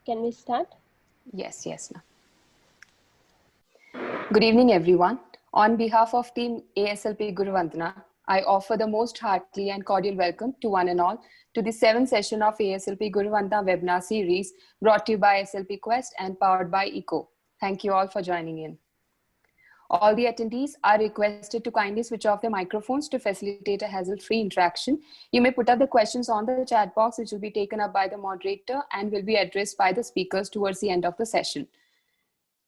Can we start? Yes, ma'am. Good evening, everyone. On behalf of Team ASLP Guruvandana, I offer the most hearty and cordial welcome to one and all to the 7th session of ASLP Guruvandana webinar series brought to you by SLP Quest and powered by ECO. Thank you all for joining in. All the attendees are requested to kindly switch off their microphones to facilitate a hassle-free interaction. You may put up the questions on the chat box, which will be taken up by the moderator and will be addressed by the speakers towards the end of the session.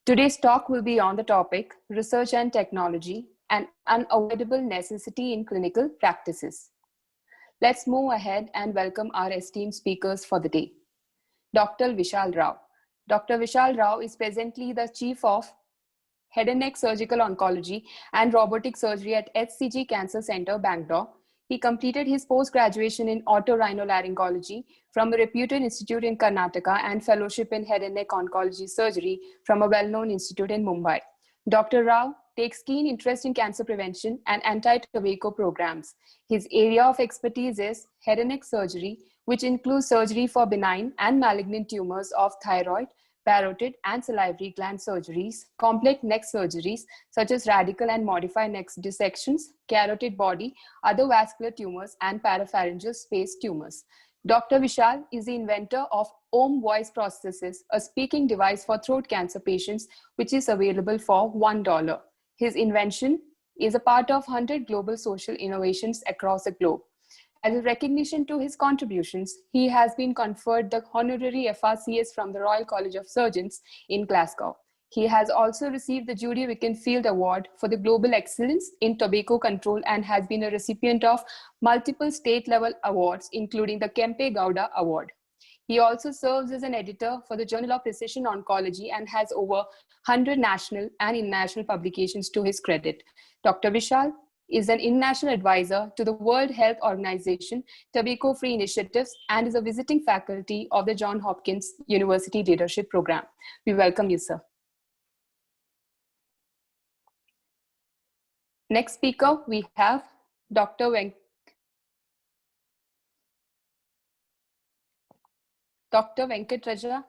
Today's talk will be on the topic, Research and Technology, an Unavoidable Necessity in Clinical Practices. Let's move ahead and welcome our esteemed speakers for the day. Dr. Vishal Rao. Dr. Vishal Rao is presently the Chief of Head and Neck Surgical Oncology and Robotic Surgery at HCG Cancer Center, Bangalore. He completed his post-graduation in otorhinolaryngology from a reputed institute in Karnataka and fellowship in head and neck oncology surgery from a well-known institute in Mumbai. Dr. Rao takes keen interest in cancer prevention and anti-tobacco programs. His area of expertise is head and neck surgery, which includes surgery for benign and malignant tumors of thyroid, parotid and salivary gland surgeries, complex neck surgeries such as radical and modified neck dissections, carotid body, other vascular tumors, and parapharyngeal space tumors. Dr. Vishal is the inventor of Om Voice Prosthesis, a speaking device for throat cancer patients, which is available for $1. His invention is a part of 100 global social innovations across the globe. As a recognition to his contributions, he has been conferred the honorary FRCS from the Royal College of Surgeons in Glasgow. He has also received the Judy Wickenfield Award for the Global Excellence in Tobacco Control and has been a recipient of multiple state-level awards, including the Kempe Gowda Award. He also serves as an editor for the Journal of Precision Oncology and has over 100 national and international publications to his credit. Dr. Vishal is an international advisor to the World Health Organization Tobacco-Free Initiatives and is a visiting faculty of the Johns Hopkins University Leadership Program. We welcome you, sir. Next speaker, we have Dr. Venkatraja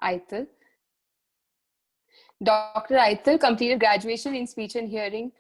Aithal. Dr. Aithal completed graduation in speech and hearing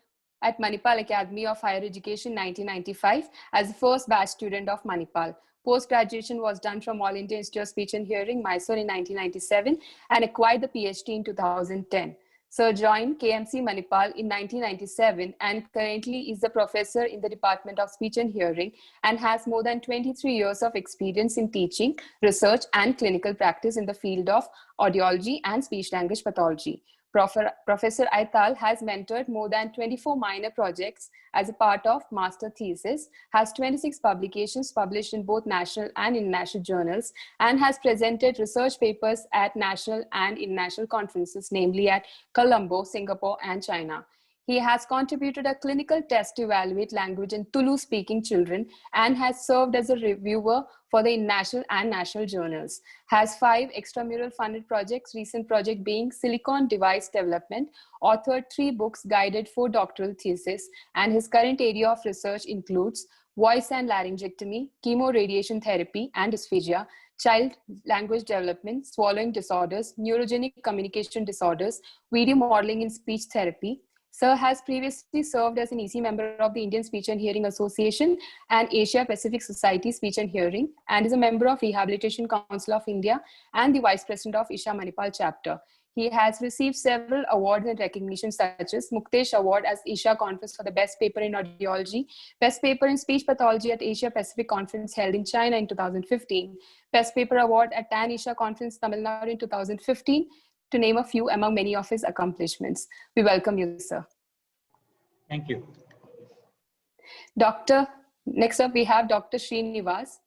at Manipal Academy of Higher Education 1995 as the first batch student of Manipal. Post-graduation was done from All India Institute of Speech and Hearing, Mysore in 1997 and acquired the PhD in 2010. Sir joined KMC Manipal in 1997 and currently is the professor in the Department of Speech and Hearing and has more than 23 years of experience in teaching, research, and clinical practice in the field of audiology and speech-language pathology. Professor Aithal has mentored more than 24 minor projects as a part of master thesis, has 26 publications published in both national and international journals, and has presented research papers at national and international conferences, namely at Colombo, Singapore, and China. He has contributed a clinical test to evaluate language in Tulu-speaking children and has served as a reviewer for the international and national journals. Has 5 extramural funded projects, recent project being Silicon Device Development, authored 3 books, guided 4 doctoral theses, and his current area of research includes voice and laryngectomy, chemoradiation therapy and dysphagia, child language development, swallowing disorders, neurogenic communication disorders, video modeling in speech therapy. Sir has previously served as an EC member of the Indian Speech and Hearing Association and Asia Pacific Society Speech and Hearing, and is a member of Rehabilitation Council of India and the Vice President of Isha Manipal chapter. He has received several awards and recognitions such as Muktesh Award as Isha Conference for the Best Paper in Audiology, Best Paper in Speech Pathology at Asia Pacific Conference held in China in 2015, Best Paper Award at TAN Isha Conference Tamil Nadu in 2015, to name a few among many of his accomplishments. We welcome you, sir. Thank you. Next up, we have Dr. Srinivas.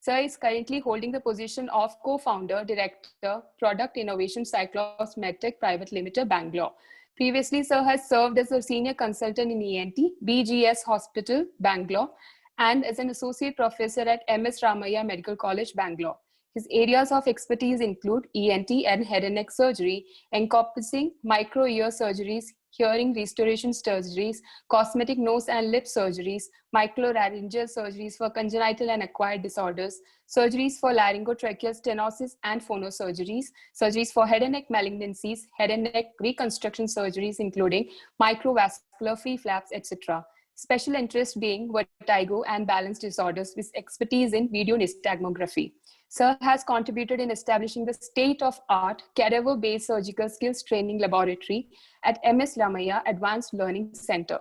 Sir is currently holding the position of co-founder, director, product innovation, Cyclops MedTech Private Limited, Bangalore. Previously, sir has served as a senior consultant in ENT, BGS Hospital, Bangalore, and as an associate professor at MS Ramaiah Medical College, Bangalore. His areas of expertise include ENT and head and neck surgery, encompassing micro-ear surgeries, hearing restoration surgeries, cosmetic nose and lip surgeries, microlaryngeal surgeries for congenital and acquired disorders, surgeries for laryngotracheal stenosis and phonosurgeries, surgeries for head and neck malignancies, head and neck reconstruction surgeries, including microvascular free flaps, etc. Special interest being vertigo and balance disorders with expertise in video nystagmography. Sir has contributed in establishing the state-of-art cadaver-based surgical skills training laboratory at MS Ramaiah Advanced Learning Center.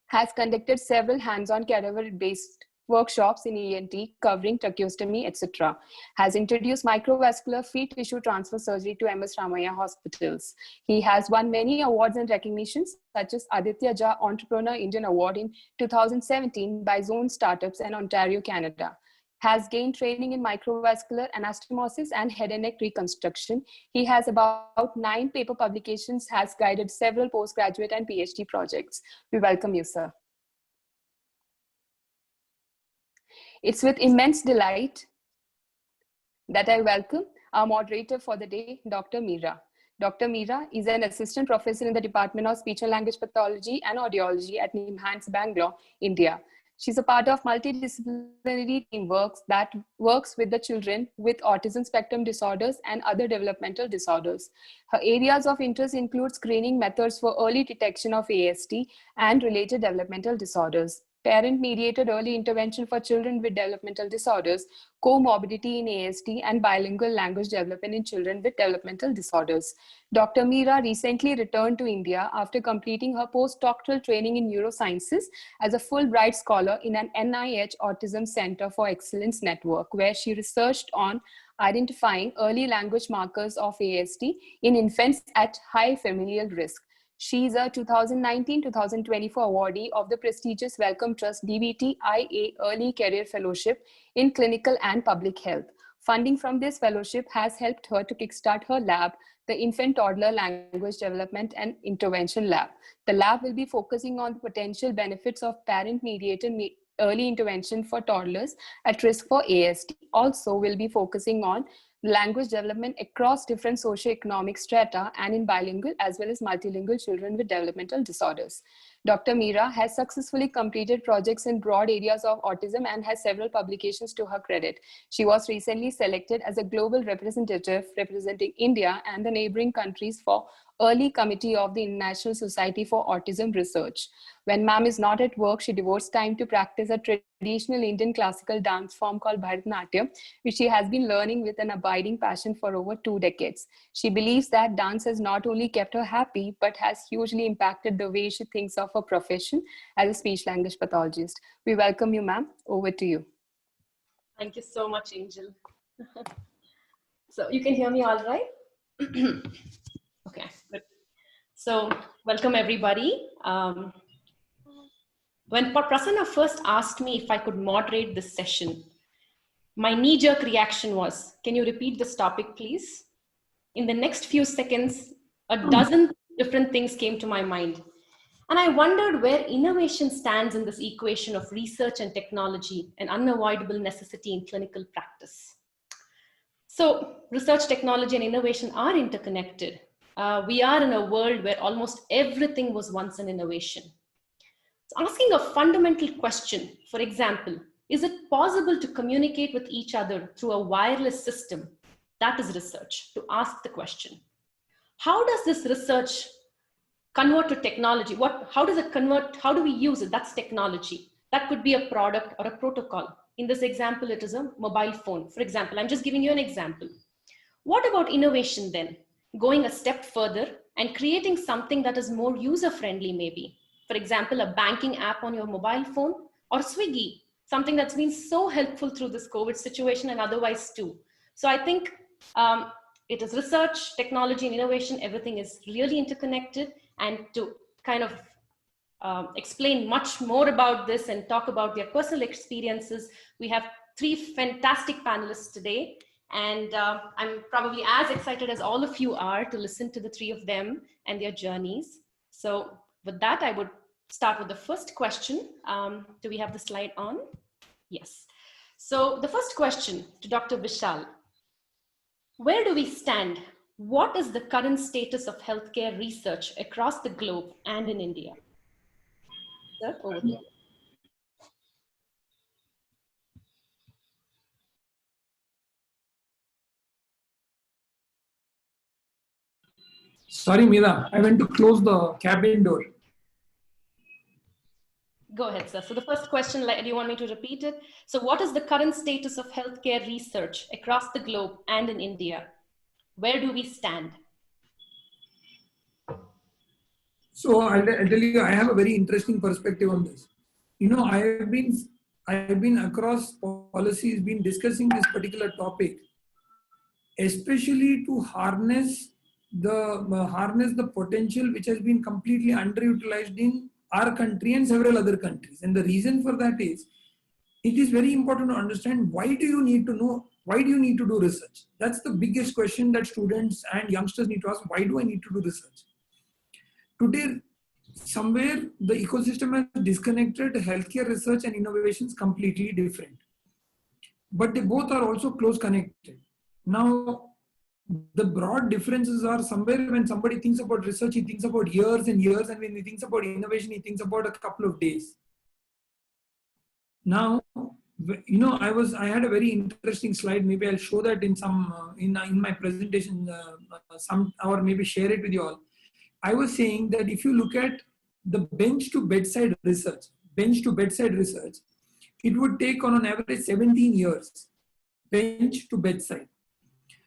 Has conducted several hands-on cadaver-based workshops in ENT covering tracheostomy, etc. Has introduced microvascular free tissue transfer surgery to MS Ramaiah hospitals. He has won many awards and recognitions such as Aditya Jha Entrepreneur Indian Award in 2017 by Zone Startups in Ontario, Canada. Has gained training in microvascular anastomosis and head and neck reconstruction. He has about 9 paper publications, has guided several postgraduate and PhD projects. We welcome you, sir. It's with immense delight that I welcome our moderator for the day, Dr. Meera. Dr. Meera is an assistant professor in the Department of Speech and Language Pathology and Audiology at NIMHANS, Bangalore, India. She's a part of multidisciplinary teamwork that works with the children with autism spectrum disorders and other developmental disorders. Her areas of interest include screening methods for early detection of ASD and related developmental disorders, parent-mediated early intervention for children with developmental disorders, comorbidity in ASD, and bilingual language development in children with developmental disorders. Dr. Meera recently returned to India after completing her postdoctoral training in neurosciences as a Fulbright scholar in an NIH Autism Center for Excellence network, where she researched on identifying early language markers of ASD in infants at high familial risk. She is a 2019-2024 awardee of the prestigious Wellcome Trust DBT IA Early Career Fellowship in Clinical and Public Health. Funding from this fellowship has helped her to kickstart her lab, the Infant Toddler Language Development and Intervention Lab. The lab will be focusing on the potential benefits of parent-mediated early intervention for toddlers at risk for ASD. Also, we'll be focusing on language development across different socioeconomic strata and in bilingual as well as multilingual children with developmental disorders. Dr. Meera has successfully completed projects in broad areas of autism and has several publications to her credit. She was recently selected as a global representative representing India and the neighboring countries for Early Committee of the International Society for Autism Research. When ma'am is not at work, she devotes time to practice a traditional Indian classical dance form called Bharatanatyam, which she has been learning with an abiding passion for over 2 decades. She believes that dance has not only kept her happy, but has hugely impacted the way she thinks of her profession as a speech language pathologist. We welcome you, ma'am. Over to you. Thank you so much, Angel. So you can hear me all right? Okay, good. So welcome everybody. When Prasanna first asked me if I could moderate this session, my knee-jerk reaction was, can you repeat this topic, please? In the next few seconds, a dozen different things came to my mind. And I wondered where innovation stands in this equation of research and technology, an unavoidable necessity in clinical practice. So research, technology, and innovation are interconnected. We are in a world where almost everything was once an innovation. So asking a fundamental question, for example, is it possible to communicate with each other through a wireless system? That is research, to ask the question. How does this research convert to technology? How does it convert? How do we use it? That's technology. That could be a product or a protocol. In this example, it is a mobile phone. For example, I'm just giving you an example. What about innovation then? Going a step further and creating something that is more user-friendly maybe. For example, a banking app on your mobile phone, or Swiggy, something that's been so helpful through this COVID situation and otherwise too. So I think it is research, technology, and innovation. Everything is really interconnected. And to kind of explain much more about this and talk about their personal experiences, we have 3 fantastic panelists today. And I'm probably as excited as all of you are to listen to the 3 of them and their journeys. So with that, I would start with the first question. Do we have the slide on? Yes. So the first question to Dr. Vishal. Where do we stand What is the current status of healthcare research across the globe and in India? Sir, over to you. Sorry, Meera, I went to close the cabin door. Go ahead, sir. So the first question, do you want me to repeat it? So what is the current status of healthcare research across the globe and in India? Where do we stand? So I'll tell you, I have a very interesting perspective on this. You know, I've been across policies, been discussing this particular topic, especially to harness the potential which has been completely underutilized in our country and several other countries. And the reason for that is, it is very important to understand why do you need to know, why do you need to do research? That's the biggest question that students and youngsters need to ask. Why do I need to do research? Today, somewhere the ecosystem has disconnected healthcare research and innovations completely different. But they both are also close connected. Now, the broad differences are somewhere when somebody thinks about research, he thinks about years and years, and when he thinks about innovation, he thinks about a couple of days. Now, you know, I had a very interesting slide. Maybe I'll show that in some in my presentation, or maybe share it with you all. I was saying that if you look at the bench to bedside research, it would take on an average 17 years, bench to bedside,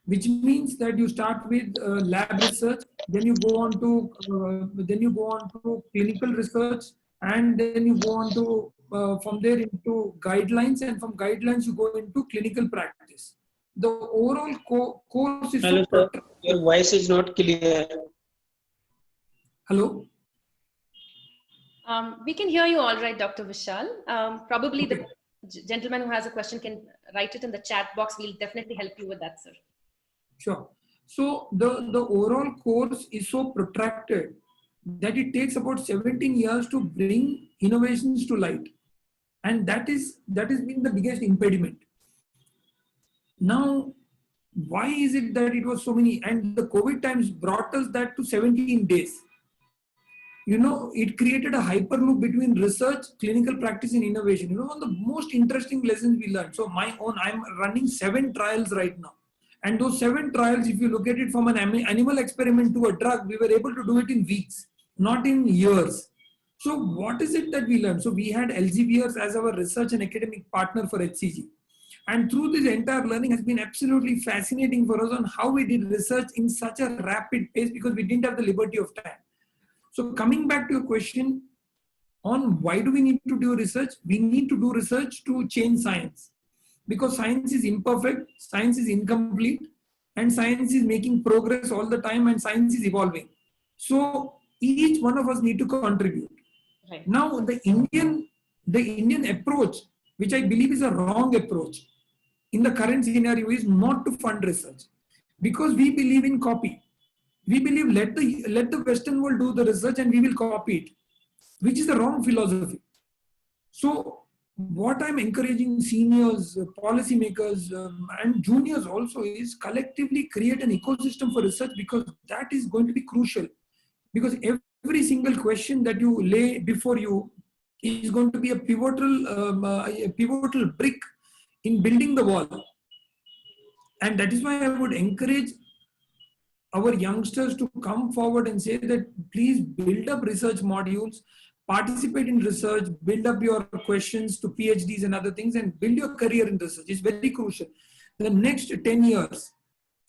which means that you start with lab research, then you go on to clinical research, and then you go on to from there into guidelines, and from guidelines you go into clinical practice. The overall course is Hello, sir. Your voice is not clear. Hello. We can hear you all right, Dr. Vishal. Probably the gentleman who has a question can write it in the chat box. We'll definitely help you with that, sir. Sure. So the overall course is so protracted that it takes about 17 years to bring innovations to light. And that has been the biggest impediment. Now, why is it that it was so many? And the COVID times brought us that to 17 days. You know, it created a hyperloop between research, clinical practice, and innovation. You know, one of the most interesting lessons we learned. So I'm running 7 trials right now. And those 7 trials, if you look at it from an animal experiment to a drug, we were able to do it in weeks, not in years. So what is it that we learned? So we had Elseviers as our research and academic partner for HCG. And through this entire learning has been absolutely fascinating for us on how we did research in such a rapid pace because we didn't have the liberty of time. So coming back to your question on why do we need to do research? We need to do research to change science. Because science is imperfect, science is incomplete, and science is making progress all the time, and science is evolving. So each one of us need to contribute. Right. Now the Indian approach, which I believe is a wrong approach in the current scenario, is not to fund research, because we believe in copy. We believe let the Western world do the research and we will copy it, which is the wrong philosophy. So what I'm encouraging seniors, policymakers, and juniors also is collectively create an ecosystem for research, because that is going to be crucial. Because every single question that you lay before you is going to be a pivotal brick in building the wall. And that is why I would encourage our youngsters to come forward and say that please build up research modules, participate in research, build up your questions to PhDs and other things, and build your career in research. It's very crucial. The next 10 years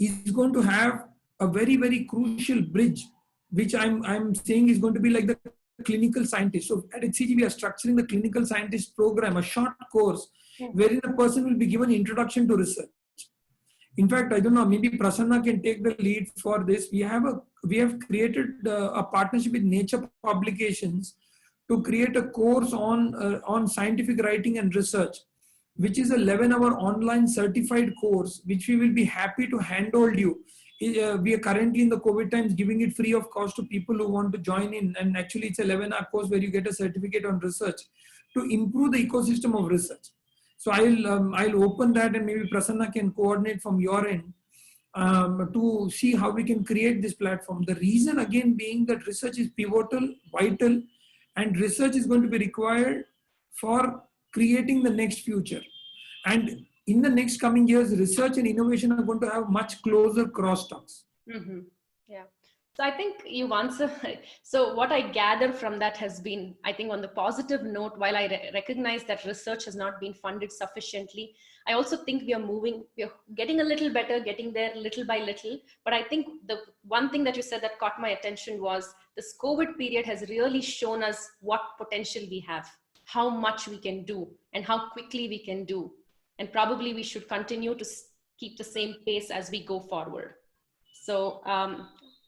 is going to have a very, very crucial bridge, which I'm saying is going to be like the clinical scientist. So at HCG, we are structuring the clinical scientist program, a short course, wherein a person will be given introduction to research. In fact, I don't know, maybe Prasanna can take the lead for this. We have created a partnership with Nature Publications to create a course on scientific writing and research, which is a 11-hour online certified course, which we will be happy to handhold you. We are currently in the COVID times giving it free of cost to people who want to join in. And actually it's a 11-hour course where you get a certificate on research to improve the ecosystem of research. So I'll open that, and maybe Prasanna can coordinate from your end to see how we can create this platform. The reason again being that research is pivotal, vital, and research is going to be required for creating the next future. And in the next coming years, research and innovation are going to have much closer crosstalks. Mm-hmm. Yeah. So I think you've answered. So what I gather from that has been, I think on the positive note, while I recognize that research has not been funded sufficiently, I also think we are getting a little better, getting there little by little. But I think the one thing that you said that caught my attention was this COVID period has really shown us what potential we have, how much we can do, and how quickly we can do. And probably we should continue to keep the same pace as we go forward. So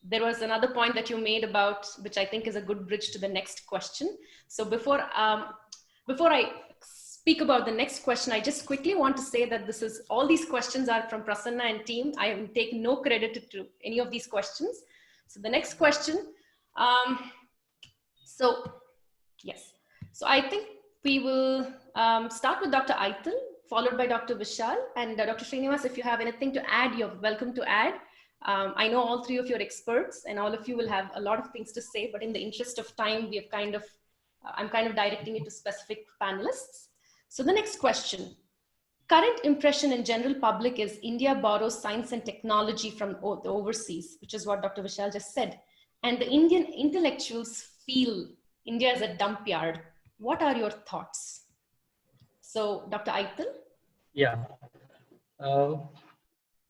there was another point that you made about, which I think is a good bridge to the next question. So before I speak about the next question, I just quickly want to say that all these questions are from Prasanna and team. I have taken no credit to any of these questions. So the next question, yes. So I think we will start with Dr. Aital, followed by Dr. Vishal, and Dr. Srinivas, if you have anything to add, you're welcome to add. I know all three of you are experts and all of you will have a lot of things to say, but in the interest of time, we have I'm kind of directing it to specific panelists. So the next question, current impression in general public is India borrows science and technology from the overseas, which is what Dr. Vishal just said. And the Indian intellectuals feel India is a dump yard. What are your thoughts? So Dr. Aital? Yeah.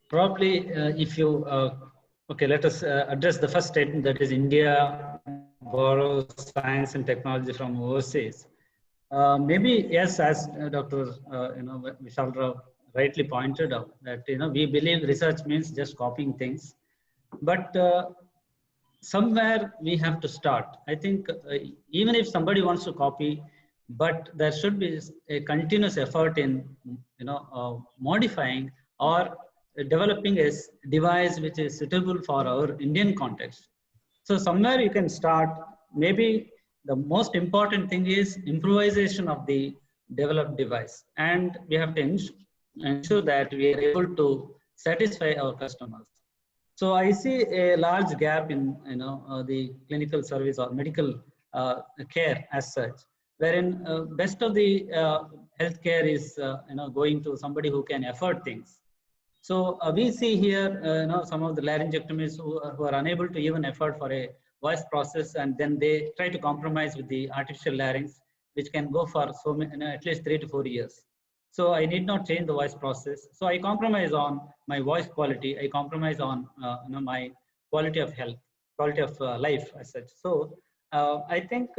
Probably if you, okay, let us address the first statement, that is India borrows science and technology from overseas. Maybe yes, as Dr. Vishal Rao rightly pointed out, that we believe research means just copying things, but somewhere we have to start. I think even if somebody wants to copy, but there should be a continuous effort in modifying or developing a device which is suitable for our Indian context. So somewhere you can start. Maybe the most important thing is improvisation of the developed device, and we have to ensure that we are able to satisfy our customers. So I see a large gap in the clinical service or medical care as such, wherein best of the healthcare is going to somebody who can afford things. So we see here some of the laryngectomies who are unable to even afford for a voice process, and then they try to compromise with the artificial larynx, which can go for so many, at least 3 to 4 years. So I need not change the voice process. So I compromise on my voice quality. I compromise on my quality of health, quality of life as such. So I think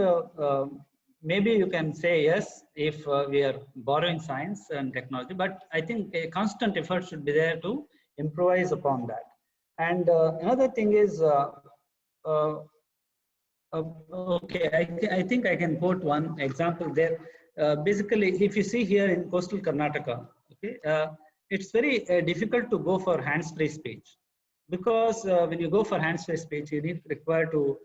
maybe you can say yes if we are borrowing science and technology, but I think a constant effort should be there to improvise upon that. And another thing is, okay, I think I can quote one example there. Basically, if you see here in coastal Karnataka, okay, it's very difficult to go for hands-free speech, because when you go for hands-free speech, you require to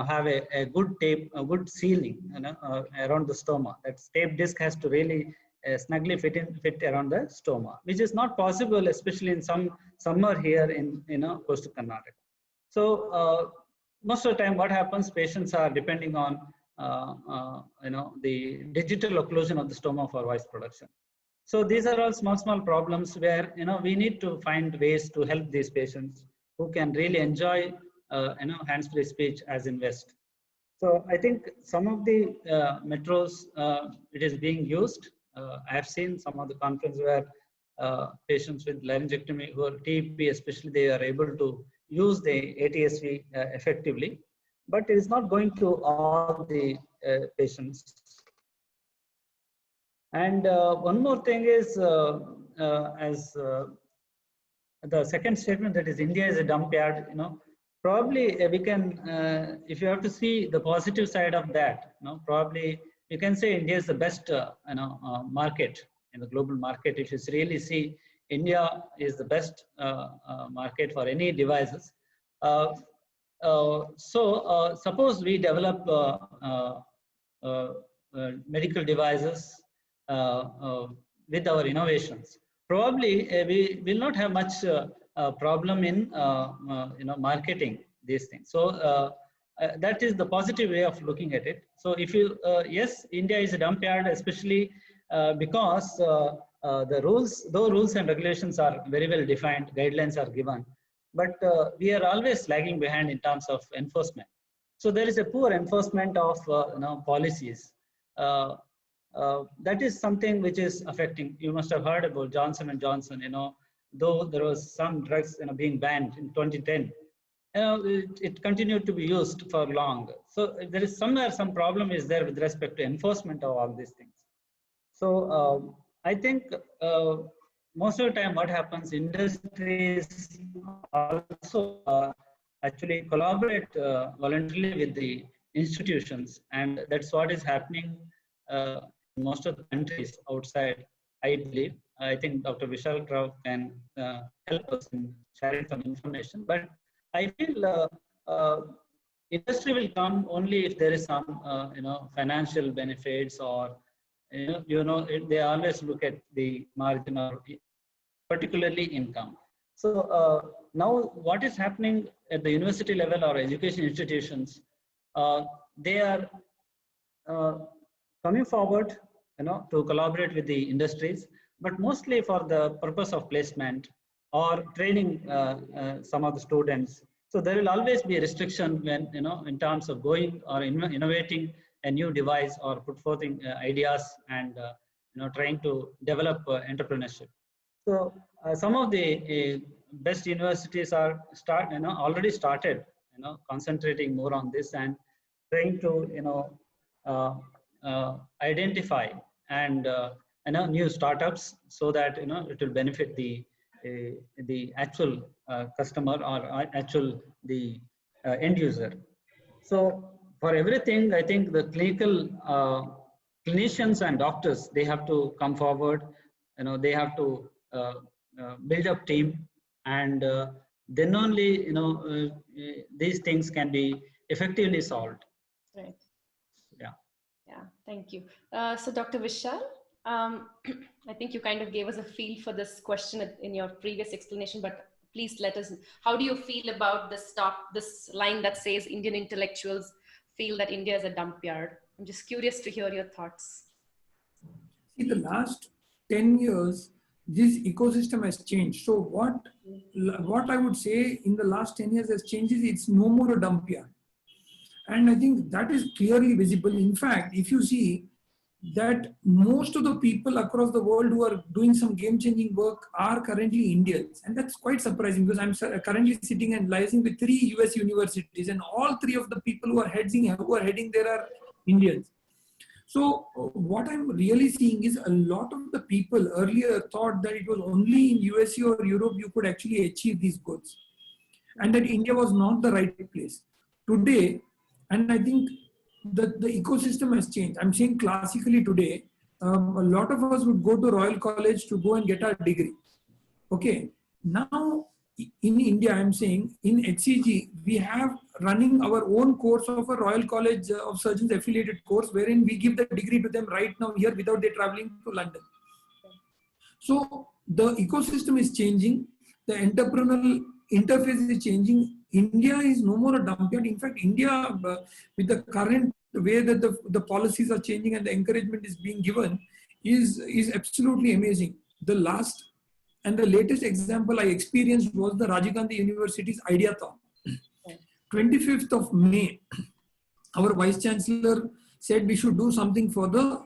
have a good tape, a good sealing around the stoma. That tape disc has to really snugly fit around the stoma, which is not possible, especially in some summer here in coastal Karnataka. So most of the time, what happens? Patients are depending on the digital occlusion of the stoma for voice production. So these are all small problems where we need to find ways to help these patients who can really enjoy hands-free speech as in West. So I think some of the metros it is being used. I have seen some of the conferences where patients with laryngectomy who are TEP, especially, they are able to use the ATSV effectively, but it is not going to all the patients. And one more thing is, as the second statement, that is India is a dump yard, probably we can, if you have to see the positive side of that, probably you can say India is the best market in the global market. If you really see, India is the best market for any devices. Suppose we develop medical devices with our innovations. Probably we will not have much problem in marketing these things. So that is the positive way of looking at it. So if you yes, India is a dump yard, especially because the rules, though rules and regulations are very well defined, guidelines are given, but we are always lagging behind in terms of enforcement. So there is a poor enforcement of policies. That is something which is affecting. You must have heard about Johnson and Johnson. Though there was some drugs being banned in 2010, it continued to be used for long. So there is somewhere some problem is there with respect to enforcement of all these things. So I think most of the time what happens, industries also actually collaborate voluntarily with the institutions, and that's what is happening in most of the countries outside, I believe. I think Dr. Vishal Rao can help us in sharing some information, but I feel industry will come only if there is some financial benefits, or they always look at the margin or particularly income. So now what is happening at the university level or education institutions, they are coming forward to collaborate with the industries, but mostly for the purpose of placement or training some of the students. So there will always be a restriction when in terms of going or innovating a new device or put forth ideas and trying to develop entrepreneurship. So some of the best universities are already started concentrating more on this and trying to identify and new startups, so that it will benefit the actual customer or actual the end user. So for everything, I think the clinicians and doctors, they have to come forward. They have to build up team, and then only these things can be effectively solved. Right. Yeah. Yeah. Thank you. So Dr. Vishal, I think you kind of gave us a feel for this question in your previous explanation, but please let us, how do you feel about this line that says Indian intellectuals feel that India is a dump yard? I'm just curious to hear your thoughts. See, the last 10 years, this ecosystem has changed. So what I would say in the last 10 years has changed is it's no more a dump yard. And I think that is clearly visible. In fact, if you see that most of the people across the world who are doing some game-changing work are currently Indians. And that's quite surprising, because I'm currently sitting and liaising with 3 US universities, and all 3 of the people who are heading there are Indians. So what I'm really seeing is a lot of the people earlier thought that it was only in USA or Europe you could actually achieve these goals, and that India was not the right place. Today, and I think that the ecosystem has changed. I'm saying classically today, a lot of us would go to Royal College to go and get our degree. Okay, now in India, I'm saying in HCG, we have running our own course of a Royal College of Surgeons affiliated course, wherein we give the degree to them right now here without they traveling to London. So the ecosystem is changing, the entrepreneurial interface is changing. India is no more a dump yard. In fact, India, with the current way that the policies are changing and the encouragement is being given, is absolutely amazing. The last and the latest example I experienced was the Rajiv Gandhi University's Ideathon. 25th of May, our Vice Chancellor said we should do something for the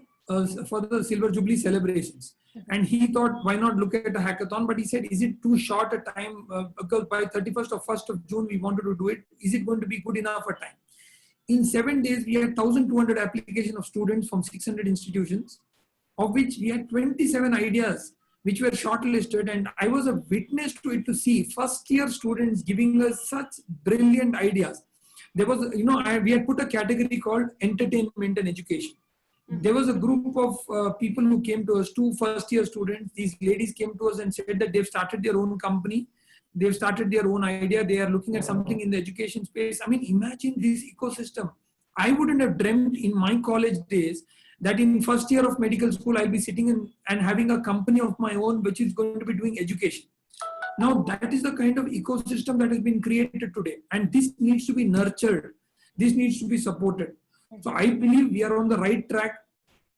Silver Jubilee celebrations. And he thought, why not look at a hackathon? But he said, is it too short a time? Because by 31st or 1st of June, we wanted to do it. Is it going to be good enough a time? In 7 days, we had 1,200 applications of students from 600 institutions, of which we had 27 ideas which were shortlisted. And I was a witness to it, to see first-year students giving us such brilliant ideas. There was, we had put a category called entertainment and education. There was a group of people who came to us, 2 first-year students. These ladies came to us and said that they've started their own company. They've started their own idea. They are looking at something in the education space. I mean, imagine this ecosystem. I wouldn't have dreamt in my college days that in first year of medical school, I'll be sitting and having a company of my own, which is going to be doing education. Now that is the kind of ecosystem that has been created today, and this needs to be nurtured. This needs to be supported. So I believe we are on the right track.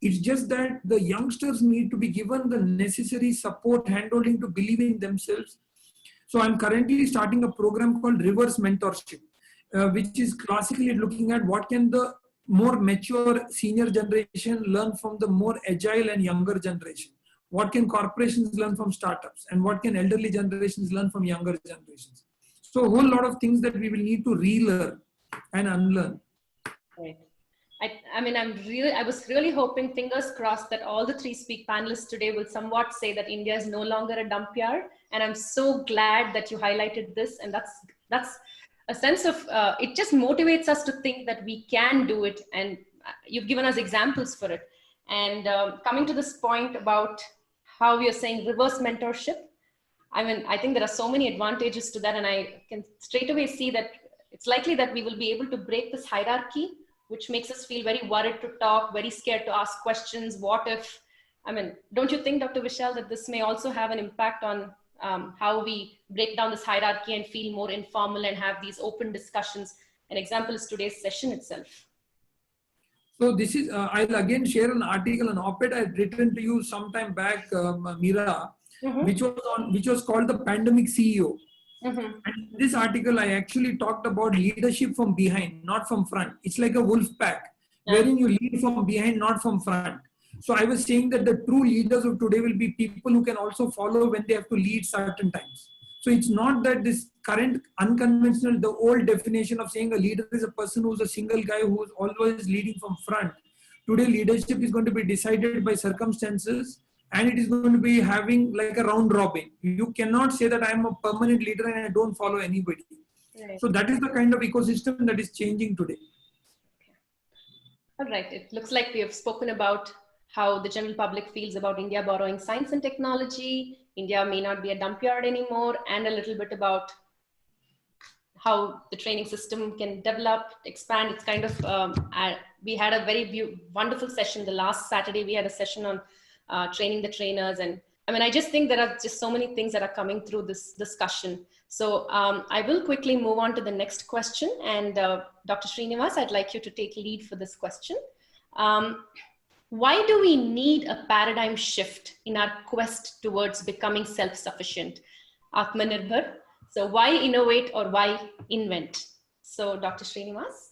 It's just that the youngsters need to be given the necessary support, handholding to believe in themselves. So I'm currently starting a program called Reverse Mentorship, which is classically looking at what can the more mature senior generation learn from the more agile and younger generation. What can corporations learn from startups, and what can elderly generations learn from younger generations? So a whole lot of things that we will need to relearn and unlearn. Right. I mean, I was really hoping, fingers crossed, that all the three speak panelists today will somewhat say that India is no longer a dump yard. And I'm so glad that you highlighted this. And that's a sense of, it just motivates us to think that we can do it. And you've given us examples for it. And coming to this point about how you're saying reverse mentorship, I mean, I think there are so many advantages to that. And I can straight away see that it's likely that we will be able to break this hierarchy, which makes us feel very worried to talk, very scared to ask questions. What if, I mean, don't you think, Dr. Vishal, that this may also have an impact on how we break down this hierarchy and feel more informal and have these open discussions? An example is today's session itself. So this is, I'll again share an article, an op-ed I had written to you sometime back, Meera, which was called The Pandemic CEO. And in this article, I actually talked about leadership from behind, not from front. It's like a wolf pack, wherein you lead from behind, not from front. So I was saying that the true leaders of today will be people who can also follow when they have to lead certain times. So it's not that this current unconventional, the old definition of saying a leader is a person who's a single guy who is always leading from front. Today, leadership is going to be decided by circumstances, and it is going to be having like a round robin. You cannot say that I'm a permanent leader and I don't follow anybody. Right. So that is the kind of ecosystem that is changing today. Okay. All right. It looks like we have spoken about how the general public feels about India borrowing science and technology. India may not be a dump yard anymore, and a little bit about how the training system can develop, expand. It's kind of, we had a very wonderful session. The last Saturday, we had a session on training the trainers. And I mean, I just think there are just so many things that are coming through this discussion. So I will quickly move on to the next question. And Dr. Srinivas, I'd like you to take lead for this question. Why do we need a paradigm shift in our quest towards becoming self-sufficient, Atmanirbhar? So why innovate or why invent? So Dr. Srinivas.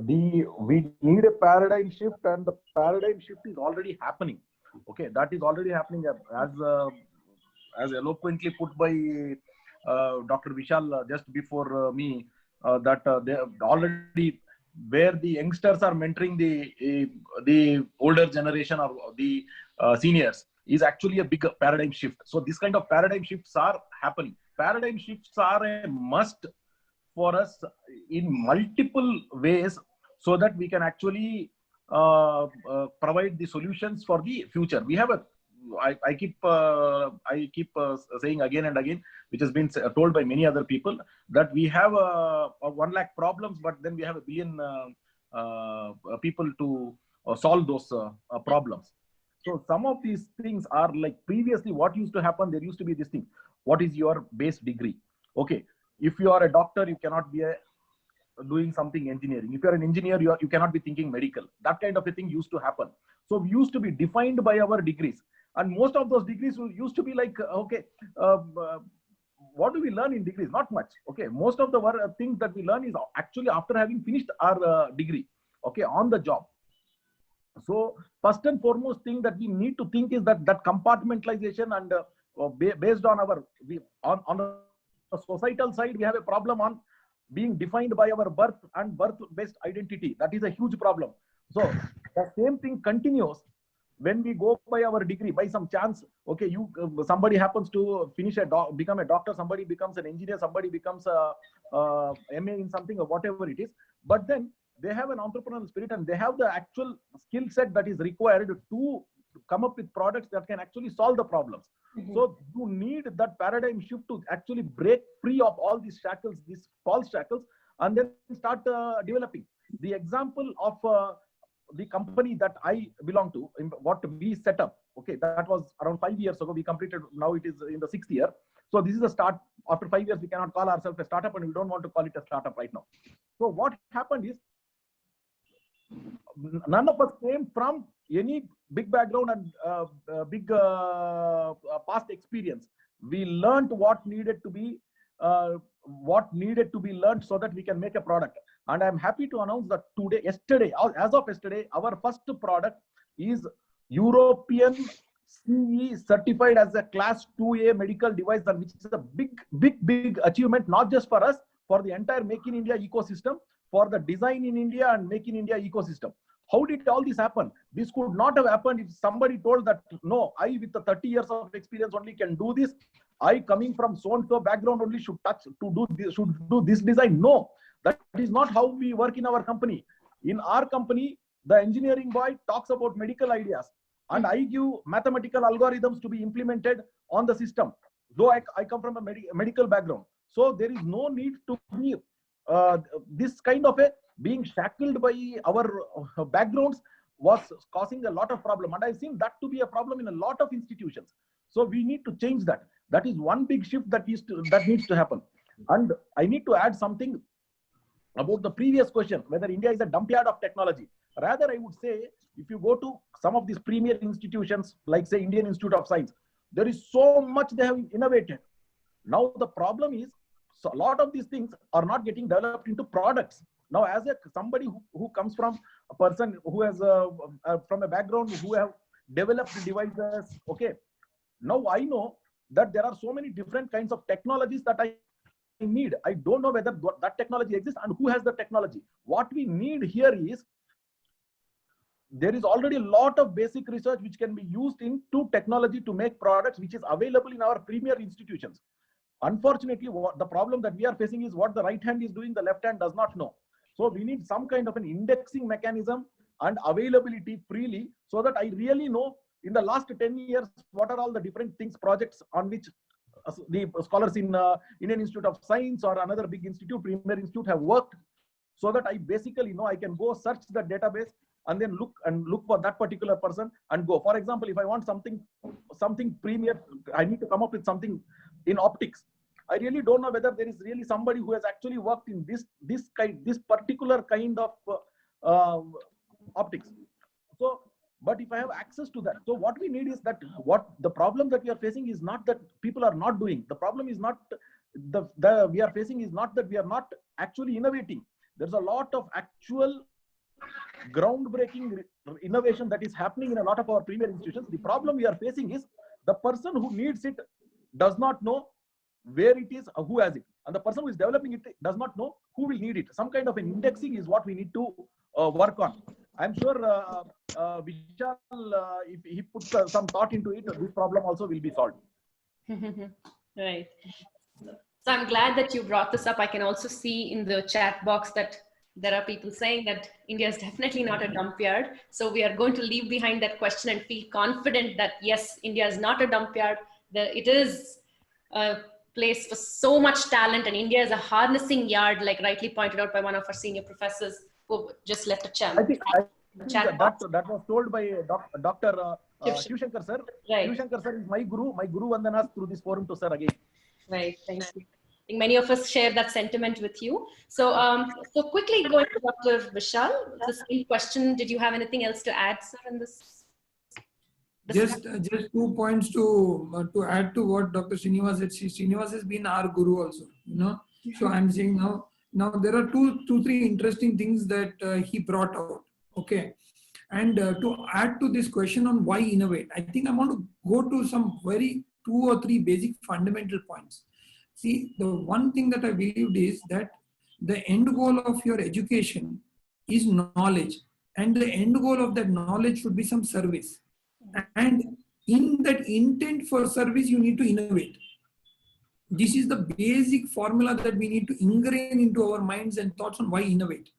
We need a paradigm shift, and the paradigm shift is already happening. Okay, that is already happening as eloquently put by Dr. Vishal just before me. That they already, where the youngsters are mentoring the older generation or the seniors, is actually a big paradigm shift. So this kind of paradigm shifts are happening. Paradigm shifts are a must for us in multiple ways, so that we can actually provide the solutions for the future. We have I keep saying again and again, which has been told by many other people, that we have 1 lakh problems, but then we have 1 billion people to solve those problems. So some of these things are like, previously what used to happen, there used to be this thing: what is your base degree? Okay, if you are a doctor, you cannot be doing something engineering. If you're an engineer, you cannot be thinking medical. That kind of a thing used to happen. So we used to be defined by our degrees, and most of those degrees used to be like, okay, what do we learn in degrees? Not much. Okay, most of the things that we learn is actually after having finished our degree, okay, on the job. So first and foremost thing that we need to think is that compartmentalization, and based on our on the societal side, we have a problem on being defined by our birth and birth-based identity. That is a huge problem. So the same thing continues when we go by our degree. By some chance, okay, somebody happens to finish become a doctor, somebody becomes an engineer, somebody becomes a MA in something or whatever it is. But then they have an entrepreneurial spirit, and they have the actual skill set that is required to come up with products that can actually solve the problems. So you need that paradigm shift to actually break free of all these shackles, these false shackles, and then start developing. The example of the company that I belong to, what we set up, Okay, that was around 5 years ago. We completed, now it is in the 6th year. So this is a start. After 5 years, we cannot call ourselves a startup, and we don't want to call it a startup right now. So what happened is, none of us came from any big background and big past experience. We learned what needed to be learned so that we can make a product. And I'm happy to announce that as of yesterday, our first product is European CE certified as a class 2A medical device, which is a big achievement, not just for us, for the entire Make in India ecosystem, for the design in India and Make in India ecosystem. How did all this happen? This could not have happened if somebody told that, no, I with the 30 years of experience only can do this. I coming from so-and-so background only should do this design. No, that is not how we work in our company. In our company, the engineering boy talks about medical ideas, and I give mathematical algorithms to be implemented on the system. Though I come from a medical background. So there is no need to be this kind of a being shackled by our backgrounds was causing a lot of problem. And I've seen that to be a problem in a lot of institutions. So we need to change that. That is one big shift that needs to happen. And I need to add something about the previous question, whether India is a dump yard of technology. Rather, I would say, if you go to some of these premier institutions, like say Indian Institute of Science, there is so much they have innovated. Now the problem is, so a lot of these things are not getting developed into products. Now, as somebody who comes from a person who has from a background who have developed devices, okay. Now I know that there are so many different kinds of technologies that I need. I don't know whether that technology exists and who has the technology. What we need here is, there is already a lot of basic research which can be used into technology to make products, which is available in our premier institutions. Unfortunately, the problem that we are facing is what the right hand is doing, the left hand does not know. So we need some kind of an indexing mechanism and availability freely, so that I really know in the last 10 years, what are all the different things, projects on which the scholars in Indian Institute of Science or another big institute, premier institute, have worked, so that I basically know I can go search the database and then look for that particular person and go. For example, if I want something premier, I need to come up with something in optics. I really don't know whether there is really somebody who has actually worked in this particular kind of optics. So, but if I have access to that, so what we need is that, what the problem that we are facing is not that people are not doing. The problem is not we are facing is not that we are not actually innovating. There's a lot of actual groundbreaking innovation that is happening in a lot of our premier institutions. The problem we are facing is the person who needs it does not know where it is or who has it, and the person who is developing it does not know who will need it. Some kind of an indexing is what we need to work on. I'm sure Vishal, if he puts some thought into it, this problem also will be solved. Right. So I'm glad that you brought this up. I can also see in the chat box that there are people saying that India is definitely not a dump yard. So we are going to leave behind that question and feel confident that yes, India is not a dump yard. It is a place for so much talent, and India is a harnessing yard, like rightly pointed out by one of our senior professors who just left a chat. I think that was told by Dr. Shiv Shankar sir. Right. Shiv Shankar sir is my Guruvandana through this forum to sir again. Right, thank you. I think many of us share that sentiment with you. So, so quickly going to Dr. Vishal, the same question. Did you have anything else to add, sir, in this? Just 2 points to add to what Dr. Srinivas said. Srinivas has been our guru also, you know. So I'm saying now there are two, three interesting things that he brought out. Okay. And to add to this question on why innovate, I think I want to go to some very 2 or 3 basic fundamental points. See, the one thing that I believed is that the end goal of your education is knowledge, and the end goal of that knowledge should be some service. And in that intent for service, you need to innovate. This is the basic formula that we need to ingrain into our minds and thoughts on why innovate.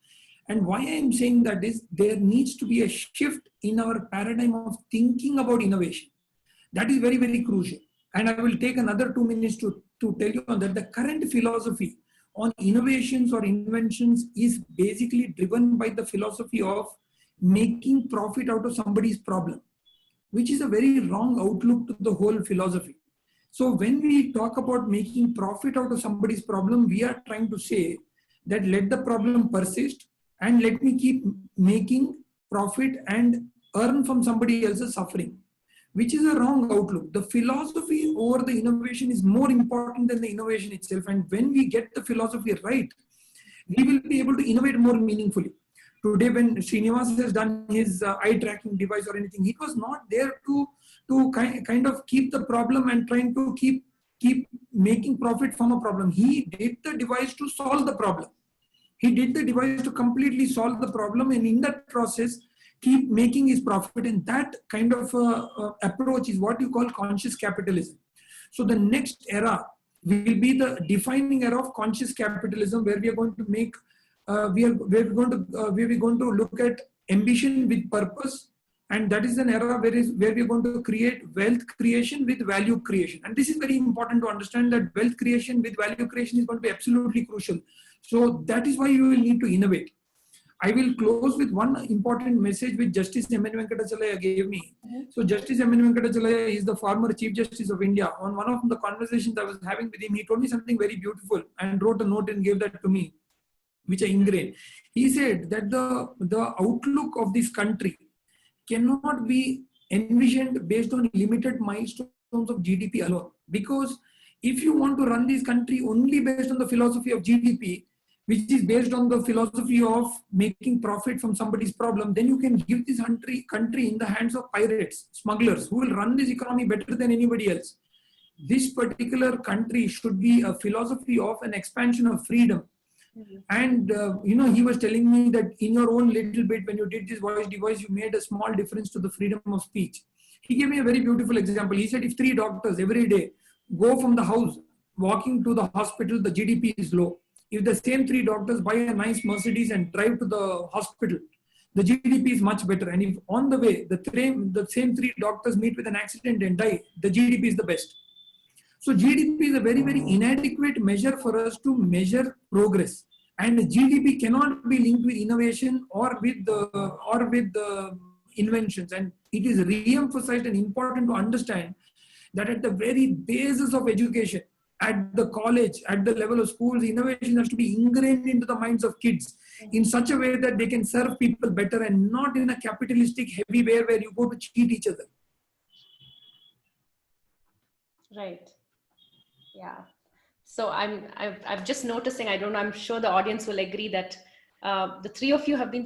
And why I am saying that is there needs to be a shift in our paradigm of thinking about innovation. That is very, very crucial. And I will take another 2 minutes to tell you that the current philosophy on innovations or inventions is basically driven by the philosophy of making profit out of somebody's problem. which is a very wrong outlook to the whole philosophy. So when we talk about making profit out of somebody's problem, we are trying to say that let the problem persist and let me keep making profit and earn from somebody else's suffering, which is a wrong outlook. The philosophy over the innovation is more important than the innovation itself. And when we get the philosophy right, we will be able to innovate more meaningfully. Today, when Srinivas has done his eye tracking device or anything, he was not there to kind of keep the problem and trying to keep making profit from a problem. He did the device to solve the problem. He did the device to completely solve the problem, and in that process, keep making his profit. And that kind of approach is what you call conscious capitalism. So the next era will be the defining era of conscious capitalism, where we are going to make we're going to look at ambition with purpose, and that is an era where we're going to create wealth creation with value creation. And this is very important to understand, that wealth creation with value creation is going to be absolutely crucial. So that is why you will need to innovate. I will close with one important message which Justice M.N. Venkatachalaya gave me. So Justice M.N. Venkatachalaya is the former Chief Justice of India. On one of the conversations I was having with him, he told me something very beautiful and wrote a note and gave that to me, which I ingrained. He said that the outlook of this country cannot be envisioned based on limited milestones of GDP alone. Because if you want to run this country only based on the philosophy of GDP, which is based on the philosophy of making profit from somebody's problem, then you can give this country in the hands of pirates, smugglers, who will run this economy better than anybody else. This particular country should be a philosophy of an expansion of freedom. And he was telling me that in your own little bit, when you did this voice device, you made a small difference to the freedom of speech. He gave me a very beautiful example. He said, if 3 doctors every day go from the house walking to the hospital, the GDP is low. If the same 3 doctors buy a nice Mercedes and drive to the hospital, the GDP is much better. And if on the way, the same 3 doctors meet with an accident and die, the GDP is the best. So GDP is a very, very inadequate measure for us to measure progress. And GDP cannot be linked with innovation or with the inventions. And it is re-emphasized and important to understand that at the very basis of education, at the college, at the level of schools, innovation has to be ingrained into the minds of kids in such a way that they can serve people better, and not in a capitalistic heavy way where you go to cheat each other. Right. Yeah. So I'm just noticing, I don't know, I'm sure the audience will agree that the 3 of you have been,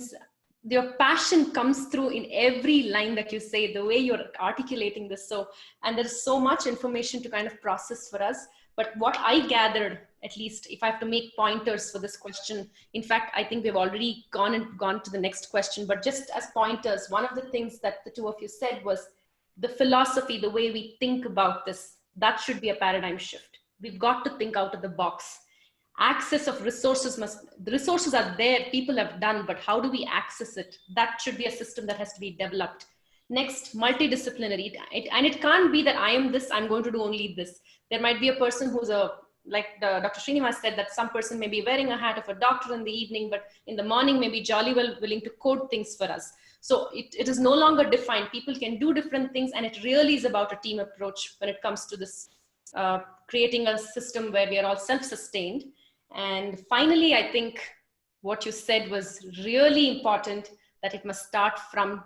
your passion comes through in every line that you say, the way you're articulating this. So, and there's so much information to kind of process for us. But what I gathered, at least if I have to make pointers for this question, in fact, I think we've already gone to the next question, but just as pointers, one of the things that the 2 of you said was the philosophy, the way we think about this, that should be a paradigm shift. We've got to think out of the box. Access of resources the resources are there, people have done, but how do we access it? That should be a system that has to be developed. Next, multidisciplinary. And it can't be that I am this, I'm going to do only this. There might be a person who's like Dr. Srinivas said, that some person may be wearing a hat of a doctor in the evening, but in the morning may be jolly well willing to code things for us. So it is no longer defined. People can do different things, and it really is about a team approach when it comes to this, creating a system where we are all self-sustained. And finally, I think what you said was really important, that it must start from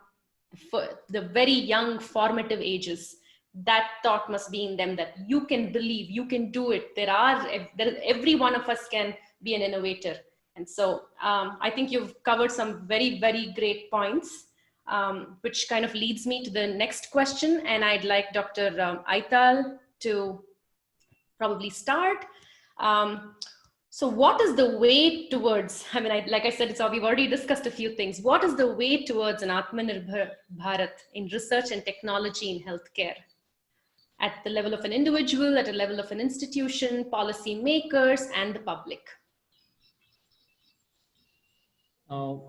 the very young formative ages. That thought must be in them, that you can believe, you can do it. Every one of us can be an innovator. And so I think you've covered some very, very great points, which kind of leads me to the next question. And I'd like Dr. Aital to probably start. So what is the way towards, I mean, like I said, we've already discussed a few things. What is the way towards an Atmanirbhar Bharat in research and technology in healthcare? At the level of an individual, at a level of an institution, policy makers, and the public? I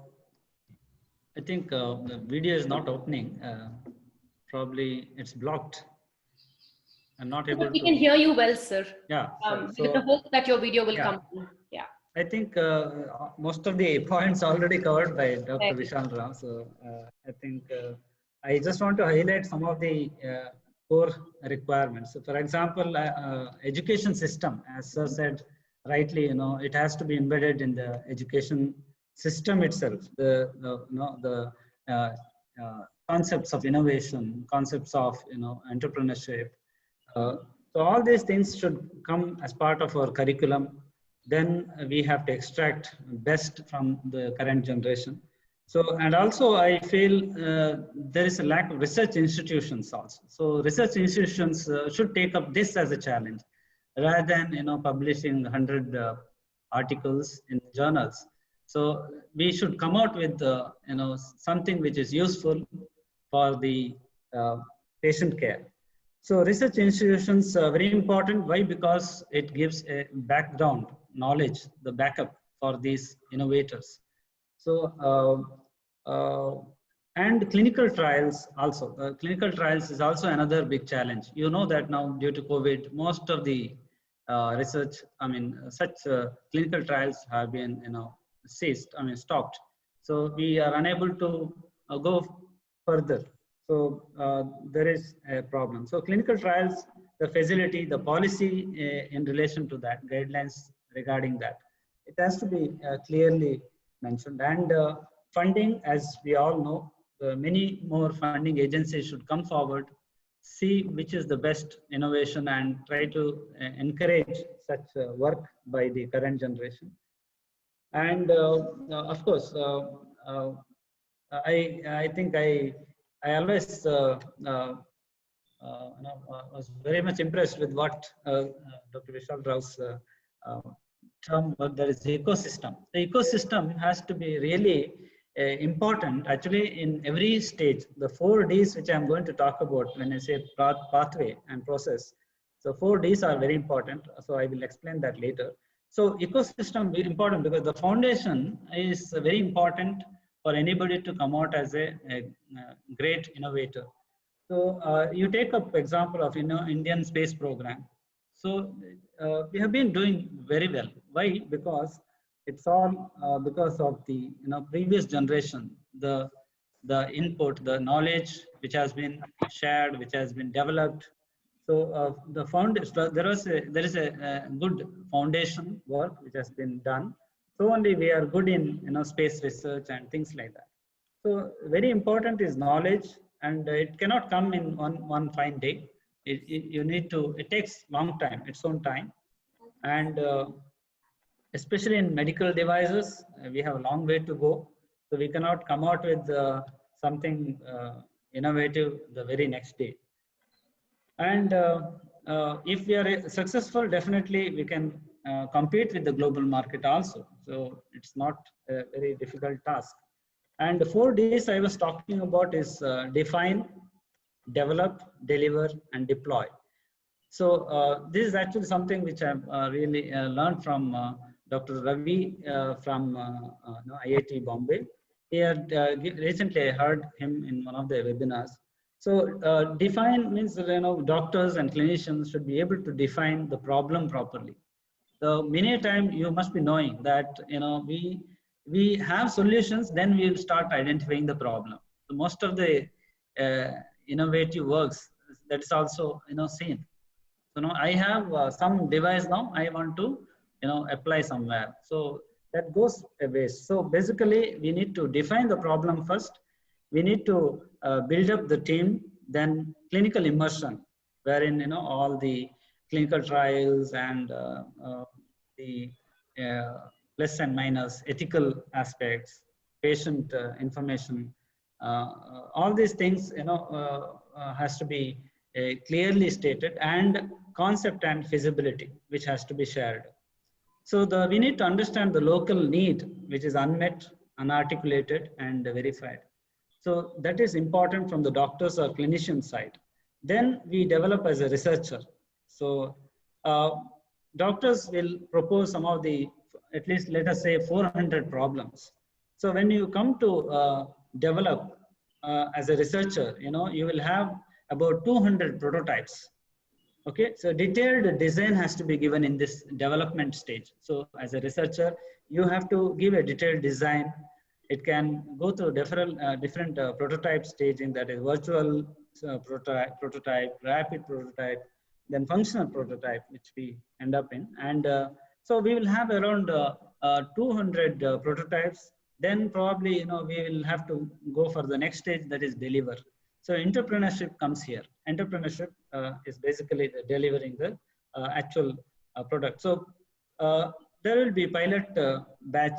think the video is not opening. Probably it's blocked. I'm not able to. We can hear you well, sir. Yeah. With the hope that your video will come through. Yeah. I think most of the points already covered by Dr. Vishal Ram. So I think I just want to highlight some of the core requirements. So for example, education system, as Sir said rightly, it has to be embedded in the education system itself. The concepts of innovation, concepts of entrepreneurship. So all these things should come as part of our curriculum. Then we have to extract best from the current generation. So, and also I feel there is a lack of research institutions also. So research institutions should take up this as a challenge rather than, publishing 100 articles in journals. So we should come out with, something which is useful for the patient care. So research institutions are very important. Why? Because it gives a background knowledge, the backup for these innovators. So, and clinical trials also. Clinical trials is also another big challenge. You know that now due to COVID, most of the research, such clinical trials have been, stopped. So we are unable to go further. So there is a problem. So clinical trials, the facility, the policy in relation to that, guidelines regarding that, it has to be clearly mentioned. And funding, as we all know, many more funding agencies should come forward, see which is the best innovation and try to encourage such work by the current generation. And of course, I think I always was very much impressed with what Dr. Vishal Rao's term, there is the ecosystem. The ecosystem has to be really important actually in every stage. The 4 Ds which I'm going to talk about when I say pathway and process. So 4 Ds are very important. So I will explain that later. So ecosystem is important because the foundation is very important for anybody to come out as a great innovator. So you take up example of Indian space program. So we have been doing very well. Why? Because it's all because of the previous generation, the input, the knowledge which has been shared, which has been developed. So the there is a good foundation work which has been done. So only we are good in space research and things like that. So very important is knowledge, and it cannot come in one fine day. You need to. It takes long time, its own time, and especially in medical devices, we have a long way to go. So we cannot come out with something innovative the very next day. And if we are successful, definitely we can compete with the global market also. So it's not a very difficult task. And the 4 Ds I was talking about is define, develop, deliver, and deploy. So this is actually something which I've really learned from Dr. Ravi from IIT Bombay. He had recently I heard him in one of the webinars. So define means doctors and clinicians should be able to define the problem properly. So many a time you must be knowing that we have solutions, then we will start identifying the problem. So most of the innovative works that is also seen. So now I have some device now I want to apply somewhere. So that goes a waste. So basically we need to define the problem first. We need to build up the team, then clinical immersion, wherein all the clinical trials and the plus and minus ethical aspects, patient information, all these things has to be clearly stated, and concept and feasibility which has to be shared. So we need to understand the local need which is unmet, unarticulated, and verified. So that is important from the doctors or clinician side. Then we develop as a researcher. So doctors will propose some of the, at least let us say 400 problems. So when you come to develop as a researcher, you will have about 200 prototypes. Okay, so detailed design has to be given in this development stage. So as a researcher, you have to give a detailed design, It can go through different prototype staging, that is virtual prototype, rapid prototype, then functional prototype, which we end up in. And so we will have around 200 prototypes. Then probably, we will have to go for the next stage, that is deliver. So entrepreneurship comes here. Entrepreneurship is basically delivering the actual product. So there will be pilot batch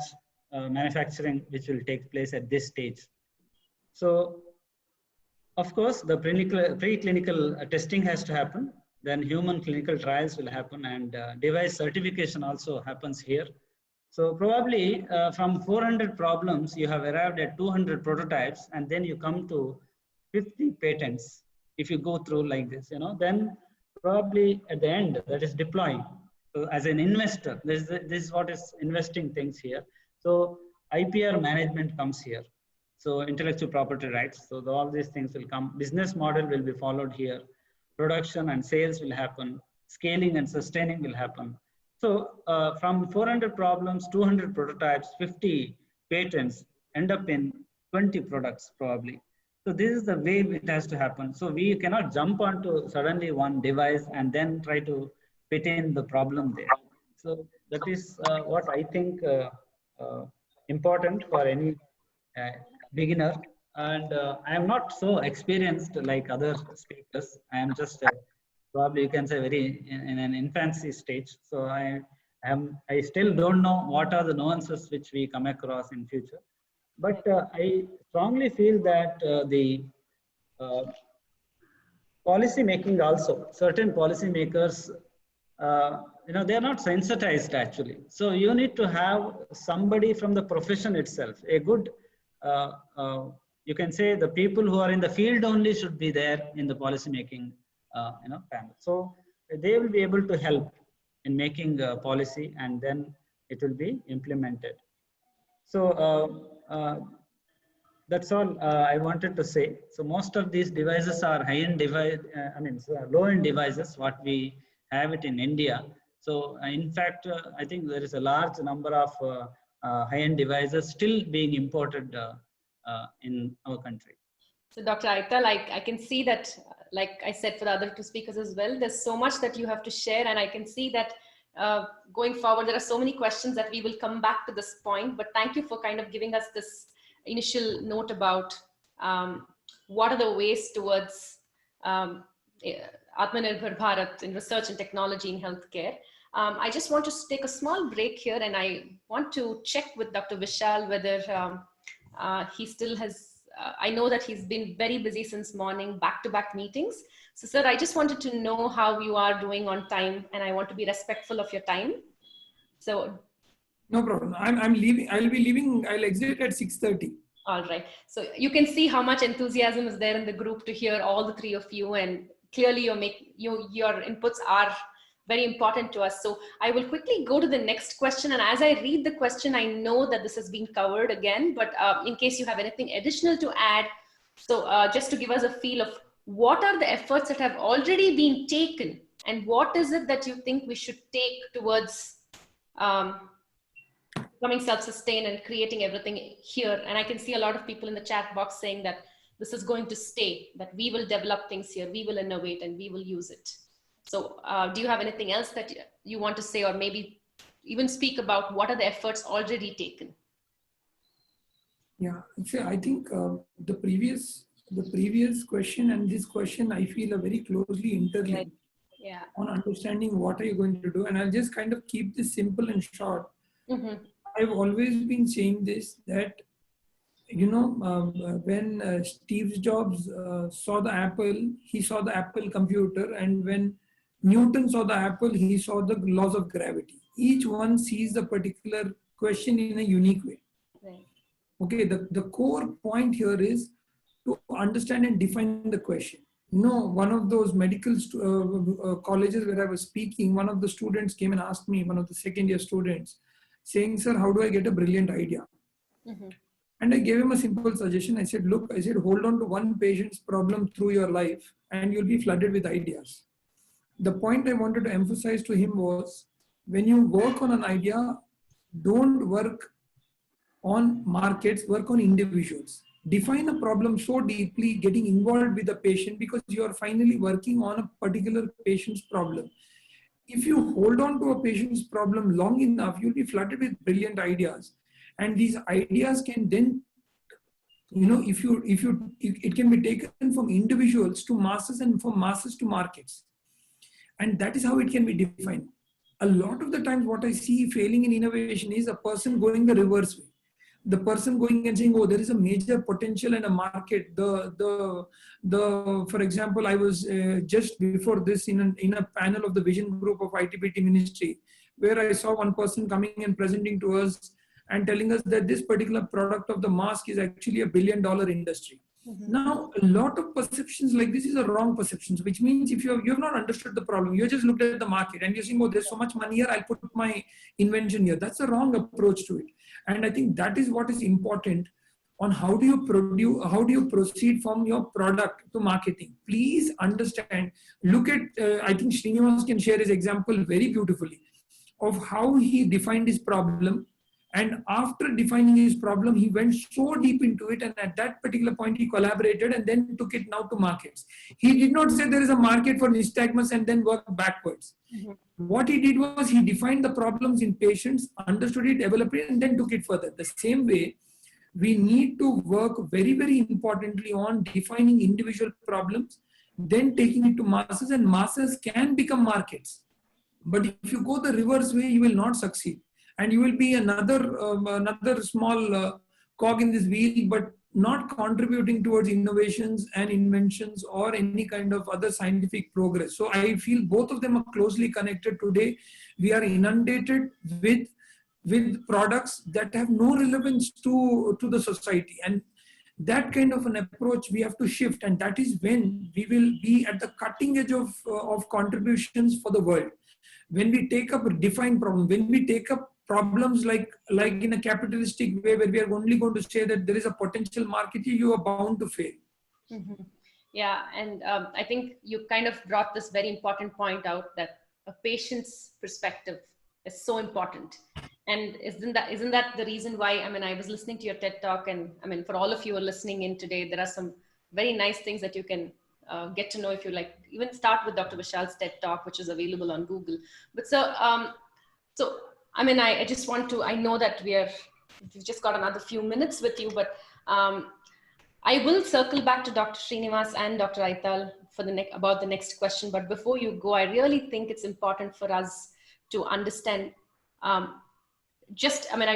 manufacturing, which will take place at this stage. So, of course, the preclinical testing has to happen. Then human clinical trials will happen, and device certification also happens here. So probably from 400 problems, you have arrived at 200 prototypes, and then you come to 50 patents. If you go through like this, then probably at the end, that is deploying. So as an investor, this is what is investing things here. So IPR management comes here. So intellectual property rights. So all these things will come. Business model will be followed here. Production and sales will happen. Scaling and sustaining will happen. So from 400 problems, 200 prototypes, 50 patents end up in 20 products probably. So this is the way it has to happen. So we cannot jump onto suddenly one device and then try to fit in the problem there. So that is what I think important for any beginner. And I am not so experienced like other speakers. I am just probably, you can say, very in an infancy stage. So I still don't know what are the nuances which we come across in future. But I strongly feel that the policy making also, certain policy makers, they are not sensitized actually. So you need to have somebody from the profession itself, a good, you can say the people who are in the field only should be there in the policy making, panel. So they will be able to help in making policy, and then it will be implemented. So that's all I wanted to say. So most of these devices are high-end device, low-end devices, what we have it in India. So in fact, I think there is a large number of high-end devices still being imported in our country. So Dr. Aita, I can see that, like I said for the other two speakers as well, there's so much that you have to share, and I can see that going forward, there are so many questions that we will come back to this point, but thank you for kind of giving us this initial note about what are the ways towards Atmanirbhar Bharat in research and technology in healthcare. I just want to take a small break here, and I want to check with Dr. Vishal whether he still has, I know that he's been very busy since morning, back-to-back meetings. So sir, I just wanted to know how you are doing on time, and I want to be respectful of your time. So. No problem. I'm leaving. I'll be leaving. I'll exit at 6:30. All right. So you can see how much enthusiasm is there in the group to hear all the three of you, and clearly your inputs are very important to us. So I will quickly go to the next question. And as I read the question, I know that this has been covered again, but in case you have anything additional to add, so just to give us a feel of what are the efforts that have already been taken, and what is it that you think we should take towards becoming self-sustained and creating everything here. And I can see a lot of people in the chat box saying that this is going to stay, that we will develop things here, we will innovate, and we will use it. So do you have anything else that you want to say, or maybe even speak about what are the efforts already taken? Yeah, I think the previous question and this question, I feel, are very closely interlinked. Right. Yeah. On understanding what are you going to do. And I'll just kind of keep this simple and short. Mm-hmm. I've always been saying this, that, when Steve Jobs saw the Apple, he saw the Apple computer. And when Newton saw the Apple, he saw the laws of gravity. Each one sees the particular question in a unique way. Right. Okay, the core point here is to understand and define the question. One of those medical colleges where I was speaking, one of the students came and asked me, one of the second-year students, saying, "Sir, how do I get a brilliant idea?" Mm-hmm. And I gave him a simple suggestion. I said, "Look, hold on to one patient's problem through your life, and you'll be flooded with ideas." The point I wanted to emphasize to him was, when you work on an idea, don't work on markets, work on individuals. Define a problem so deeply, getting involved with the patient, because you are finally working on a particular patient's problem. If you hold on to a patient's problem long enough, you'll be flooded with brilliant ideas. And these ideas can then, it can be taken from individuals to masses and from masses to markets. And that is how it can be defined. A lot of the times what I see failing in innovation is a person going the reverse way. The person going and saying, oh, there is a major potential in a market. For example, I was just before this in a panel of the vision group of ITBT ministry, where I saw one person coming and presenting to us and telling us that this particular product of the mask is actually $1 billion industry. Mm-hmm. Now, a lot of perceptions like this is a wrong perceptions, which means if you have not understood the problem, you just looked at the market and you're saying, oh, there's so much money here, I'll put my invention here. That's a wrong approach to it. And I think that is what is important on how do you proceed from your product to marketing. Please understand, look at, I think Srinivas can share his example very beautifully of how he defined his problem. And after defining his problem, he went so deep into it. And at that particular point, he collaborated and then took it now to markets. He did not say there is a market for nystagmus and then work backwards. Mm-hmm. What he did was he defined the problems in patients, understood it, developed it, and then took it further. The same way, we need to work very, very importantly on defining individual problems, then taking it to masses, and masses can become markets. But if you go the reverse way, you will not succeed. And you will be another small cog in this wheel, but not contributing towards innovations and inventions or any kind of other scientific progress. So I feel both of them are closely connected today. We are inundated with products that have no relevance to the society. And that kind of an approach we have to shift. And that is when we will be at the cutting edge of contributions for the world. When we take up a defined problem, when we take up problems like in a capitalistic way where we are only going to say that there is a potential market, you are bound to fail. Mm-hmm. Yeah, and I think you kind of brought this very important point out that a patient's perspective is so important. And isn't that the reason why, I mean, I was listening to your TED Talk, and I mean, for all of you who are listening in today, there are some very nice things that you can get to know if you like. Even start with Dr. Vishal's TED Talk, which is available on Google. But so I mean, I just want to, I know that we've just got another few minutes with you, but I will circle back to Dr. Srinivas and Dr. Aital for about the next question. But before you go, I really think it's important for us to understand I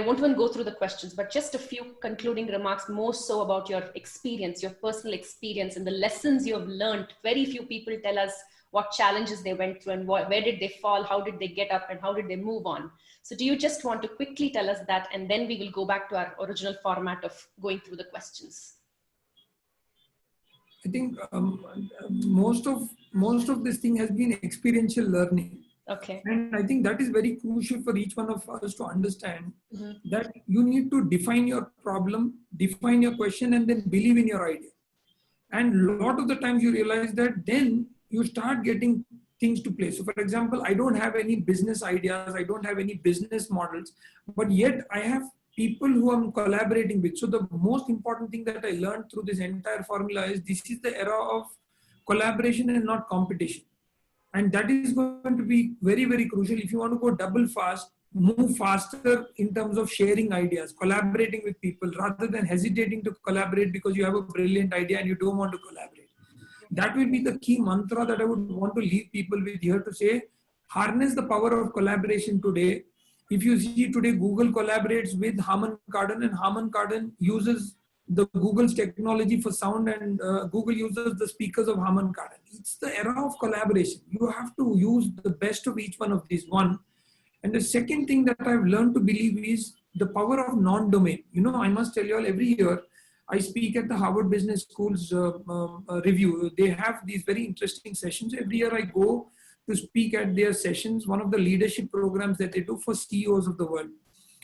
won't even go through the questions, but just a few concluding remarks, more so about your experience, your personal experience and the lessons you have learned. Very few people tell us what challenges they went through and where did they fall, how did they get up, and how did they move on. So do you just want to quickly tell us that, and then we will go back to our original format of going through the questions? I think most of this thing has been experiential learning. Okay. And I think that is very crucial for each one of us to understand that you need to define your problem, define your question, and then believe in your idea. And a lot of the times you realize that then you start getting things to play. So for example, I don't have any business ideas, I don't have any business models, but yet I have people who I'm collaborating with. So the most important thing that I learned through this entire formula is this is the era of collaboration and not competition. And that is going to be very, very crucial. If you want to go double fast, move faster in terms of sharing ideas, collaborating with people rather than hesitating to collaborate because you have a brilliant idea and you don't want to collaborate. That will be the key mantra that I would want to leave people with here to say, harness the power of collaboration today. If you see today, Google collaborates with Harman Kardon, and Harman Kardon uses the Google's technology for sound, and Google uses the speakers of Harman Kardon. It's the era of collaboration. You have to use the best of each one of these. One. And the second thing that I've learned to believe is the power of non-domain. You know, I must tell you all, every year I speak at the Harvard Business School's review. They have these very interesting sessions. Every year I go to speak at their sessions, one of the leadership programs that they do for CEOs of the world.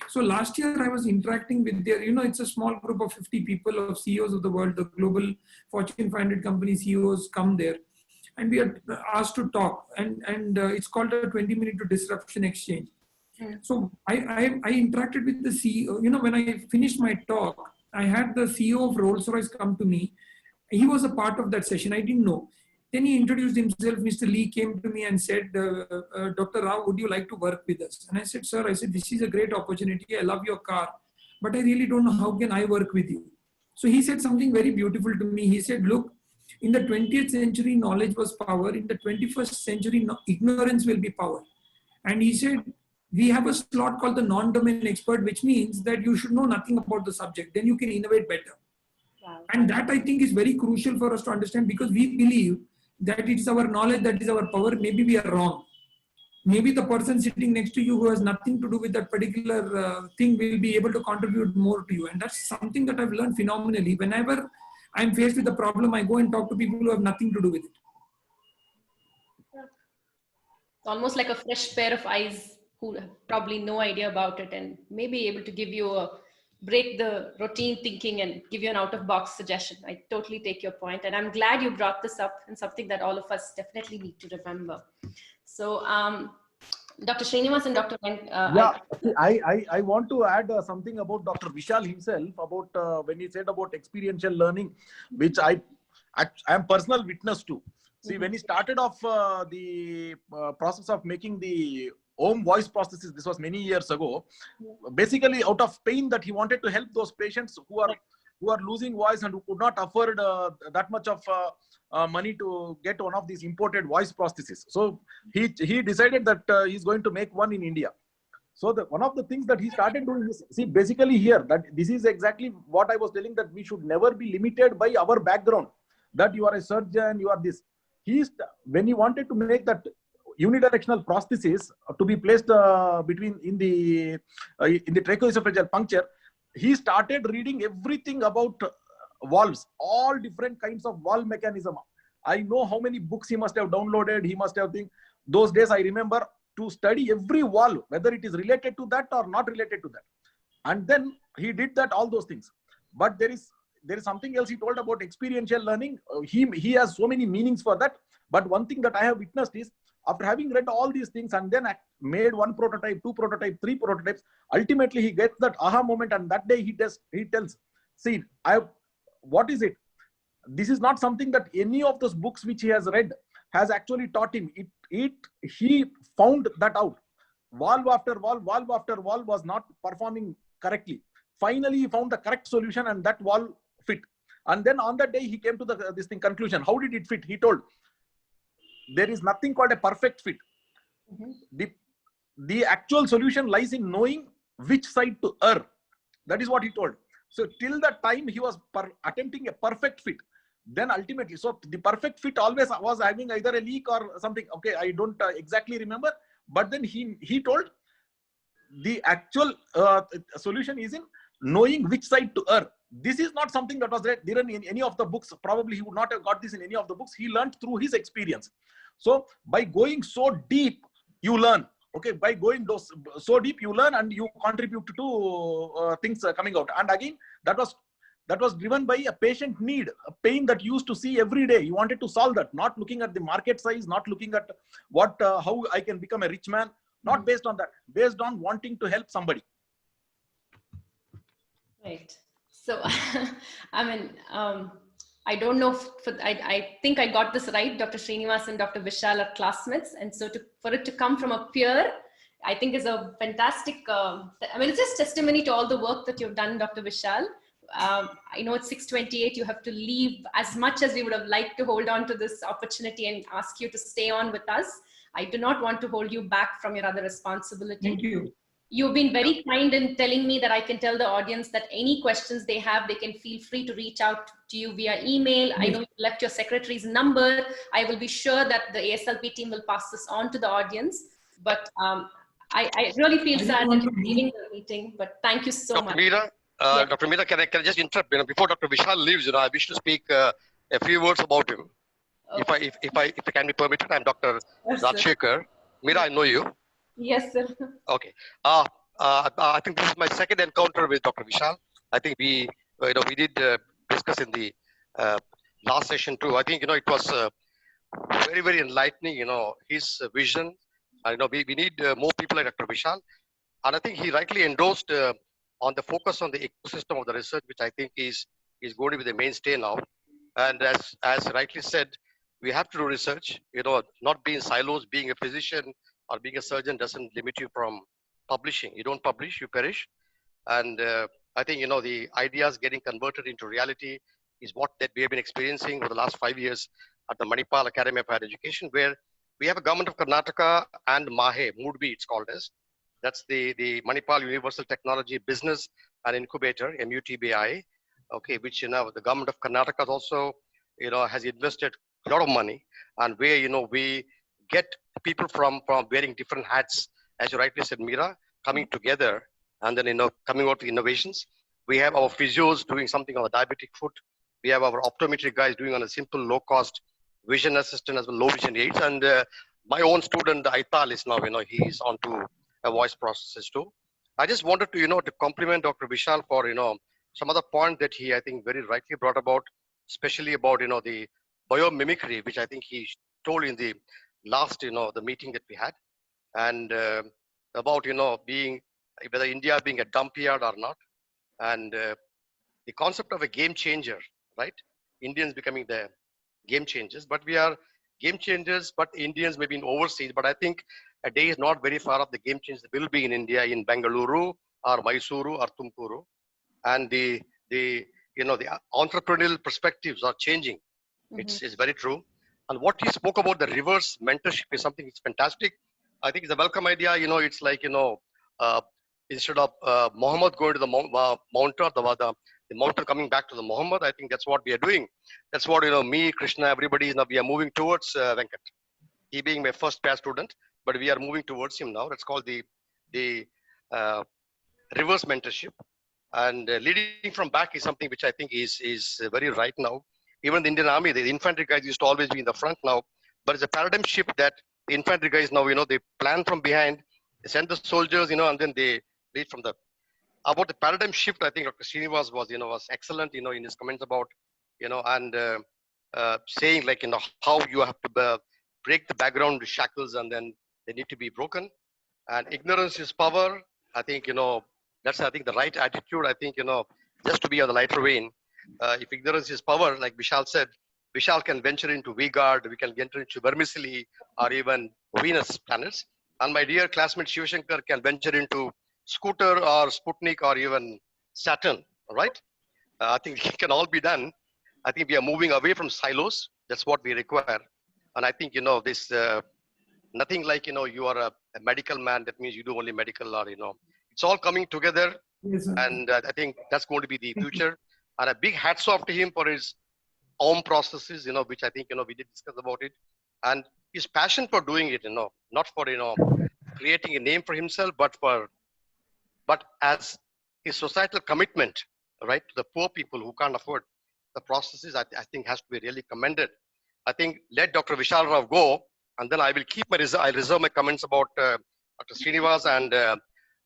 So last year I was interacting with their, it's a small group of 50 people of CEOs of the world, the global Fortune 500 company CEOs come there. And we are asked to talk, and it's called a 20-minute to disruption exchange. So I interacted with the CEO. You know, when I finished my talk, I had the CEO of Rolls-Royce come to me. He was a part of that session. I didn't know. Then he introduced himself. Mr. Lee came to me and said, Dr. Rao, would you like to work with us? And I said, sir, I said, this is a great opportunity. I love your car, but I really don't know how can I work with you. So he said something very beautiful to me. He said, look, in the 20th century, knowledge was power. In the 21st century, ignorance will be power. And he said, we have a slot called the non-domain expert, which means that you should know nothing about the subject. Then you can innovate better. Wow. And that I think is very crucial for us to understand, because we believe that it is our knowledge that is our power. Maybe we are wrong. Maybe the person sitting next to you who has nothing to do with that particular thing will be able to contribute more to you. And that's something that I've learned phenomenally. Whenever I'm faced with a problem, I go and talk to people who have nothing to do with it. It's almost like a fresh pair of eyes who have probably no idea about it and may be able to give you break the routine thinking and give you an out-of-box suggestion. I totally take your point, and I'm glad you brought this up, and something that all of us definitely need to remember. So, Dr. Srinivas and Dr. I want to add something about Dr. Vishal himself, about when he said about experiential learning, which I am personal witness to. See, when he started off the process of making the home voice prosthesis, this was many years ago, basically out of pain that he wanted to help those patients who are losing voice and who could not afford that much of money to get one of these imported voice prostheses. So he decided that he's going to make one in India. So one of the things that he started doing is, see, basically here, that this is exactly what I was telling, that we should never be limited by our background, that you are a surgeon, you are this. When he wanted to make that unidirectional prosthesis to be placed in the tracheoesophageal puncture, he started reading everything about valves, all different kinds of valve mechanism. I know how many books he must have downloaded. He must have think. Those days I remember to study every valve, whether it is related to that or not related to that. And then he did that, all those things. But there is something else he told about experiential learning. He has so many meanings for that. But one thing that I have witnessed is, after having read all these things and then made one prototype, two prototypes, three prototypes, ultimately he gets that aha moment, and that day he tells, see, what is it? This is not something that any of those books which he has read has actually taught him. He found that out. Valve after valve was not performing correctly. Finally, he found the correct solution, and that valve fit. And then on that day, he came to this conclusion. How did it fit? He told, there is nothing called a perfect fit. The actual solution lies in knowing which side to err. That is what he told. So till that time, he was attempting a perfect fit. Then ultimately, so the perfect fit always was having either a leak or something. Okay, I don't exactly remember. But then he told, the actual solution is in knowing which side to err. This is not something that was written in any of the books. Probably he would not have got this in any of the books. He learned through his experience. So by going so deep, you learn. Okay, by going so deep, you learn and you contribute to things coming out. And again, that was driven by a patient need, a pain that you used to see every day. You wanted to solve that, not looking at the market size, not looking at how I can become a rich man, not based on that, based on wanting to help somebody. Right. So, I mean, I don't know I think I got this right. Dr. Srinivas and Dr. Vishal are classmates. And so for it to come from a peer, I think is a fantastic, it's just testimony to all the work that you've done, Dr. Vishal. I know it's 6:28. You have to leave. As much as we would have liked to hold on to this opportunity and ask you to stay on with us, I do not want to hold you back from your other responsibility. Thank you. You've been very kind in telling me that I can tell the audience that any questions they have, they can feel free to reach out to you via email. Yes. I know you left your secretary's number. I will be sure that the ASLP team will pass this on to the audience. But I really feel sad that you're leaving the meeting, but thank you so much. Meera, yes. Dr. Meera, can I just interrupt? Before Dr. Vishal leaves, I wish to speak a few words about him. Okay. If I can be permitted, I'm Dr. Rajshekar. Meera, I know you. Yes, sir. Okay. I think this is my second encounter with Dr. Vishal. I think we did discuss in the last session too. I think it was very, very enlightening. His vision. We need more people like Dr. Vishal. And I think he rightly endorsed on the focus on the ecosystem of the research, which I think is going to be the mainstay now. And as rightly said, we have to do research. Not be in silos. Being a physician or being a surgeon doesn't limit you from publishing. You don't publish, you perish. And I think the ideas getting converted into reality is what that we have been experiencing over the last 5 years at the Manipal Academy of Higher Education, where we have a government of Karnataka and MAHE, MUDBI it's called as. That's the Manipal Universal Technology Business and Incubator, MUTBI, okay, which the government of Karnataka also has invested a lot of money, and where we get people from wearing different hats, as you rightly said, Meera, coming together and then coming out with innovations. We have our physios doing something on the diabetic foot. We have our optometry guys doing on a simple low cost vision assistant as well, low vision aids. And my own student Aital is now he's onto a voice processes too. I just wanted to to compliment Dr. Vishal for some other point that he I think very rightly brought about, especially about the biomimicry, which I think he told in the last the meeting that we had, and about being whether India being a dump yard or not, and the concept of a game changer, right? Indians becoming the game changers, but we are game changers, but Indians may be in overseas, but I think a day is not very far off. The game changers will be in India, in Bengaluru or Mysuru or Tumkuru, and the entrepreneurial perspectives are changing. It's very true. And what he spoke about the reverse mentorship is something that's fantastic. I think it's a welcome idea. It's like instead of Muhammad going to the mountain, the mountain coming back to the Muhammad. I think that's what we are doing. That's what me, Krishna, everybody we are moving towards Venkat. He being my first pair student, but we are moving towards him now. That's called the reverse mentorship. And leading from back is something which I think is very right now. Even the Indian Army, the infantry guys used to always be in the front now, but it's a paradigm shift that the infantry guys now, they plan from behind, they send the soldiers, and then they lead from the. About the paradigm shift, I think Dr. Srinivas was excellent, in his comments about, and saying like, how you have to break the background shackles and then they need to be broken. And ignorance is power. I think, that's, I think, the right attitude. I think, just to be on the lighter vein, if ignorance is power, like Vishal said, Vishal can venture into Vigard, we can enter into Vermicelli or even Venus planets. And my dear classmate Shivashankar can venture into Scooter or Sputnik or even Saturn, right? I think it can all be done. I think we are moving away from silos. That's what we require. And I think, this, nothing like, you are a medical man, that means you do only medical or, it's all coming together. Yes, sir. And I think that's going to be the future. And a big hats off to him for his own processes, which I think, we did discuss about it. And his passion for doing it, not for, creating a name for himself, but as his societal commitment, right, to the poor people who can't afford the processes, I think has to be really commended. I think let Dr. Vishal Rao go, and then I will keep I'll reserve my comments about Dr. Srinivas and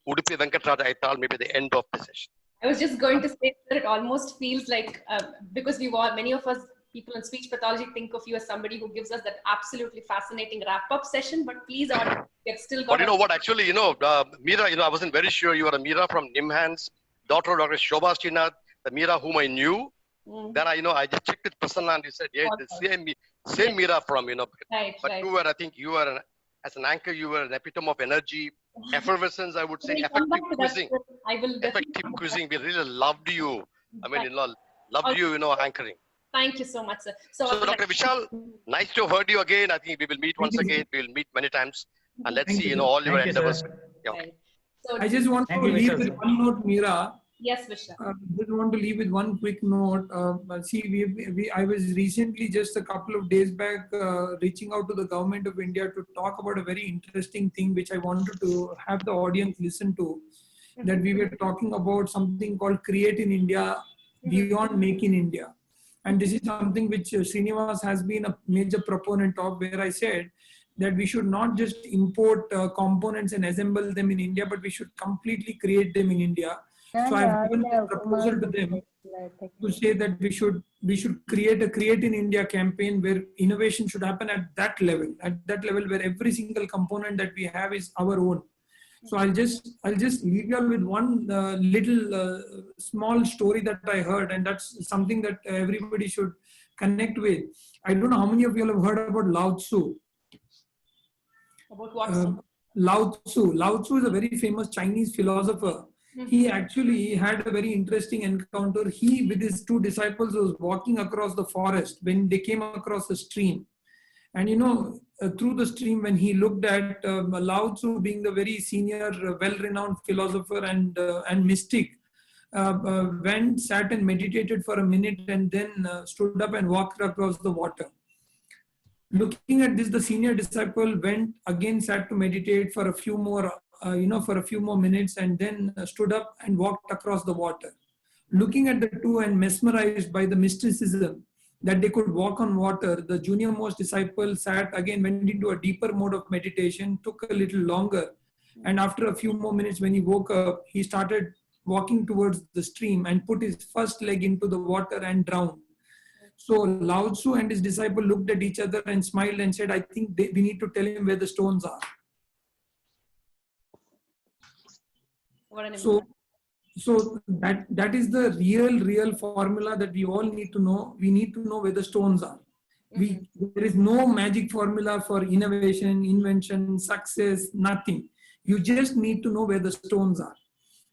Udupi Venkatraj Aital, maybe the end of the session. I was just going to say that it almost feels like, because many of us people in speech pathology think of you as somebody who gives us that absolutely fascinating wrap-up session, but please, you've still got. But you know what, actually, Meera, I wasn't very sure you were a Meera from Nimhans, daughter of Dr. Shobha Srinath, the Meera whom I knew. Then I just checked with Prasanna and he said, yeah, the same Meera from, Right, but right. I think you were, as an anchor, you were an epitome of energy, effervescence, I would say, We'll come effective back to that. quizzing. I will Effective quizzing. We really loved you. I mean, loved you, anchoring. Thank you so much, sir. So Dr. Vishal, nice to have heard you again. I think we will meet once again. We will meet many times. And let's see, all your endeavors. Yeah, okay. Right. So, I just want to leave with one note, Meera. yes, Vishal. Just want to leave with one quick note. I was recently, just a couple of days back, reaching out to the government of India to talk about a very interesting thing which I wanted to have the audience listen to. That we were talking about something called Create in India, beyond Make in India. And this is something which Srinivas has been a major proponent of, where I said that we should not just import components and assemble them in India, but we should completely create them in India. So I've given a proposal to them to say that we should create a Create in India campaign where innovation should happen at that level where every single component that we have is our own. So I'll just leave you all with one little small story that I heard, and that's something that everybody should connect with. I don't know how many of you all have heard about Lao Tzu. About what? Lao Tzu. Lao Tzu is a very famous Chinese philosopher. He actually had a very interesting encounter. He, with his two disciples, was walking across the forest when they came across a stream. And through the stream, when he looked at Lao Tzu, being the very senior, well-renowned philosopher and mystic, went, sat and meditated for a minute, and then stood up and walked across the water. Looking at this, the senior disciple went again, sat to meditate for a few more, minutes, and then stood up and walked across the water. Looking at the two and mesmerized by the mysticism that they could walk on water, the junior most disciple sat again, went into a deeper mode of meditation, took a little longer. And after a few more minutes, when he woke up, he started walking towards the stream and put his first leg into the water and drowned. So Lao Tzu and his disciple looked at each other and smiled and said, I think we need to tell him where the stones are. So that is the real formula that we all need to know. We need to know where the stones are. There is no magic formula for innovation, invention, success, nothing. You just need to know where the stones are.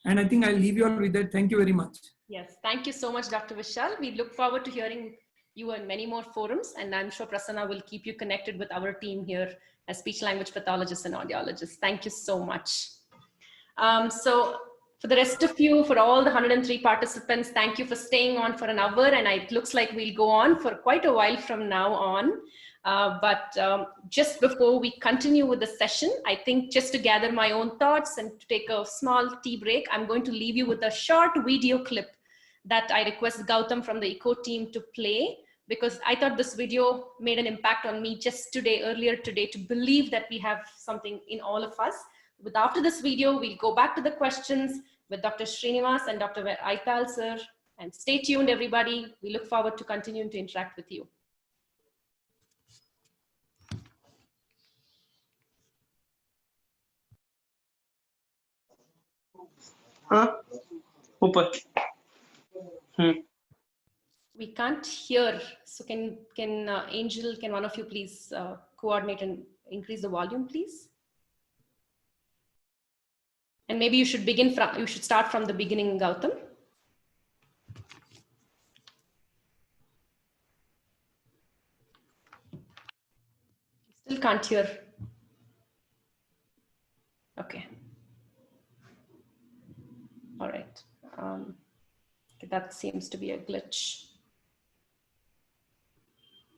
And I think I'll leave you all with that. Thank you very much. Yes, thank you so much, Dr. Vishal. We look forward to hearing you in many more forums, and I'm sure Prasanna will keep you connected with our team here as speech language pathologists and audiologists. Thank you so much. So for the rest of you, for all the 103 participants, thank you for staying on for an hour, and it looks like we'll go on for quite a while from now on. But just before we continue with the session, I think just to gather my own thoughts and to take a small tea break, I'm going to leave you with a short video clip that I request Gautam from the ECHO team to play, because I thought this video made an impact on me just earlier today, to believe that we have something in all of us. But after this video, we'll go back to the questions with Dr. Srinivas and Dr. Aipal sir. And stay tuned, everybody. We look forward to continuing to interact with you. We can't hear. So can Angel, can one of you please coordinate and increase the volume, please? And maybe you should start from the beginning, Gautam. Still can't hear. Okay. All right. That seems to be a glitch.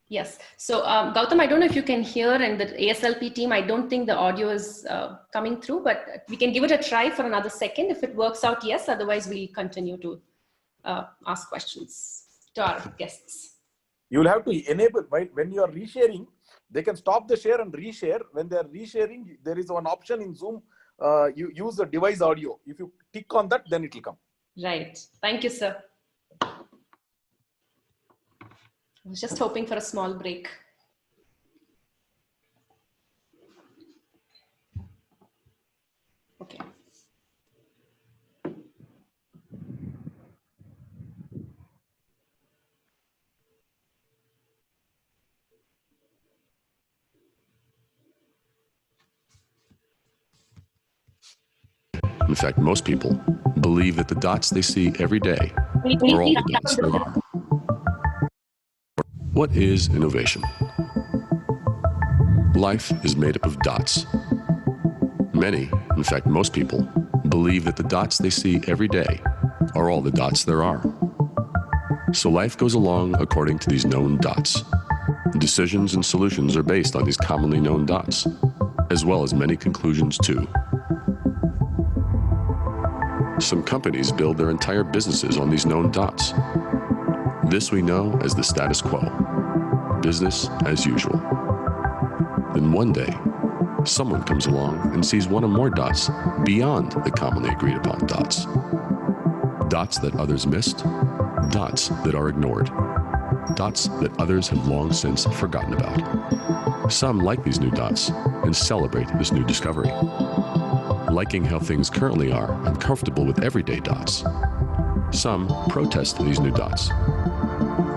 Yes. So Gautam, I don't know if you can hear, and the ASLP team, I don't think the audio is coming through, but we can give it a try for another second. If it works out, yes. Otherwise, we'll continue to ask questions to our guests. You'll have to enable, right? When you are resharing, they can stop the share and reshare. When they are resharing, there is one option in Zoom. You use the device audio. If you tick on that, then it will come. Right. Thank you, sir. I was just hoping for a small break. Okay. In fact, most people believe that the dots they see every day are all the dots there are. What is innovation? Life is made up of dots. Many, in fact, most people, believe that the dots they see every day are all the dots there are. So life goes along according to these known dots. Decisions and solutions are based on these commonly known dots, as well as many conclusions too. Some companies build their entire businesses on these known dots. This we know as the status quo, business as usual. Then one day, someone comes along and sees one or more dots beyond the commonly agreed upon dots. Dots that others missed, dots that are ignored, dots that others have long since forgotten about. Some like these new dots and celebrate this new discovery. liking how things currently are and comfortable with everyday dots. Some protest these new dots.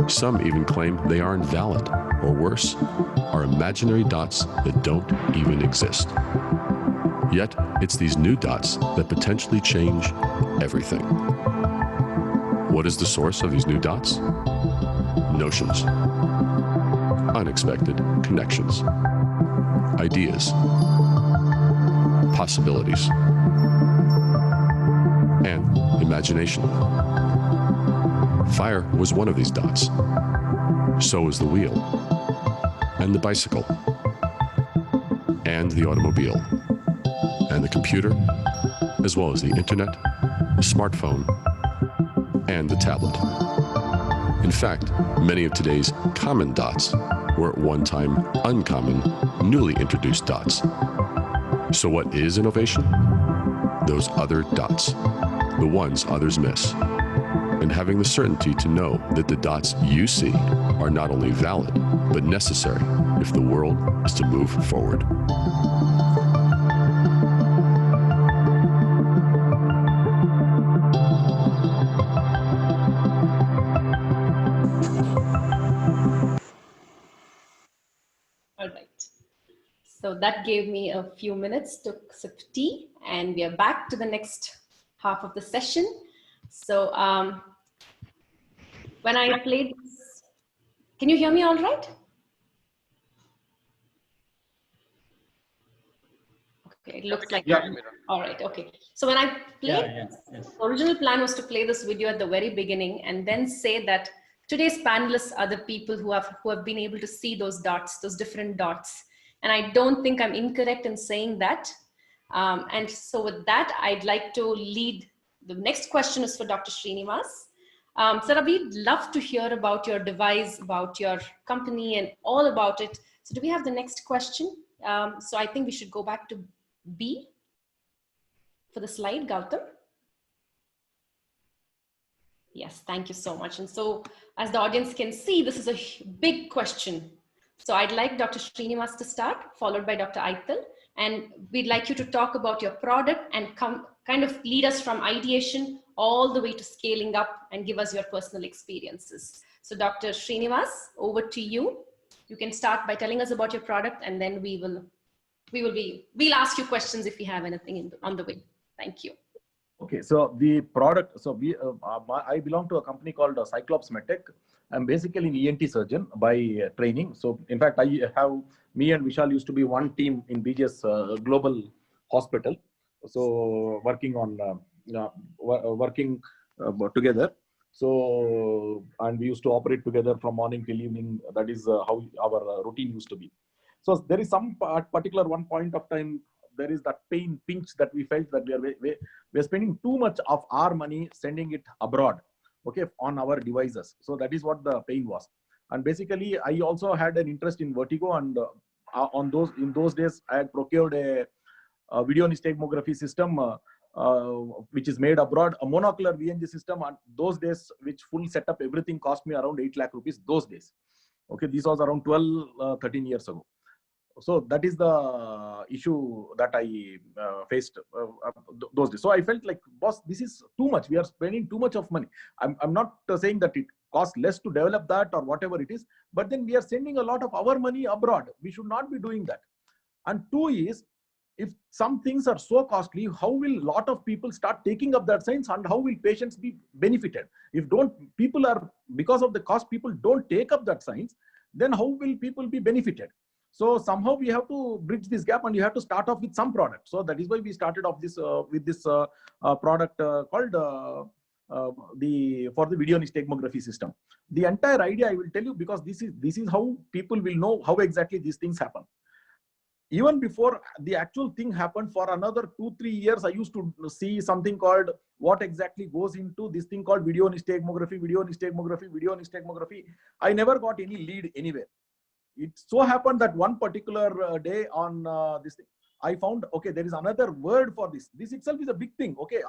Some even claim they are invalid, or worse, are imaginary dots that don't even exist. Yet, it's these new dots that potentially change everything. What is the source of these new dots? Notions. Unexpected connections. Ideas. Possibilities. And imagination. Fire was one of these dots. So is the wheel. And the bicycle. And the automobile. And the computer, as well as the internet, the smartphone, and the tablet. In fact, many of today's common dots were at one time uncommon, newly introduced dots. So what is innovation? Those other dots, the ones others miss. And having the certainty to know that the dots you see are not only valid, but necessary if the world is to move forward. All right. So that gave me a few minutes to sip tea, and we are back to the next half of the session. So when I played this, can you hear me all right? Okay, it looks like, Yeah. all right, okay. So when I played, Yes. the original plan was to play this video at the very beginning and then say that today's panelists are the people who have been able to see those dots, those different dots. And I don't think I'm incorrect in saying that. And so with that, I'd like to lead. The next question is for Dr. Srinivas. Sarah, we'd love to hear about your device, about your company and all about it. So do we have the next question? So I think we should go back to B for the slide, Gautam. Yes, thank you so much. And so as the audience can see, this is a big question. So I'd like Dr. Srinivas to start, followed by Dr. Aital. And we'd like you to talk about your product and kind of lead us from ideation all the way to scaling up and give us your personal experiences. So Dr. Srinivas, over to you. You can start by telling us about your product, and then we'll ask you questions if you have anything on the way. Thank you. Okay, so the product, so I belong to a company called Cyclops Medtech. I'm basically an ENT surgeon by training. So in fact, me and Vishal used to be one team in BGS Global Hospital. So working together. So, and we used to operate together from morning till evening. That is how our routine used to be. So there is some particular one point of time, there is that pain pinch that we felt that we're spending too much of our money sending it abroad, okay, on our devices. So that is what the pain was. And basically, I also had an interest in vertigo, and in those days, I had procured a video nystagmography system, which is made abroad, a monocular VNG system. And those days, which full setup, everything cost me around 8 lakh rupees those days. Okay, this was around 12, 13 years ago. So that is the issue that I faced those days. So I felt like, boss, this is too much. We are spending too much of money. I'm not saying that it costs less to develop that or whatever it is, but then we are sending a lot of our money abroad. We should not be doing that. And two is, if some things are so costly, how will a lot of people start taking up that science, and how will patients be benefited? If people are, because of the cost, people don't take up that science, then how will people be benefited? So somehow we have to bridge this gap, and you have to start off with some product. So that is why we started off this with this product called for the video nystagmography system. The entire idea, I will tell you, because this is how people will know how exactly these things happen. Even before the actual thing happened, for another 2-3 years, I used to see something called what exactly goes into this thing called video nystagmography. I never got any lead anywhere. It so happened that one particular day on this thing, I found, okay, there is another word for this. This itself is a big thing, okay,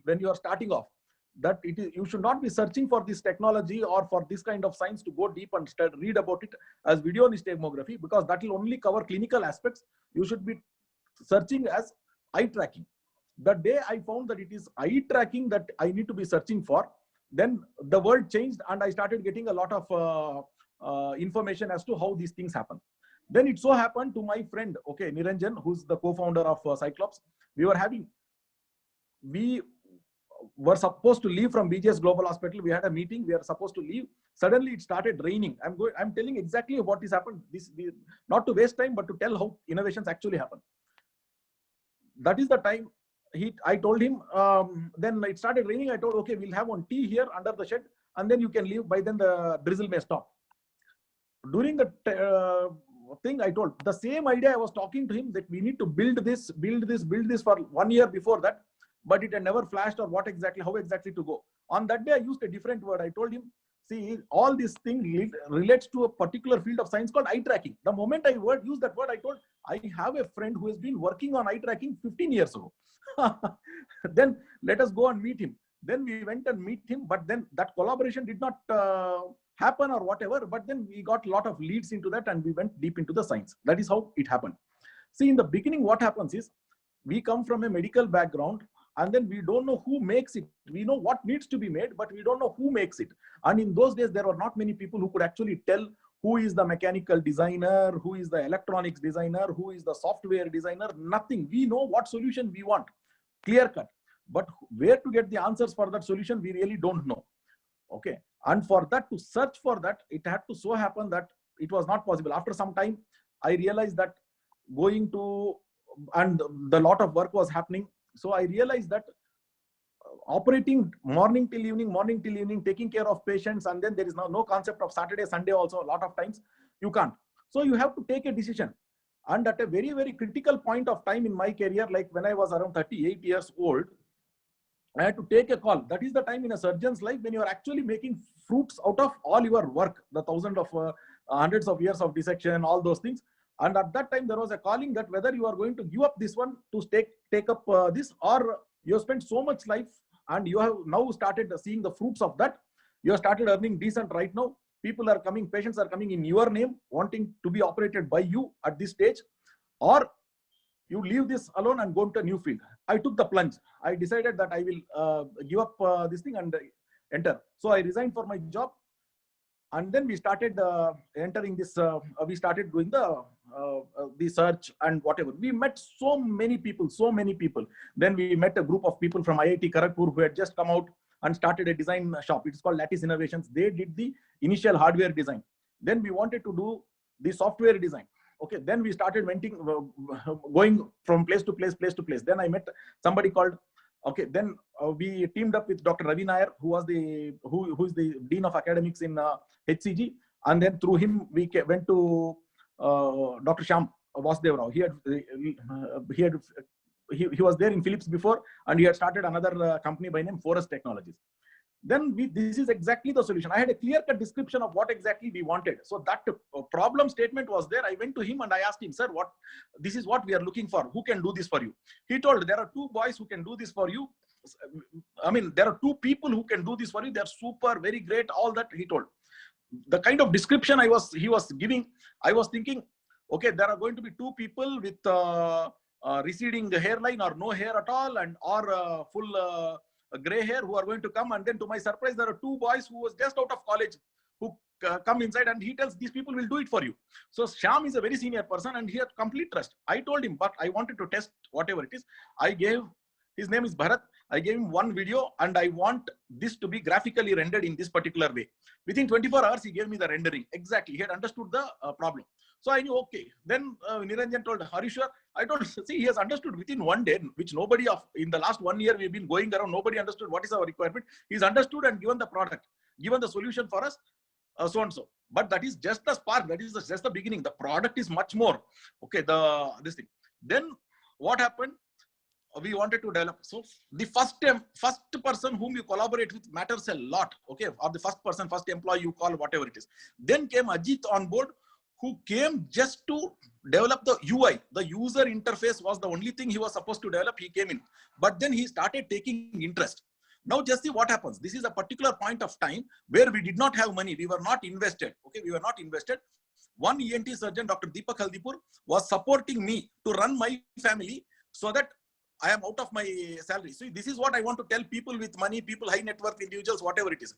when you are starting off. That it is, you should not be searching for this technology or for this kind of science to go deep and read about it as video nystagmography, because that will only cover clinical aspects. You should be searching as eye tracking. The day I found that it is eye tracking that I need to be searching for, then the world changed and I started getting a lot of information as to how these things happen. Then it so happened to my friend, okay, Niranjan, who's the co-founder of Cyclops. We were supposed to leave from BGS Global Hospital. We had a meeting. We are supposed to leave. Suddenly it started raining. I'm telling exactly what has happened. Not to waste time, but to tell how innovations actually happen. That is the time I told him, then it started raining. I told, okay, we'll have one tea here under the shed and then you can leave. By then the drizzle may stop. During the thing, I told the same idea. I was talking to him that we need to build this for 1 year before that, but it had never flashed or how exactly to go. On that day, I used a different word. I told him, see, all this thing relates to a particular field of science called eye tracking. The moment I used that word, I told, I have a friend who has been working on eye tracking 15 years ago. Then let us go and meet him. Then we went and meet him, but then that collaboration did not happen or whatever. But then we got a lot of leads into that and we went deep into the science. That is how it happened. See, in the beginning, what happens is we come from a medical background and then we don't know who makes it. We know what needs to be made, but we don't know who makes it. And in those days, there were not many people who could actually tell who is the mechanical designer, who is the electronics designer, who is the software designer, nothing. We know what solution we want, clear cut. But where to get the answers for that solution, we really don't know. Okay. And for that, to search for that, it had to so happen that it was not possible. After some time, I realized that and the lot of work was happening. So I realized that operating morning till evening, taking care of patients, and then there is no concept of Saturday, Sunday also. A lot of times you can't. So you have to take a decision. And at a very, very critical point of time in my career, like when I was around 38 years old, I had to take a call. That is the time in a surgeon's life when you are actually making fruits out of all your work, the hundreds of years of dissection, all those things. And at that time, there was a calling that whether you are going to give up this one to take up this, or you have spent so much life and you have now started seeing the fruits of that. You have started earning decent right now. People are coming, patients are coming in your name, wanting to be operated by you at this stage, or you leave this alone and go into a new field. I took the plunge. I decided that I will give up this thing and enter. So I resigned for my job. And then we started entering this, we started doing the search and whatever. We met so many people. Then we met a group of people from IIT Kharagpur who had just come out and started a design shop. It's called Lattice Innovations. They did the initial hardware design. Then we wanted to do the software design. Okay, then we started going from place to place. Then I met somebody called, okay, then we teamed up with Dr. Ravi Nair, who is the Dean of Academics in HCG. And then through him, we went to Dr. Shyam Vasudev Rao. He was there in Philips before, and he had started another company by name Forest Technologies. Then this is exactly the solution. I had a clear-cut description of what exactly we wanted. So that problem statement was there. I went to him and I asked him, sir, this is what we are looking for. Who can do this for you? He told, there are 2 boys who can do this for you. I mean, there are 2 people who can do this for you. They're super, very great, all that he told. The kind of description he was giving, I was thinking, okay, there are going to be 2 people with receding hairline or no hair at all, and or full gray hair who are going to come. And then to my surprise, there are 2 boys who was just out of college who come inside, and he tells these people will do it for you. So Shyam is a very senior person and he had complete trust. I told him, but I wanted to test whatever it is. His name is Bharat. I gave him 1 video and I want this to be graphically rendered in this particular way. Within 24 hours, he gave me the rendering. Exactly. He had understood the problem. So I knew, okay. Then Niranjan told, are you sure? I told, see, he has understood within 1 day, which nobody in the last 1 year we've been going around, nobody understood what is our requirement. He's understood and given the product, given the solution for us, so and so. But that is just the spark. That is just the beginning. The product is much more. Okay, this thing. Then what happened? We wanted to develop. So the first person whom you collaborate with matters a lot. Okay, or the first employee you call, whatever it is. Then came Ajit on board, who came just to develop the UI. The user interface was the only thing he was supposed to develop. He came in, but then he started taking interest. Now just see what happens. This is a particular point of time where we did not have money. We were not invested. Okay, we were not invested. One ENT surgeon, Dr. Deepak Haldipur, was supporting me to run my family so that I am out of my salary. So this is what I want to tell people with money, people, high net worth individuals, whatever it is.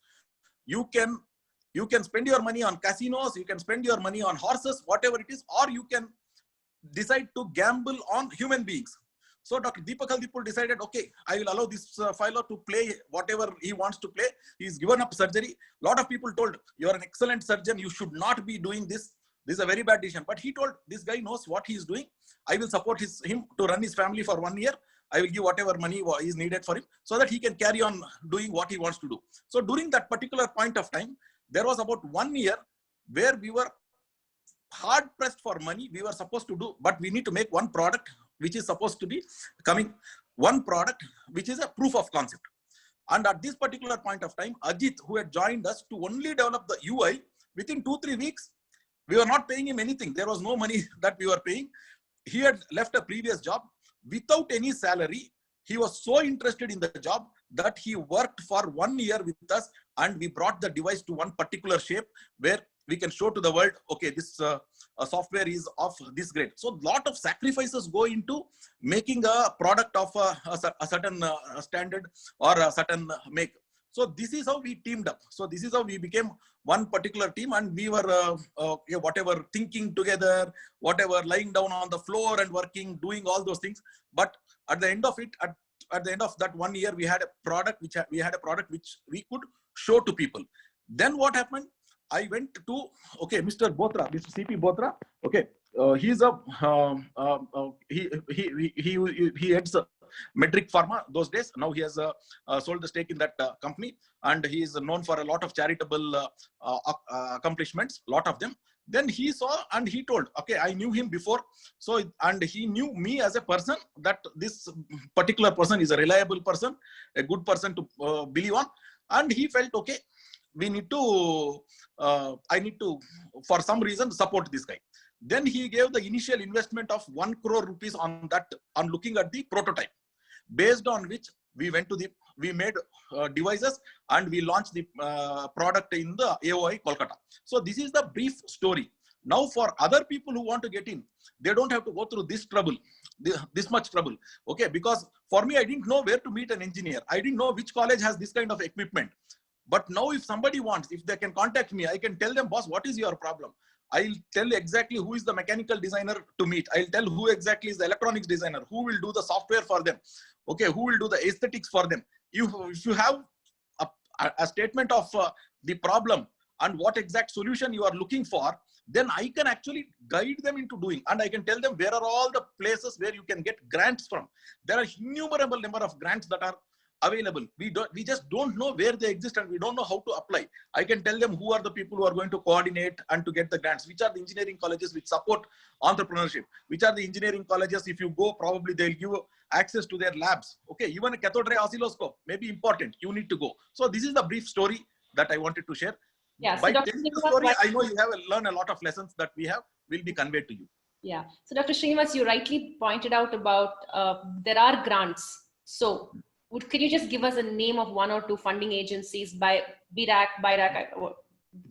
You can spend your money on casinos, you can spend your money on horses, whatever it is, or you can decide to gamble on human beings. So Dr. Deepak Haldipur decided, okay, I will allow this fellow to play whatever he wants to play. He's given up surgery. A lot of people told, you're an excellent surgeon, you should not be doing this. This is a very bad decision. But he told, this guy knows what he is doing. I will support him to run his family for 1 year. I will give whatever money is needed for him so that he can carry on doing what he wants to do. So during that particular point of time, there was about 1 year where we were hard pressed for money. We were supposed to do, but we need to make one product which is supposed to be coming, one product which is a proof of concept. And at this particular point of time, Ajit, who had joined us to only develop the UI, within 2-3 weeks, we were not paying him anything. There was no money that we were paying. He had left a previous job without any salary. He was so interested in the job that he worked for 1 year with us, and we brought the device to one particular shape where we can show to the world, okay, this software is of this grade. So a lot of sacrifices go into making a product of a certain standard or a certain make. So this is how we teamed up. So this is how we became one particular team, and we were whatever thinking together, whatever lying down on the floor and working, doing all those things. But at the end of it, at the end of that 1 year, we had a product which we could show to people. Then what happened? I went to, okay, Mr. Botra, Mr. CP Botra. Okay, he's a he heads Metric Pharma those days. Now he has sold the stake in that company, and he is known for a lot of charitable accomplishments, lot of them. Then he saw and he told, okay, I knew him before. So, and he knew me as a person, that this particular person is a reliable person, a good person to believe on. And he felt, okay, we need to, I need to, for some reason, support this guy. Then he gave the initial investment of 1 crore rupees on that, on looking at the prototype, based on which we went to the, we made devices and we launched the product in the AOI Kolkata. So this is the brief story. Now for other people who want to get in, they don't have to go through this trouble, this much trouble. Okay, because for me, I didn't know where to meet an engineer. I didn't know which college has this kind of equipment. But now if somebody wants, if they can contact me, I can tell them, boss, what is your problem? I'll tell exactly who is the mechanical designer to meet. I'll tell who exactly is the electronics designer, who will do the software for them. Okay, who will do the aesthetics for them. If you have a statement of the problem and what exact solution you are looking for, then I can actually guide them into doing, and I can tell them where are all the places where you can get grants from. There are innumerable number of grants that are available. We just don't know where they exist, and we don't know how to apply. I can tell them who are the people who are going to coordinate and to get the grants, which are the engineering colleges which support entrepreneurship, which are the engineering colleges, if you go, probably they'll give access to their labs. Okay, even a cathode ray oscilloscope may be important. You need to go. So this is the brief story that I wanted to share. Yeah, so by Dr. telling the story, I know you have learned a lot of lessons that we have will be conveyed to you. Yeah, so Dr. Srinivas, you rightly pointed out about there are grants. So could you just give us a name of 1 or 2 funding agencies by BRAC, BIRAC?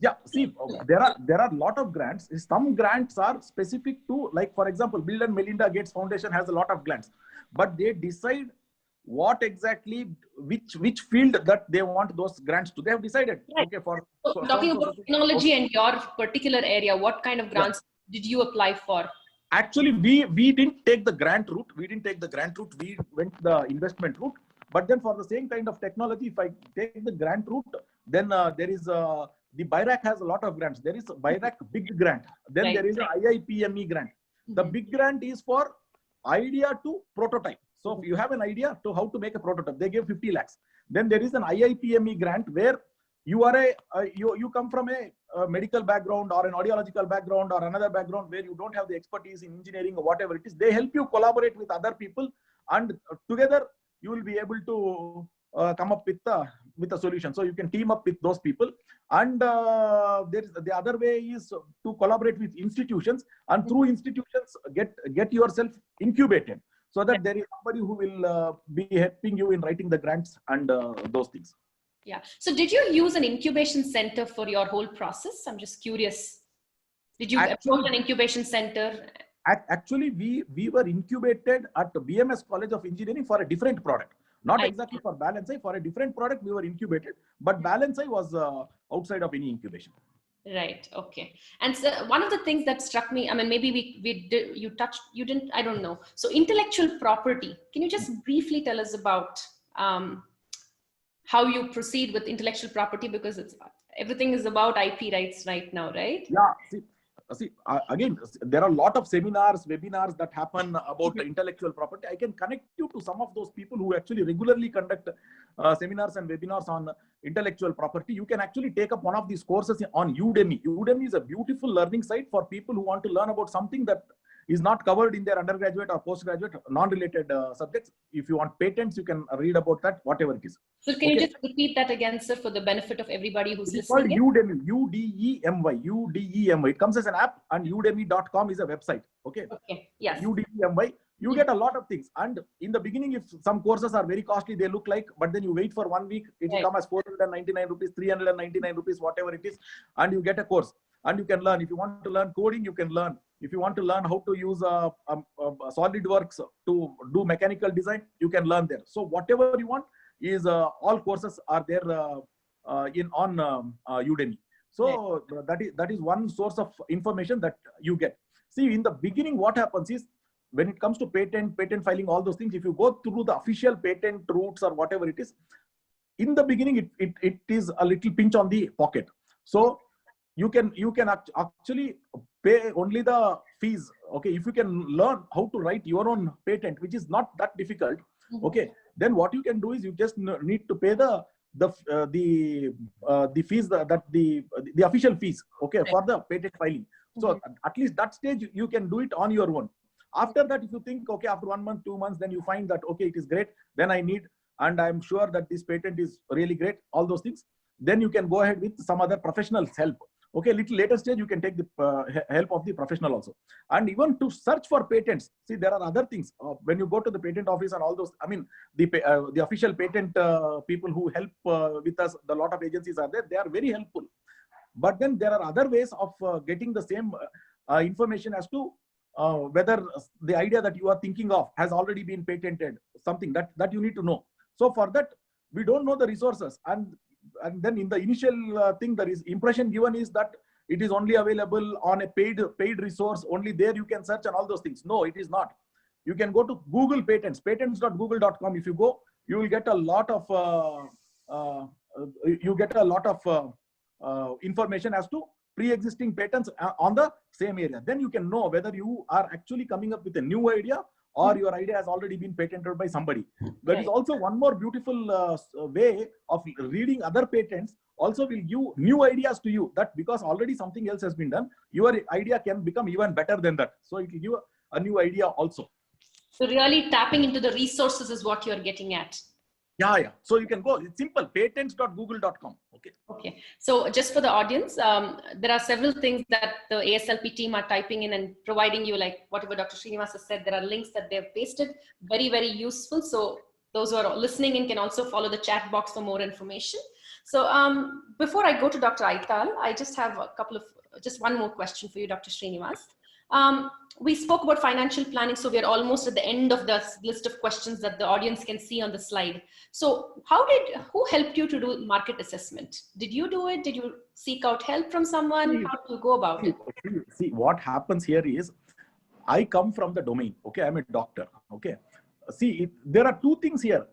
Yeah, see, there are a lot of grants. Some grants are specific to, like, for example, Bill and Melinda Gates Foundation has a lot of grants, but they decide what exactly, which field that they want those grants to. They have decided. Right. Okay, so talking about technology and your particular area, what kind of grants did you apply for? Actually, we didn't take the grant route. We went the investment route. But then for the same kind of technology, if I take the grant route, then there is the BIRAC has a lot of grants. There is a BIRAC big grant. Then there is an IIPME grant. The big grant is for idea to prototype. So if you have an idea to how to make a prototype, they give 50 lakhs. Then there is an IIPME grant where you are you come from a medical background or an audiological background or another background where you don't have the expertise in engineering or whatever it is. They help you collaborate with other people, and together you will be able to come up with a solution. So you can team up with those people. And there is the other way is to collaborate with institutions, and through institutions get yourself incubated, so that there is somebody who will be helping you in writing the grants and those things. Yeah. So did you use an incubation center for your whole process? I'm just curious. Did you approach an incubation center? Actually, we were incubated at BMS College of Engineering for a different product. Not exactly for Balance Eye, for a different product we were incubated, but Balance Eye was outside of any incubation. Right. Okay. And so one of the things that struck me, I mean, maybe we did, you didn't, I don't know. So intellectual property, can you just briefly tell us about how you proceed with intellectual property? Because everything is about IP rights right now, right? Yeah. Again, there are a lot of seminars, webinars that happen about intellectual property. I can connect you to some of those people who actually regularly conduct seminars and webinars on intellectual property. You can actually take up one of these courses on Udemy. Udemy is a beautiful learning site for people who want to learn about something that is not covered in their undergraduate or postgraduate non-related subjects. If you want patents, you can read about that, whatever it is. So can you just repeat that again, sir, for the benefit of everybody who's listening? It's called Udemy, Udemy. It comes as an app, and udemy.com is a website. Okay. Yes. Udemy. You get a lot of things. And in the beginning, if some courses are very costly, they look like, but then you wait for 1 week, it will come as 499 rupees, 399 rupees, whatever it is. And you get a course and you can learn. If you want to learn coding, you can learn. If you want to learn how to use SolidWorks to do mechanical design, you can learn there. So whatever you want is all courses are there on Udemy. So that is one source of information that you get. See, in the beginning, what happens is, when it comes to patent filing, all those things, if you go through the official patent routes or whatever it is, in the beginning, it is a little pinch on the pocket. So you can actually pay only the fees. Okay, if you can learn how to write your own patent, which is not that difficult. Okay, then what you can do is you just need to pay the fees, the official fees. Okay, for the patent filing. So at least that stage you can do it on your own. After that, if you think, okay, after 1 month, 2 months, then you find that, okay, it is great. Then I need, and I'm sure that this patent is really great, all those things. Then you can go ahead with some other professional's help. Okay, little later stage, you can take the help of the professional also. And even to search for patents, see, there are other things. When you go to the patent office and all those, I mean, the official patent people who help with us, the lot of agencies are there. They are very helpful. But then there are other ways of getting the same information as to whether the idea that you are thinking of has already been patented, something that you need to know. So for that, we don't know the resources. And then in the initial thing, there is impression given is that it is only available on a paid resource. Only there you can search and all those things. No, it is not. You can go to Google patents, patents.google.com. If you go, you will get a lot of information as to pre-existing patents on the same area. Then you can know whether you are actually coming up with a new idea or your idea has already been patented by somebody. There is also one more beautiful way of reading other patents. Also will give new ideas to you, that because already something else has been done, your idea can become even better than that. So it will give a new idea also. So really tapping into the resources is what you're getting at. Yeah. So you can go, it's simple, patents.google.com. Okay. So just for the audience, there are several things that the ASLP team are typing in and providing you, like whatever Dr. Srinivas has said. There are links that they've pasted, very, very useful. So those who are listening in can also follow the chat box for more information. So before I go to Dr. Aital, I just have just one more question for you, Dr. Srinivas. We spoke about financial planning, so we are almost at the end of the list of questions that the audience can see on the slide. So who helped you to do market assessment? Did you do it? Did you seek out help from someone? How do you go about it? See, what happens here is, I come from the domain. Okay, I'm a doctor. Okay. See, there are two things here.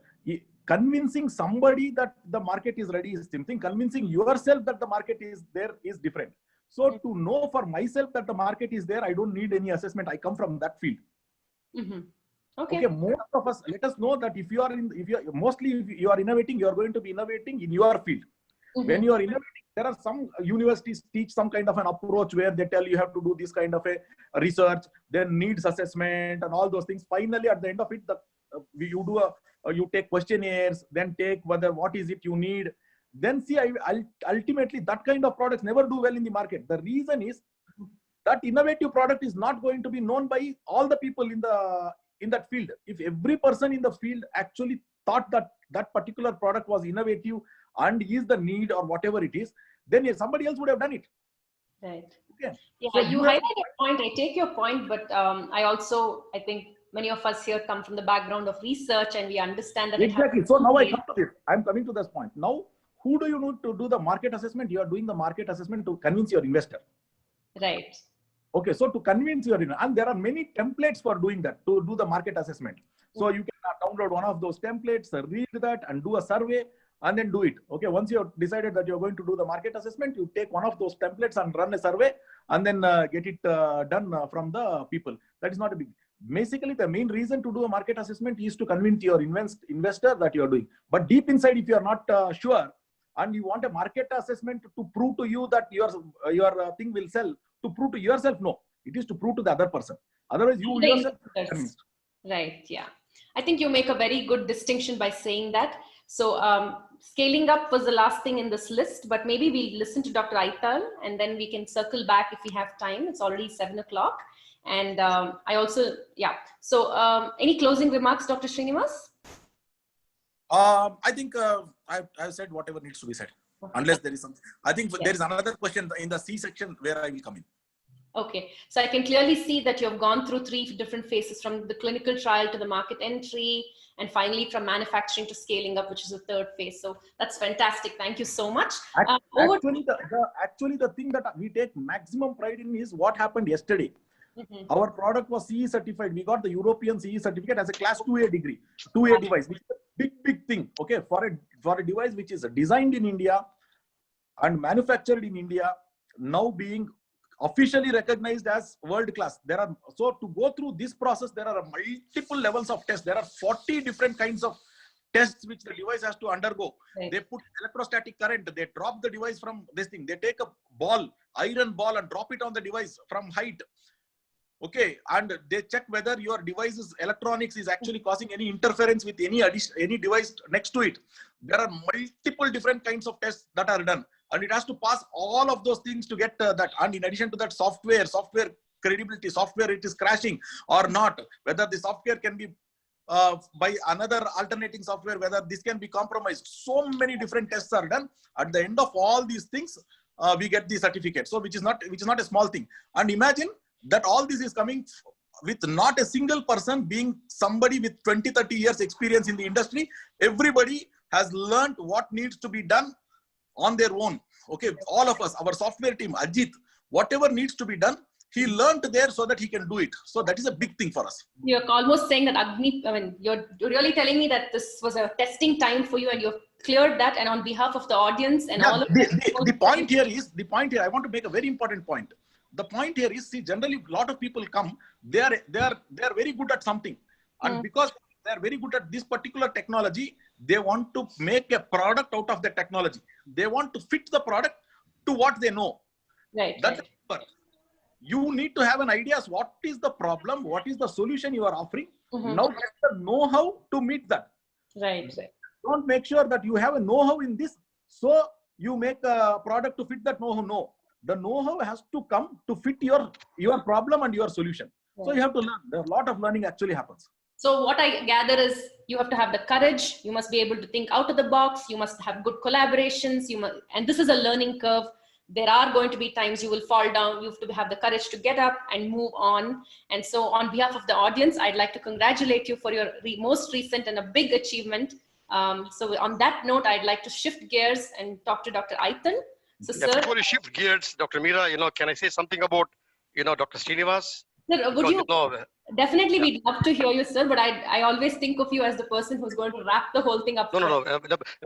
Convincing somebody that the market is ready is something. Convincing yourself that the market is there is different. So to know for myself that the market is there, I don't need any assessment. I come from that field. Okay. Most of us, let us know that if you are innovating, you are going to be innovating in your field. When you are innovating, there are some universities teach some kind of an approach where they tell you have to do this kind of a research, then needs assessment and all those things. Finally, at the end of it, you take questionnaires, then take what is it you need. Then see, ultimately that kind of products never do well in the market. The reason is that innovative product is not going to be known by all the people in that field. If every person in the field actually thought that that particular product was innovative and is the need or whatever it is, then somebody else would have done it. Right. Okay. Yeah, So you you have highlight a point. I take your point, but I think many of us here come from the background of research and we understand that exactly. So now I come to this. I'm coming to this point. Now, who do you need to do the market assessment? You are doing the market assessment to convince your investor. Right. Okay, so to convince your investor, and there are many templates for doing that, to do the market assessment. So you can download one of those templates, read that and do a survey and then do it. Okay, once you have decided that you're going to do the market assessment, you take one of those templates and run a survey and then get it done from the people. That is not a big. Basically, the main reason to do a market assessment is to convince your investor that you are doing. But deep inside, if you are not sure and you want a market assessment to prove to you that your thing will sell, to prove to yourself, no, it is to prove to the other person. Otherwise, you yourself are convinced. Right. Yeah. I think you make a very good distinction by saying that. So scaling up was the last thing in this list, but maybe we'll listen to Dr. Aital and then we can circle back if we have time. It's already 7 o'clock. And I also, yeah. So any closing remarks, Dr. Srinivas? I think I've said whatever needs to be said. Okay. Unless there is something. I think there is another question in the C section where I will come in. Okay, so I can clearly see that you have gone through 3 different phases, from the clinical trial to the market entry, and finally from manufacturing to scaling up, which is the 3rd phase. So that's fantastic. Thank you so much. Actually, the thing that we take maximum pride in is what happened yesterday. Our product was CE certified. We got the European CE certificate as a class 2A degree, 2A device, which is a big thing. Okay, for a device which is designed in India and manufactured in India, now being officially recognized as world class. So to go through this process, there are multiple levels of tests. There are 40 different kinds of tests which the device has to undergo. Right. They put electrostatic current. They drop the device from this thing. They take a ball, iron ball, and drop it on the device from height. Okay, and they check whether your device's electronics is actually causing any interference with any device next to it. There are multiple different kinds of tests that are done, and it has to pass all of those things to get that. And in addition to that, software credibility, software it is crashing or not, whether the software can be by another alternating software, whether this can be compromised. So many different tests are done. At the end of all these things, we get the certificate. So which is not a small thing. And imagine that all this is coming with not a single person being somebody with 20-30 years experience in the industry. Everybody has learned what needs to be done on their own. Okay, all of us, our software team, Ajit, whatever needs to be done, he learned there so that he can do it. So that is a big thing for us. You're almost saying that you're really telling me that this was a testing time for you and you've cleared that, and on behalf of the audience and all of the point here, I want to make a very important point. The point here is, see, generally a lot of people come, they are very good at something. And because they are very good at this particular technology, they want to make a product out of the technology. They want to fit the product to what they know. Right. That's right. You need to have an idea as what is the problem, what is the solution you are offering. Now get the know-how to meet that. Right. Don't make sure that you have a know-how in this, so you make a product to fit that know-how. No. The know-how has to come to fit your problem and your solution. Right. So you have to learn. A lot of learning actually happens. So what I gather is you have to have the courage. You must be able to think out of the box. You must have good collaborations. And this is a learning curve. There are going to be times you will fall down. You have to have the courage to get up and move on. And so on behalf of the audience, I'd like to congratulate you for your most recent and a big achievement. So on that note, I'd like to shift gears and talk to Dr. Aital. So, yeah, sir, before you shift gears, Dr. Meera, can I say something about, Dr. Srinivas? Sir, would you? Definitely, we'd love to hear you, sir. But I always think of you as the person who's going to wrap the whole thing up. No,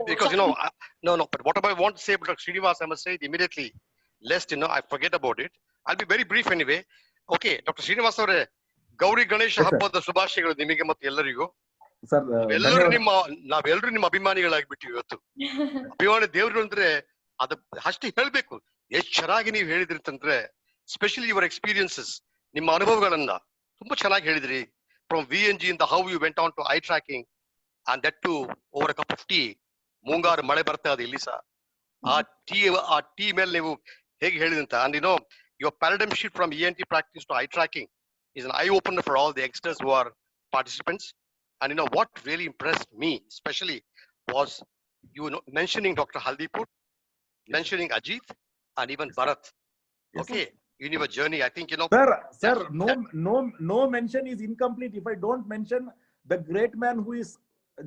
because no. But what I want to say about Dr. Srinivas, I must say it immediately, lest I forget about it. I'll be very brief anyway. Okay, Dr. Srinivas ಅವರೇ, ಗೌರಿ ಗಣೇಶ ಹಬ್ಬದ ಶುಭಾಶಯಗಳು ನಿಮಗೆ ಮತ್ತು ಎಲ್ಲರಿಗೂ. Sir, ನಾವೆಲ್ಲರೂ ನಿಮ್ಮ ಅಭಿಮಾನಿಗಳಾಗ್ಬಿಟ್ಟಿವಿ ಇವತ್ತು. ಅಭಿಮಾನಿ ದೇವರು ಅಂದ್ರೆ ಅದು ಅಷ್ಟೇ ಹೇಳ್ಬೇಕು. ಎಷ್ಟು ಚೆನ್ನಾಗಿ ನೀವು ಹೇಳಿದ್ರಿ ಅಂತಂದ್ರೆ, ಸ್ಪೆಷಲಿ ಯುವರ್ ಎಕ್ಸ್ಪೀರಿಯನ್ಸಸ್, ನಿಮ್ಮ ಅನುಭವಗಳನ್ನ ತುಂಬಾ ಚೆನ್ನಾಗಿ ಹೇಳಿದ್ರಿ. ಫ್ರಮ್ VNG ಇಂದ how you went on to I trekking and that to over a cup of tea. ಮುಂಗಾರು ಮಳೆ ಬರ್ತಾ ಇದೆ ಇಲ್ಲಿ ಸಹ. ಆ ಟೀ ಮೇಲೆ ನೀವು ಹೇಗೆ ಹೇಳಿದಂತ, and your paradigm shift from ENT practice to eye tracking is an eye opener for all the youngsters who are participants. And what really impressed me especially was mentioning Dr. Haldipur, mentioning Ajit, and even Bharat. Yes, okay, in your journey. I think, Sir, no mention is incomplete if I don't mention the great man who is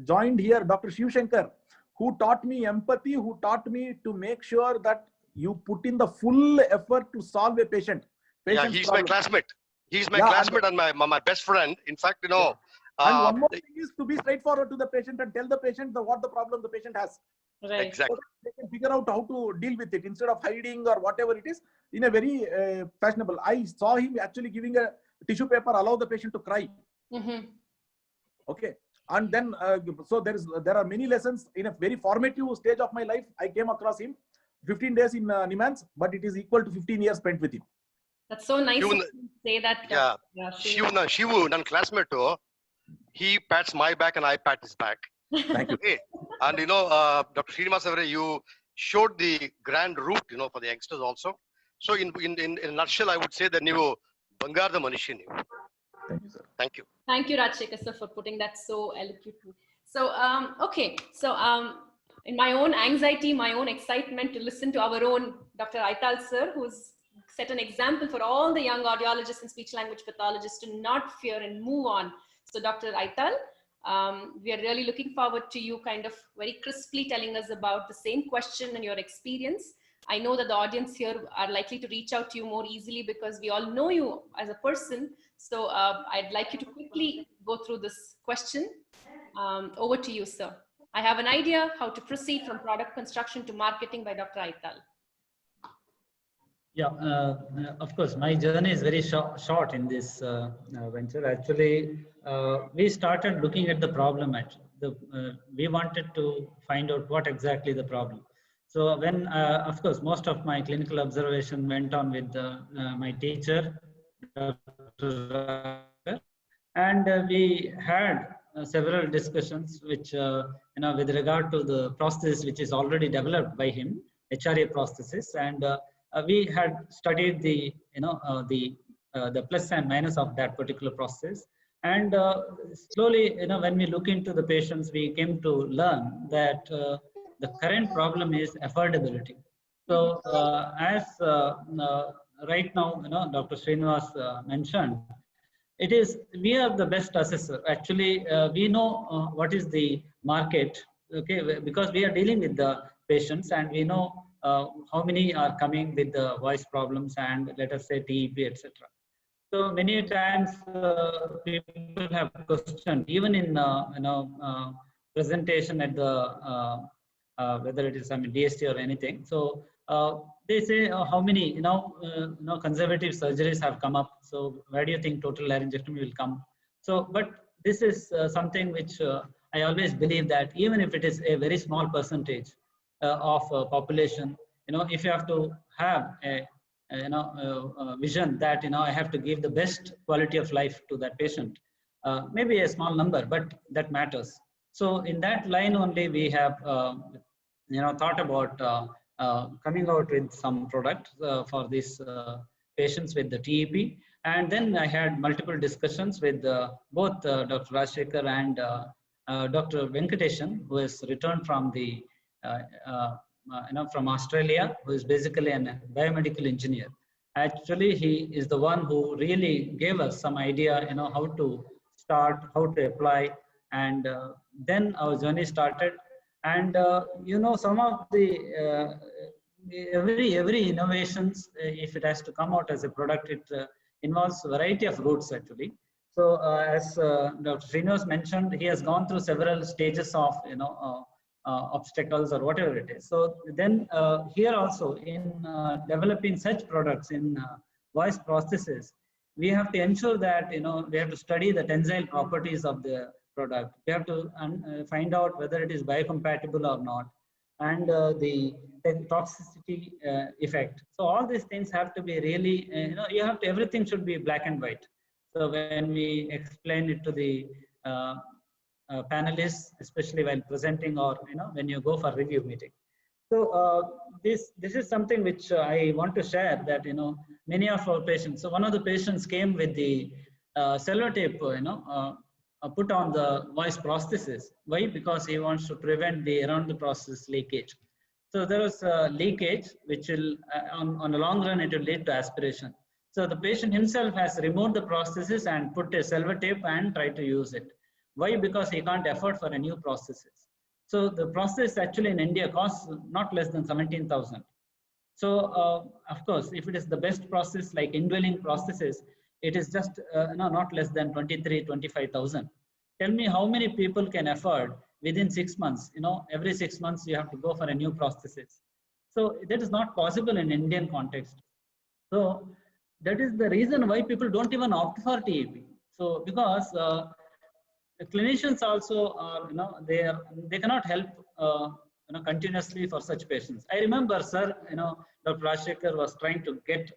joined here, Dr. Shiv Shankar, who taught me empathy, who taught me to make sure that you put in the full effort to solve a patient's he's problem. my classmate. He's my Yeah, classmate and my best friend. In fact, and one more thing is to be straightforward to the patient and tell the patient what the problem the patient has. Right. Exactly. So that they can figure out how to deal with it instead of hiding or whatever it is in a very fashionable. I saw him actually giving a tissue paper, allow the patient to cry. Mm-hmm. Okay. And then, so there are many lessons in a very formative stage of my life. I came across him 15 days in Nimans, but it is equal to 15 years spent with him. That's so nice to say that. Yeah. Shivu, ನನ್ನ classmate, he pats my back and I pat his back. Thank you. Okay. And Dr. Srinivas Avare, you showed the grand route, for the youngsters also. So in a nutshell, I would say that you Bangar the Manishi. Thank you, sir. Thank you. Thank you, Rajshekar sir, for putting that so eloquently. So, okay. So, in my own anxiety, my own excitement to listen to our own Dr. Aital sir, who's set an example for all the young audiologists and speech language pathologists to not fear and move on. So, Dr. Aital, we are really looking forward to you kind of very crisply telling us about the same question and your experience. I know that the audience here are likely to reach out to you more easily because we all know you as a person. So I'd like you to quickly go through this question. Over to you, sir. I have an idea how to proceed from product construction to marketing by Dr. Aital. Yeah, of course, my journey is very short in this venture. Actually, we started looking at the problem. We wanted to find out what exactly the problem. So when, of course, most of my clinical observation went on with my teacher, and we had several discussions which, with regard to the process which is already developed by him, HRA processes, and we had studied the plus and minus of that particular process. And slowly, when we look into the patients, we came to learn that the current problem is affordability. So as right now, Dr. Srinivas mentioned, we are the best assessor. Actually, we know what is the market, okay, because we are dealing with the patients and we know how many are coming with the voice problems and let us say TEP, etc. So many times people have questioned, even in presentation at the whether it is DST or anything. So they say how many conservative surgeries have come up. So where do you think total laryngectomy will come? So, but this is something which I always believe that even if it is a very small percentage of population, if you have to have a vision that I have to give the best quality of life to that patient, maybe a small number, but that matters. So in that line only we have thought about coming out with some product for these patients with the TEP. And then I had multiple discussions with both Dr. Rajshekar and Dr. Venkateshan, who has returned from the from Australia, who is basically a biomedical engineer. Actually, he is the one who really gave us some idea, how to start, how to apply, and then our journey started. And some of the every innovations, if it has to come out as a product, it involves a variety of routes actually. So as Dr. Srinivas mentioned, he has gone through several stages of obstacles or whatever it is. So then here also in developing such products in voice processes, we have to ensure that we have to study the tensile properties of the product. We have to find out whether it is biocompatible or not, and the toxicity effect. So all these things have to be really, everything should be black and white. So when we explain it to the panelists, especially while presenting or when you go for review meeting. So this is something which I want to share, that many of our patients. So one of the patients came with the sellotape, put on the voice prosthesis. Why? Because he wants to prevent the around the process leakage. So there was leakage, which will, on the long run, it will lead to aspiration. So the patient himself has removed the prosthesis and put a silver tape and tried to use it. Why? Because he can't afford for a new prosthesis. So the prosthesis actually in India costs not less than 17,000. So of course, if it is the best process like indwelling prosthesis, it is just no, not less than 23, 25,000. Tell me how many people can afford within 6 months, every 6 months you have to go for a new prosthesis. So that is not possible in Indian context. So that is the reason why people don't even opt for TEP. So because the clinicians also are, they cannot help, continuously for such patients. I remember, sir, Dr. Rajshekhar was trying to get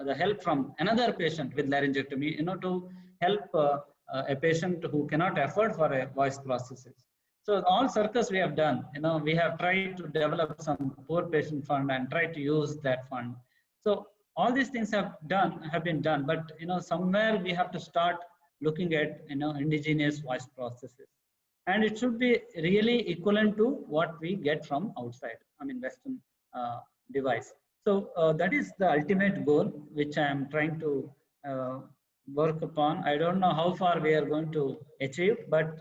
the help from another patient with laryngectomy, to help a patient who cannot afford for a voice prosthesis. So all circus we have done, we have tried to develop some poor patient fund and try to use that fund. So all these things have been done, but somewhere we have to start looking at indigenous voice processes, and it should be really equivalent to what we get from outside. I mean, Western device. So that is the ultimate goal, which I am trying to work upon. I don't know how far we are going to achieve, but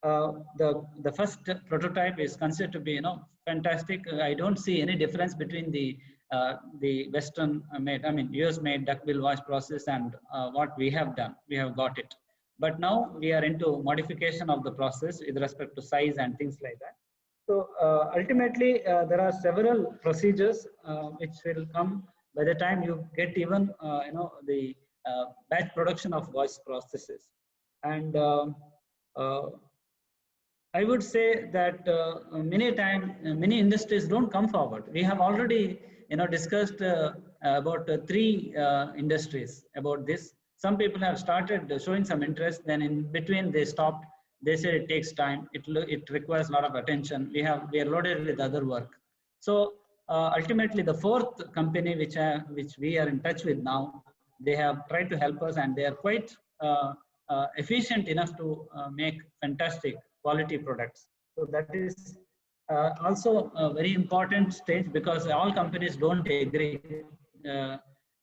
the first prototype is considered to be fantastic. I don't see any difference between the Western made, I mean US made duckbill voice process and what we have done. We have got it, but now we are into modification of the process with respect to size and things like that. So ultimately, there are several procedures which will come by the time you get even the batch production of voice processes. And I would say that many industries don't come forward. We have already discussed about 3 industries about this. Some people have started showing some interest, then in between they stopped. They said it takes time, it requires a lot of attention. We are loaded with other work. So ultimately, the 4th company which we are in touch with now, they have tried to help us, and they are quite efficient enough to make fantastic quality products. So that is also a very important stage, because all companies don't agree,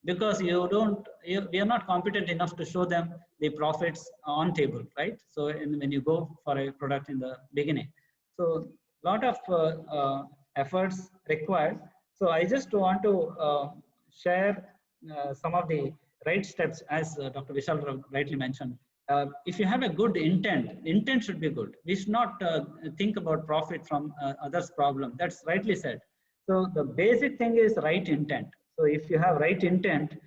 because we are not competent enough to show them the profits on table, right? So when you go for a product in the beginning, so a lot of efforts required. So I just want to share some of the right steps, as Dr. Vishal rightly mentioned. If you have a good intent should be good. We should not think about profit from others' problem. That's rightly said. So the basic thing is right intent. So if you have right intent,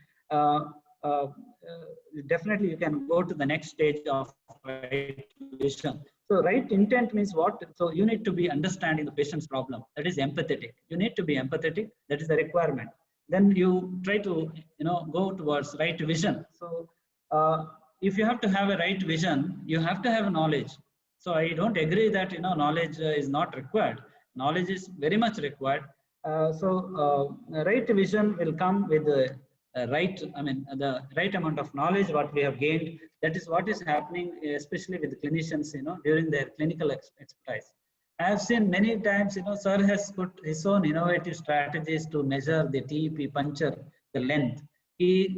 definitely you can go to the next stage of right vision. So right intent means what? So you need to be understanding the patient's problem. That is empathetic. You need to be empathetic. That is the requirement. Then you try to go towards right vision. So if you have to have a right vision, you have to have knowledge. So I don't agree that knowledge is not required. Knowledge is very much required. Right vision will come with the the right amount of knowledge what we have gained. That is what is happening, especially with clinicians, during their clinical expertise. I have seen many times, sir has put his own innovative strategies to measure the TEP puncture, the length. We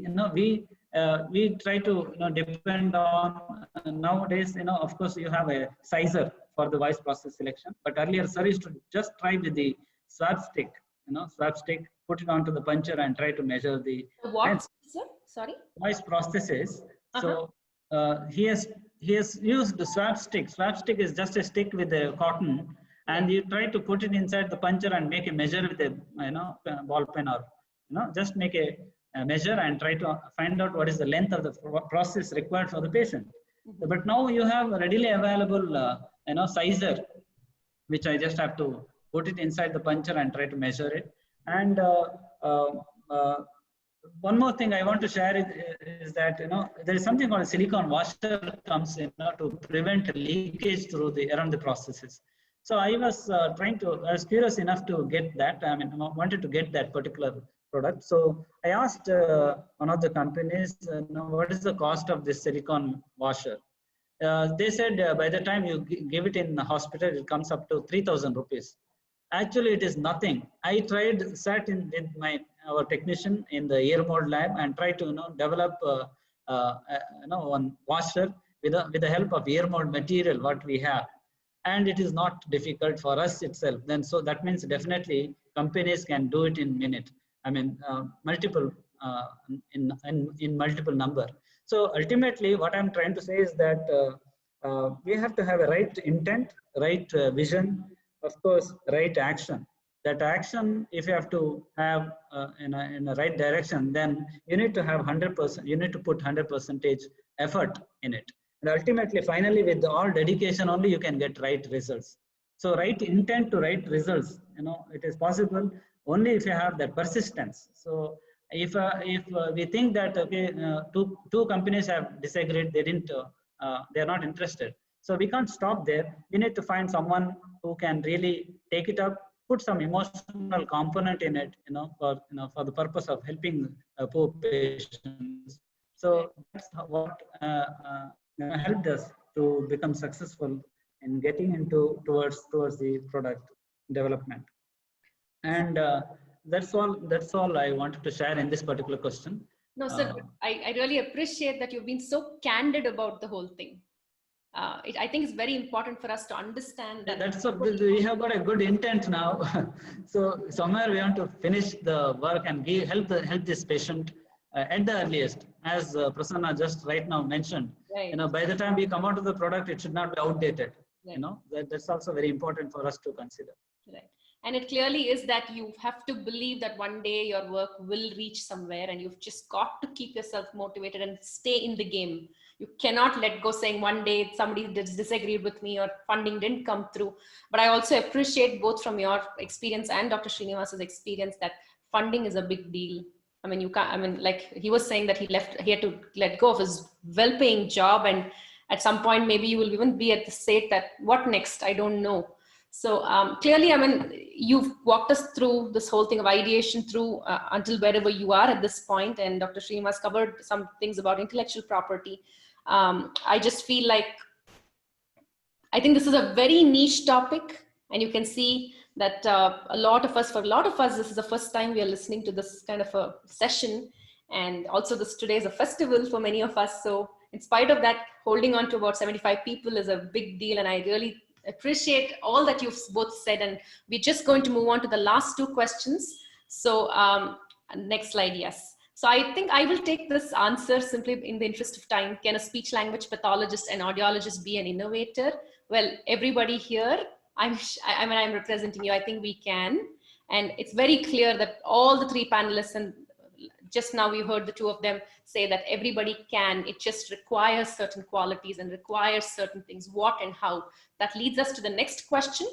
try to depend on nowadays. Of course, you have a sizer for the voice process selection, but earlier, sir used to just try with the swab stick, put it onto the puncher and try to measure the what, sir? Sorry? Voice prosthesis. So he has used the swab stick. Swab stick is just a stick with a cotton, and you try to put it inside the puncher and make a measure with a ball pen, or just make a measure and try to find out what is the length of the process required for the patient. But now you have readily available sizer, which I just have to put it inside the puncher and try to measure it. And one more thing I want to share is that there is something called a silicone washer comes in to prevent leakage through around the processes. So I was I was curious enough to get that. I mean, I wanted to get that particular product. So I asked one of the companies, what is the cost of this silicone washer? They said by the time you give it in the hospital, it comes up to 3,000 rupees. Actually, it is nothing. I sat in with our technician in the ear mold lab and tried to develop one washer with the help of ear mold material what we have, and it is not difficult for us itself. Then so that means definitely companies can do it in minute. I mean multiple in multiple number. So ultimately, what I'm trying to say is that we have to have a right intent, right vision, of course, right action. That action, if you have to have in a right direction, then you need to have 100%. You need to put 100% effort in it, and ultimately, finally, with all dedication, only you can get right results. So, right intent to right results. It is possible only if you have that persistence. So, if we think that okay, two companies have disagreed, they are not interested. So we can't stop there. We need to find someone who can really take it up, put some emotional component in it, for the purpose of helping poor patients. So that's what helped us to become successful in getting into towards the product development. And that's all I wanted to share in this particular question. No, sir, I really appreciate that you've been so candid about the whole thing. I think it's very important for us to understand that. We have got a good intent now. So somewhere we want to finish the work and help this patient at the earliest, as Prasanna just right now mentioned. Right. By the time we come out of the product, it should not be outdated. Right. That's also very important for us to consider. Right. And it clearly is that you have to believe that one day your work will reach somewhere, and you've just got to keep yourself motivated and stay in the game. You cannot let go saying one day somebody disagreed with me or funding didn't come through. But I also appreciate both from your experience and Dr. Srinivas's experience that funding is a big deal. I mean, you can't, I mean, like he was saying that he had to let go of his well-paying job, and at some point maybe you will even be at the state that what next? I don't know. So clearly, I mean, you've walked us through this whole thing of ideation through until wherever you are at this point, and Dr. Srinivas covered some things about intellectual property. I just feel like, I think this is a very niche topic, and you can see that for a lot of us, this is the first time we are listening to this kind of a session. And also today is a festival for many of us. So in spite of that, holding on to about 75 people is a big deal. And I really appreciate all that you've both said, and we're just going to move on to the last two questions. So next slide, yes. So I think I will take this answer simply in the interest of time. Can a speech language pathologist and audiologist be an innovator? Well, everybody here, I'm representing you, I think we can. And it's very clear that all the three panelists, and just now we heard the two of them say that everybody can. It just requires certain qualities and requires certain things, what and how. That leads us to the next question.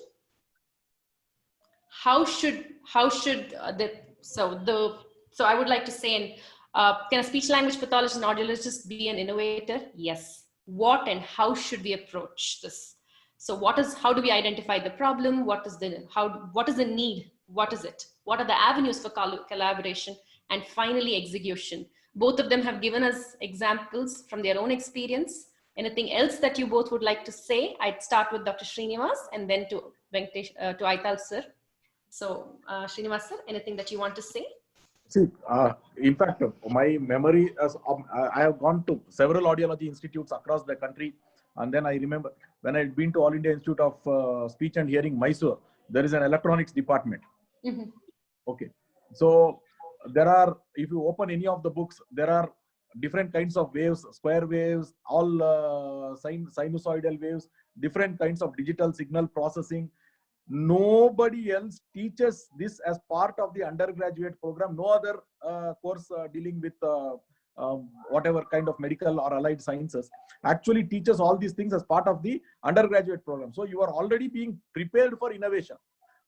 So I would like to say, can a speech language pathologist and audiologist be an innovator? Yes. What and how should we approach this? So how do we identify the problem? What is the need? What is it? What are the avenues for collaboration? And finally, execution. Both of them have given us examples from their own experience. Anything else that you both would like to say? I'd start with Dr. Srinivas and then to Venkatesh, to Aital sir. So Srinivas sir, anything that you want to say? See, in fact, my memory is, I have gone to several audiology institutes across the country. And then I remember when I had been to All India Institute of Speech and Hearing, Mysore, there is an electronics department. Mm-hmm. Okay. So there are, if you open any of the books, there are different kinds of waves, square waves, all sinusoidal waves, different kinds of digital signal processing. Nobody else teaches this as part of the undergraduate program. No other course dealing with whatever kind of medical or allied sciences actually teaches all these things as part of the undergraduate program. So you are already being prepared for innovation.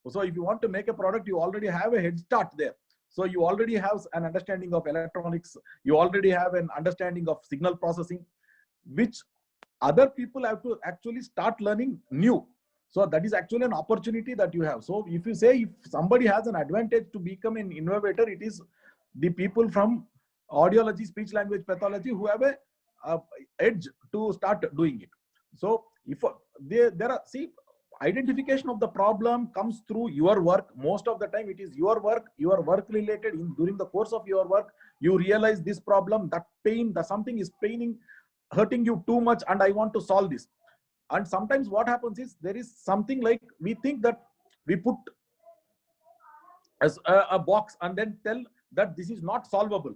So if you want to make a product, you already have a head start there. So you already have an understanding of electronics. You already have an understanding of signal processing, which other people have to actually start learning new. So that is actually an opportunity that you have. So if you say if somebody has an advantage to become an innovator, it is the people from audiology, speech language pathology who have a edge to start doing it. So if there are, see, identification of the problem comes through your work. Most of the time it is your work related. During the course of your work, you realize this problem, that pain, that something is paining, hurting you too much, and I want to solve this. And sometimes what happens is, there is something like, we think that we put as a box and then tell that this is not solvable.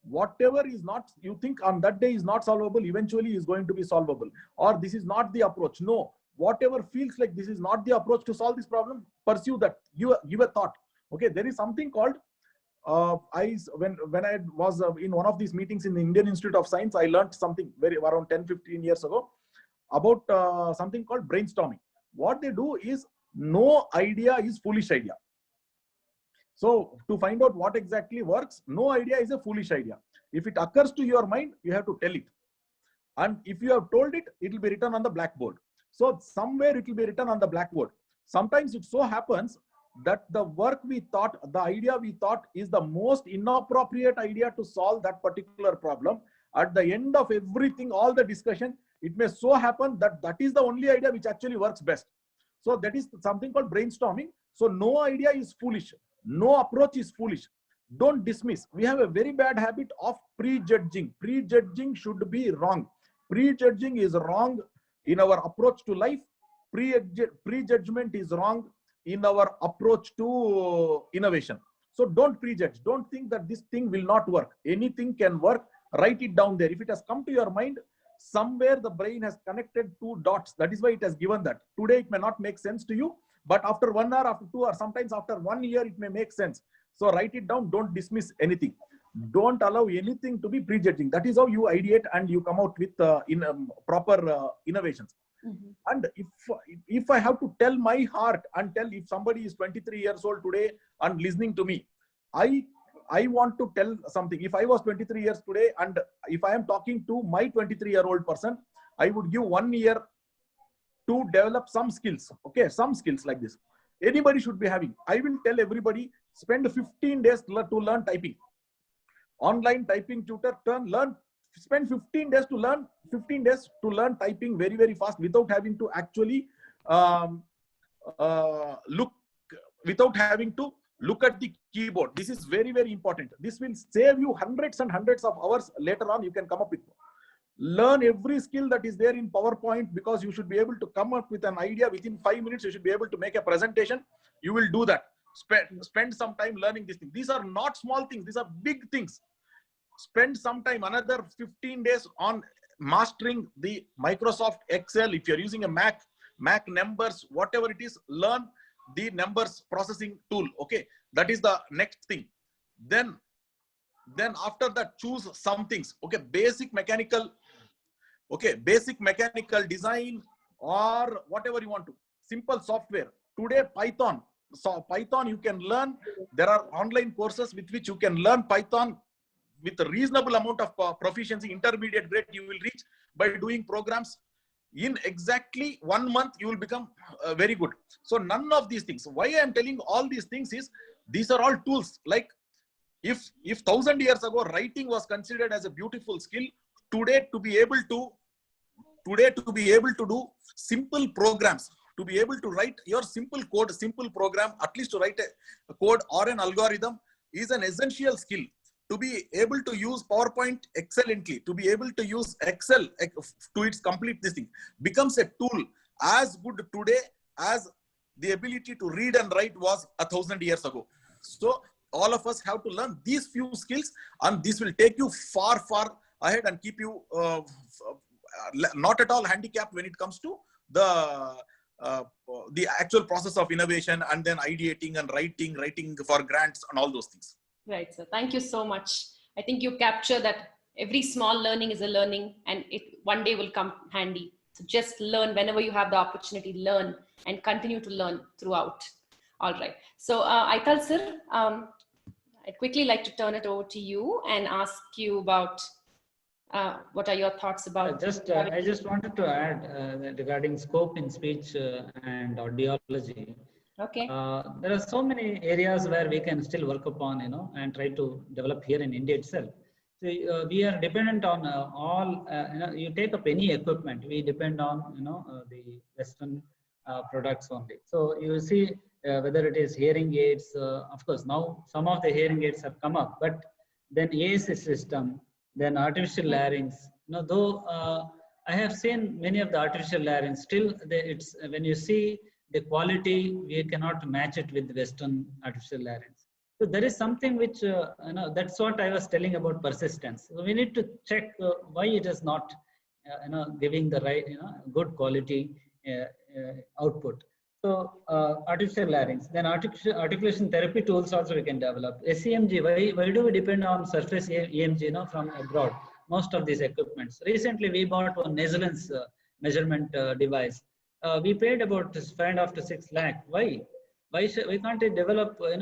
Whatever is not, you think on that day is not solvable, eventually is going to be solvable. Or this is not the approach. No, whatever feels like this is not the approach to solve this problem, pursue that. Give a thought. Okay, there is something called when I was in one of these meetings in the Indian Institute of Science, I learned something around 10-15 years ago about something called brainstorming. What they do is, no idea is foolish idea. So to find out what exactly works, no idea is a foolish idea. If it occurs to your mind, you have to tell it. And if you have told it, it will be written on the blackboard. So somewhere it will be written on the blackboard. Sometimes it so happens that the work we thought, the idea we thought is the most inappropriate idea to solve that particular problem. At the end of everything, all the discussion, it may so happen that that is the only idea which actually works best. So that is something called brainstorming. So no idea is foolish. No approach is foolish. Don't dismiss. We have a very bad habit of prejudging. Prejudging should be wrong. Prejudging is wrong in our approach to life. Prejudgment is wrong in our approach to innovation. So don't prejudge. Don't think that this thing will not work. Anything can work. Write it down there. If it has come to your mind, somewhere the brain has connected two dots. That is why it has given that. Today it may not make sense to you, but after 1 hour, after 2 hours, sometimes after 1 year, it may make sense. So write it down. Don't dismiss anything. Don't allow anything to be prejudging. That is how you ideate and you come out with proper innovations. Mm-hmm. And if I have to tell my heart and tell, if somebody is 23 years old today and listening to me, I want to tell something. If I was 23 years today and if I am talking to my 23-year-old person, I would give 1 year to develop some skills. Okay, some skills like this. Anybody should be having. I will tell everybody, spend 15 days to learn typing. Online typing tutor, spend 15 days to learn typing very, very fast without having to actually look at the keyboard. This is very, very important. This will save you hundreds and hundreds of hours later on. You can come up with. Learn every skill that is there in PowerPoint, because you should be able to come up with an idea within 5 minutes. You should be able to make a presentation. You will do that. Spend some time learning these things. These are not small things. These are big things. Spend some time, another 15 days on mastering the Microsoft Excel. If you're using a Mac numbers, whatever it is, learn the numbers processing tool. Okay, that is the next thing. Then after that, choose some things. Okay, basic mechanical design or whatever you want to. Simple software. Today, Python. So Python you can learn. There are online courses with which you can learn Python with a reasonable amount of proficiency. Intermediate grade you will reach by doing programs. In exactly 1 month, you will become very good. So none of these things. Why I am telling all these things is, these are all tools. Like if 1,000 years ago writing was considered as a beautiful skill, today to be able to do simple programs, to be able to write your simple code, simple program, at least to write a code or an algorithm is an essential skill. To be able to use PowerPoint excellently, to be able to use Excel to its complete this thing, becomes a tool as good today as the ability to read and write was 1,000 years ago. So all of us have to learn these few skills, and this will take you far, far ahead and keep you not at all handicapped when it comes to the actual process of innovation, and then ideating and writing for grants and all those things. Right, sir. Thank you so much. I think you capture that every small learning is a learning, and it one day will come handy. So just learn whenever you have the opportunity, learn and continue to learn throughout. All right. So Aital sir, I'd quickly like to turn it over to you and ask you about what are your thoughts about. I just wanted to add regarding scope in speech and audiology. Okay. There are so many areas where we can still work upon, and try to develop here in India itself. So we are dependent on all, you take up any equipment, we depend on, the Western products only. So you see whether it is hearing aids, of course, now some of the hearing aids have come up, but then AAC system, then artificial larynx. Though I have seen many of the artificial larynx, still it's when you see the quality, we cannot match it with Western artificial larynx. So there is something which, that's what I was telling about persistence. So we need to check why it is not, giving the right, good quality output. So artificial larynx, then articulation therapy tools also we can develop. SEMG, why do we depend on surface EMG, from abroad? Most of these equipments. Recently, we bought one nasal measurement device. We paid about 5.5 to 6 lakh. Why? Why can't it develop, in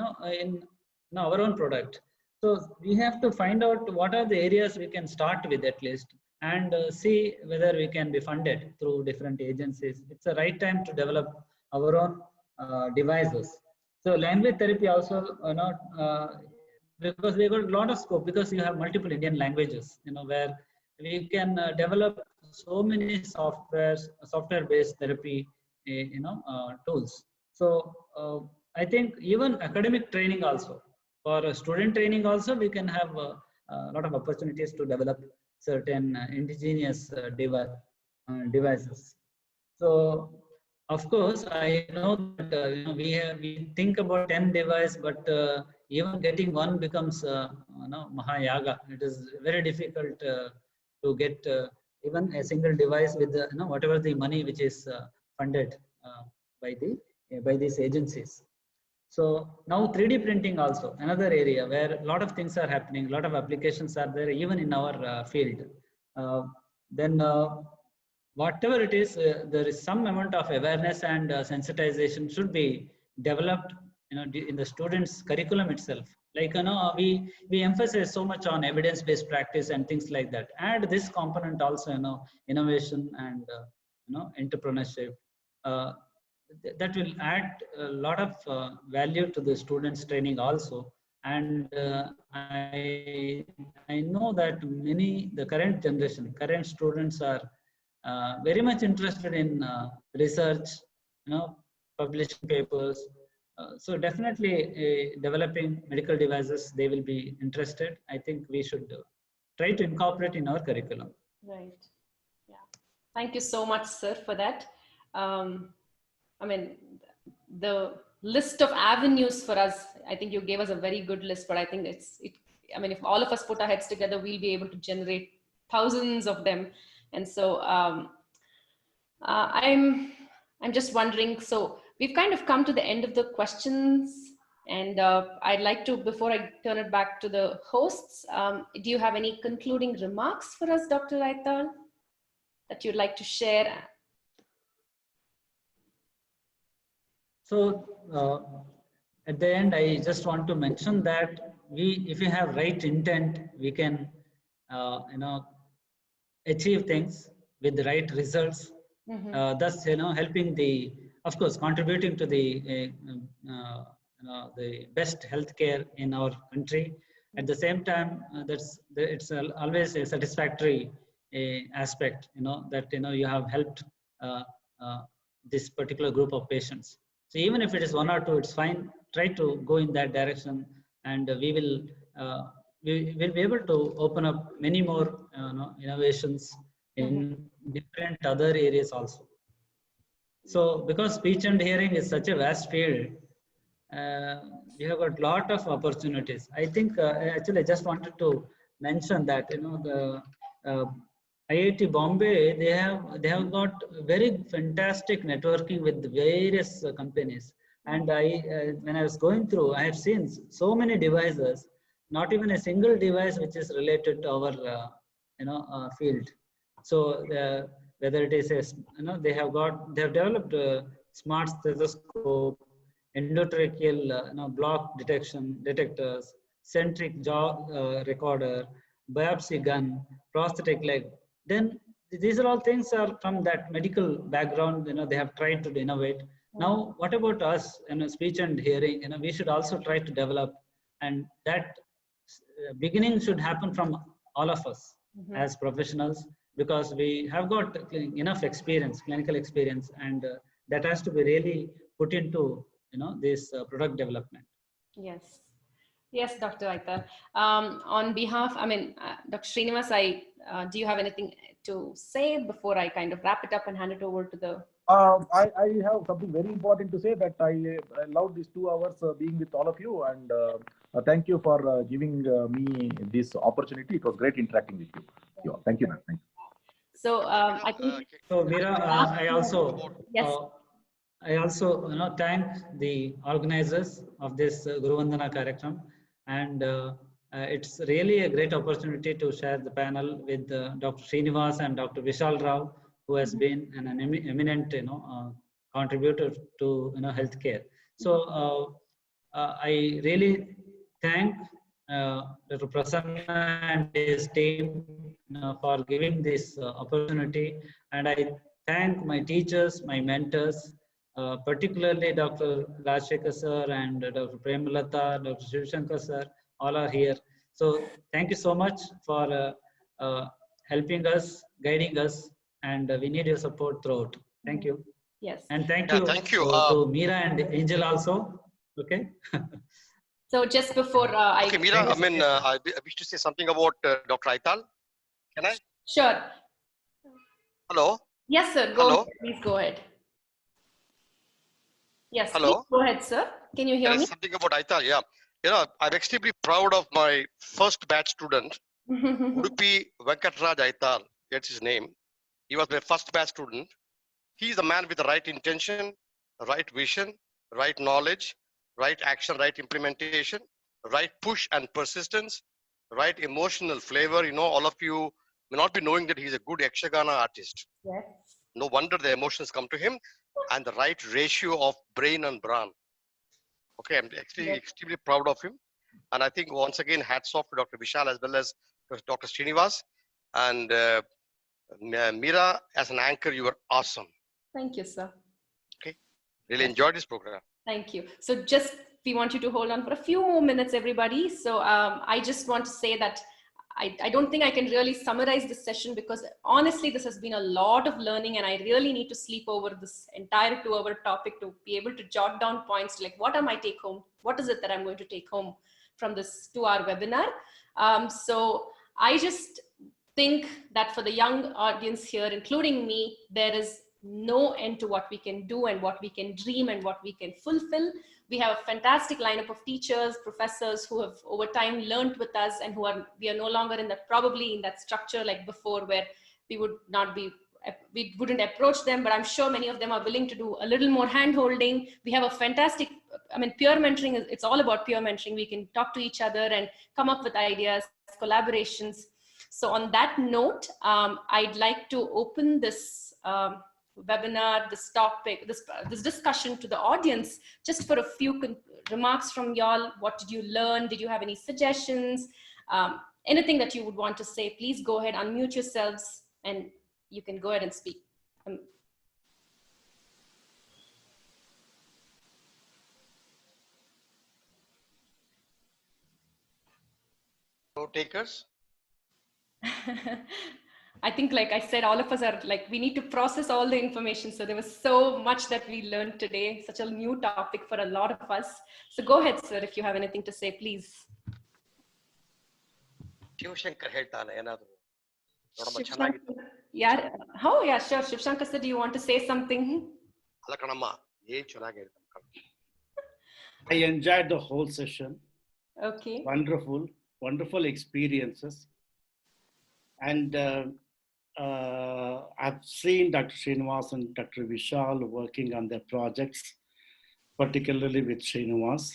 our own product? So we have to find out what are the areas we can start with at least, and see whether we can be funded through different agencies. It's the right time to develop our own devices. So language therapy also, because we got a lot of scope, because you have multiple Indian languages, where we can develop so many software-based therapy, tools. So I think even academic training also, for student training also, we can have a lot of opportunities to develop certain indigenous devices. So, of course, I know that we think about 10 devices, but even getting one becomes Mahayaga. It is very difficult to get even a single device with whatever the money which is funded by these agencies. So now 3D printing also another area where a lot of things are happening, a lot of applications are there even in our field. Then whatever it is, there is some amount of awareness and sensitization should be developed, in the students' curriculum itself. Like, we emphasize so much on evidence-based practice and things like that. Add this component also, innovation and entrepreneurship. That will add a lot of value to the students' training also. And I know that the current generation, current students are very much interested in research, publishing papers. So definitely developing medical devices, they will be interested. I think we should try to incorporate in our curriculum. Right. Yeah. Thank you so much, sir, for that. I mean, the list of avenues for us, I think you gave us a very good list, but I think I mean, if all of us put our heads together, we'll be able to generate thousands of them. And so I'm just wondering, so we've kind of come to the end of the questions, and I'd like to, before I turn it back to the hosts, do you have any concluding remarks for us, Dr. Raital, that you'd like to share? So at the end, I just want to mention that if we have right intent, we can, achieve things with the right results. Thus, helping of course, contributing to the best healthcare in our country. At the same time, it's always a satisfactory aspect, that you have helped this particular group of patients. So even if it is one or two, it's fine. Try to go in that direction, and we will be able to open up many more innovations in different other areas also. So because speech and hearing is such a vast field, we have got a lot of opportunities. I think actually I just wanted to mention that the IIT Bombay, they have got very fantastic networking with various companies. And when I was going through, I have seen so many devices, not even a single device which is related to our field. So whether it is they have developed a smart stethoscope, endotracheal block detectors, centric jaw recorder, biopsy gun, prosthetic leg. Then these are all things are from that medical background. They have tried to innovate. Now, what about us? Speech and hearing. We should also try to develop, and that beginning should happen from all of us as professionals, because we have got enough experience, clinical experience, and that has to be really put into, this product development. Yes. Yes, Dr. Aital. On behalf, Dr. Srinivas, do you have anything to say before I kind of wrap it up and hand it over to the... I have something very important to say, that I love these 2 hours being with all of you, and thank you for giving me this opportunity. It was great interacting with you. Thank you, ma'am. Thank you. So I think... So Meera, I also Yes. thank the organizers of this Guruvandana Karyakram, and it's really a great opportunity to share the panel with Dr. Srinivas and Dr. Vishal Rao, who has been an eminent contributor to healthcare. So I really thank Dr. Prasanna and his team for giving this opportunity, and I thank my teachers, my mentors, particularly Dr. Rajshekhar sir and Dr. Premalata, Dr. Shivshankar sir, all are here. So thank you so much for helping us, guiding us, and we need your support throughout. Thank you. Yes. And thank Yeah, you, thank you. to Meera and Angel also. Okay. So just before Okay, Meera, I wish to say something about Dr. Aital. Can I? Sure. Hello? Yes, sir. Hello? Ahead. Please go ahead. Yes, Hello? please go ahead, sir. Can you hear me? Something about Aital, yeah. I'm extremely proud of my first batch student, Udupi Venkatraj Aital. That's his name. He was my first batch student. He's a man with the right intention, right vision, right knowledge, right action, right implementation, right push and persistence, right emotional flavor. All of you may not be knowing that he's a good Yakshagana artist. Yes. No wonder the emotions come to him, and the right ratio of brain and brawn. Okay, I'm extremely proud of him. And I think once again, hats off to Dr. Vishal as well as Dr. Srinivas. And Meera, as an anchor, you were awesome. Thank you, sir. Okay, really enjoyed this program. Thank you. So we want you to hold on for a few more minutes, everybody. So I just want to say that I don't think I can really summarize this session, because honestly, this has been a lot of learning, and I really need to sleep over this entire 2-hour topic to be able to jot down points like, what are my take home? What is it that I'm going to take home from this 2-hour webinar? So I just think that for the young audience here, including me, there is no end to what we can do and what we can dream and what we can fulfill. We have a fantastic lineup of teachers, professors who have over time learned with us, and we are no longer probably in that structure like before, where we wouldn't approach them, but I'm sure many of them are willing to do a little more hand holding. We have a fantastic, peer mentoring, it's all about peer mentoring. We can talk to each other and come up with ideas, collaborations. So on that note, I'd like to open this webinar, this topic, this discussion to the audience, just for a few remarks from y'all. What did you learn? Did you have any suggestions? Anything that you would want to say, please go ahead, unmute yourselves, and you can go ahead and speak. No takers? I think, like I said, all of us are like, we need to process all the information. So there was so much that we learned today, such a new topic for a lot of us. So go ahead, sir, if you have anything to say, please. Shivshankar ಹೇಳ್ತಾನೆ ಏನಾದ್ರು ನೋಡಮ್ಮ Shivshankar, ಚೆನ್ನಾಗಿತ್ತು. how? Yeah, sure. Shivshankar sir, do you want to say something? ಅಲ್ಲ ಕಣಮ್ಮ ಏನ್ ಚೆನ್ನಾಗಿರುತ್ತೆ. I enjoyed the whole session. Okay. Wonderful experiences. And I've seen Dr. Srinivas and Dr. Vishal working on their projects, particularly with Srinivas.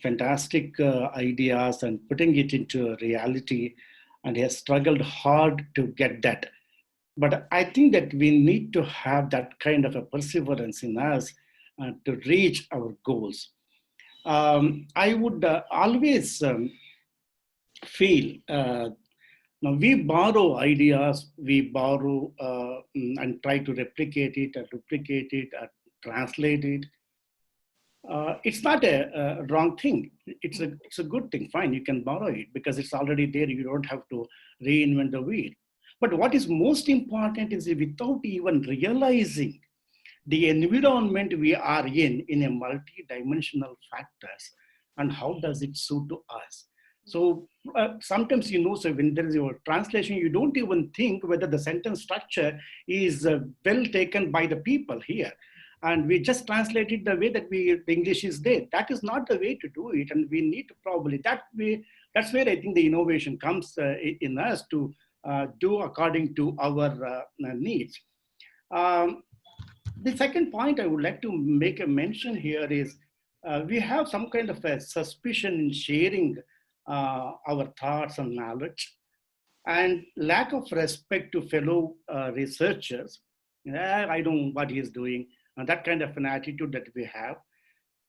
Fantastic ideas and putting it into reality, and he has struggled hard to get that. But I think that we need to have that kind of a perseverance in us to reach our goals. I would always feel, now we borrow ideas, we borrow and try to replicate it and duplicate it and translate it. It's not a wrong thing. It's a good thing. Fine, you can borrow it because it's already there. You don't have to reinvent the wheel. But what is most important is, without even realizing the environment we are in a multi-dimensional factors, and how does it suit to us. So sometimes, so when there is your translation, you don't even think whether the sentence structure is well taken by the people here. And we just translate it the way that the English is there. That is not the way to do it. And we need to probably, that's where I think the innovation comes in us to do according to our needs. The second point I would like to make a mention here is we have some kind of a suspicion in sharing our thoughts and knowledge, and lack of respect to fellow researchers. I don't know what he is doing, and that kind of an attitude that we have.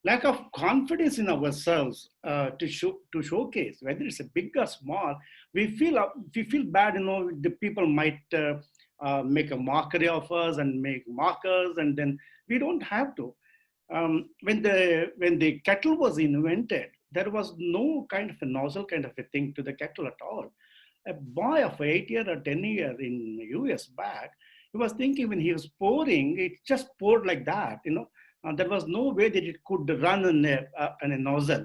Lack of confidence in ourselves to showcase, whether it's a big or small. We feel bad, the people might make a mockery of us and make mockers, and then we don't have to. When the kettle was invented, there was no kind of a nozzle kind of a thing to the kettle at all. A boy of 8 year or 10 year in US back, he was thinking when he was pouring, it just poured like that, there was no way that it could run in a nozzle.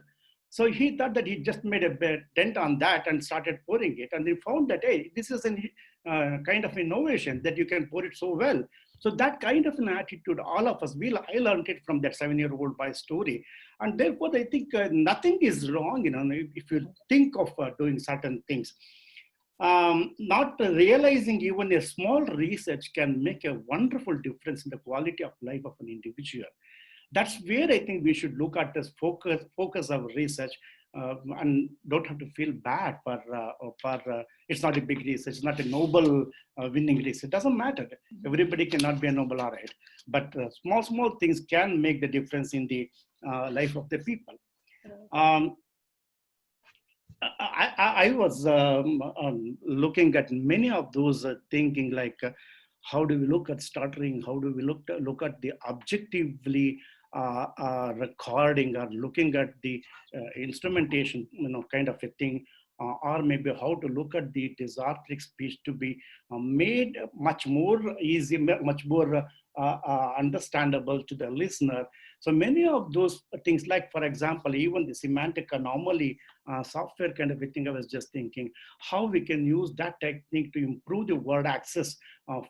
So he thought that he just made a dent on that and started pouring it. And he found that, hey, this is a kind of innovation that you can pour it so well. So that kind of an attitude, all of us, I learned it from that 7-year-old boy story. And therefore, I think nothing is wrong, if you think of doing certain things. Not realizing even a small research can make a wonderful difference in the quality of life of an individual. That's where I think we should look at this focus of research, and don't have to feel bad for it's not a big research, it's not a Nobel winning research. It doesn't matter. Everybody cannot be a Nobel laureate, but small things can make the difference in the life of the people. I was looking at many of those thinking like, how do we look at stuttering? How do we look at the objectively recording, or looking at the instrumentation, kind of a thing, or maybe how to look at the dysarthric speech to be made much more easy, much more understandable to the listener. So many of those things, like for example, even the semantic anomaly software kind of a thing, I was just thinking how we can use that technique to improve the word access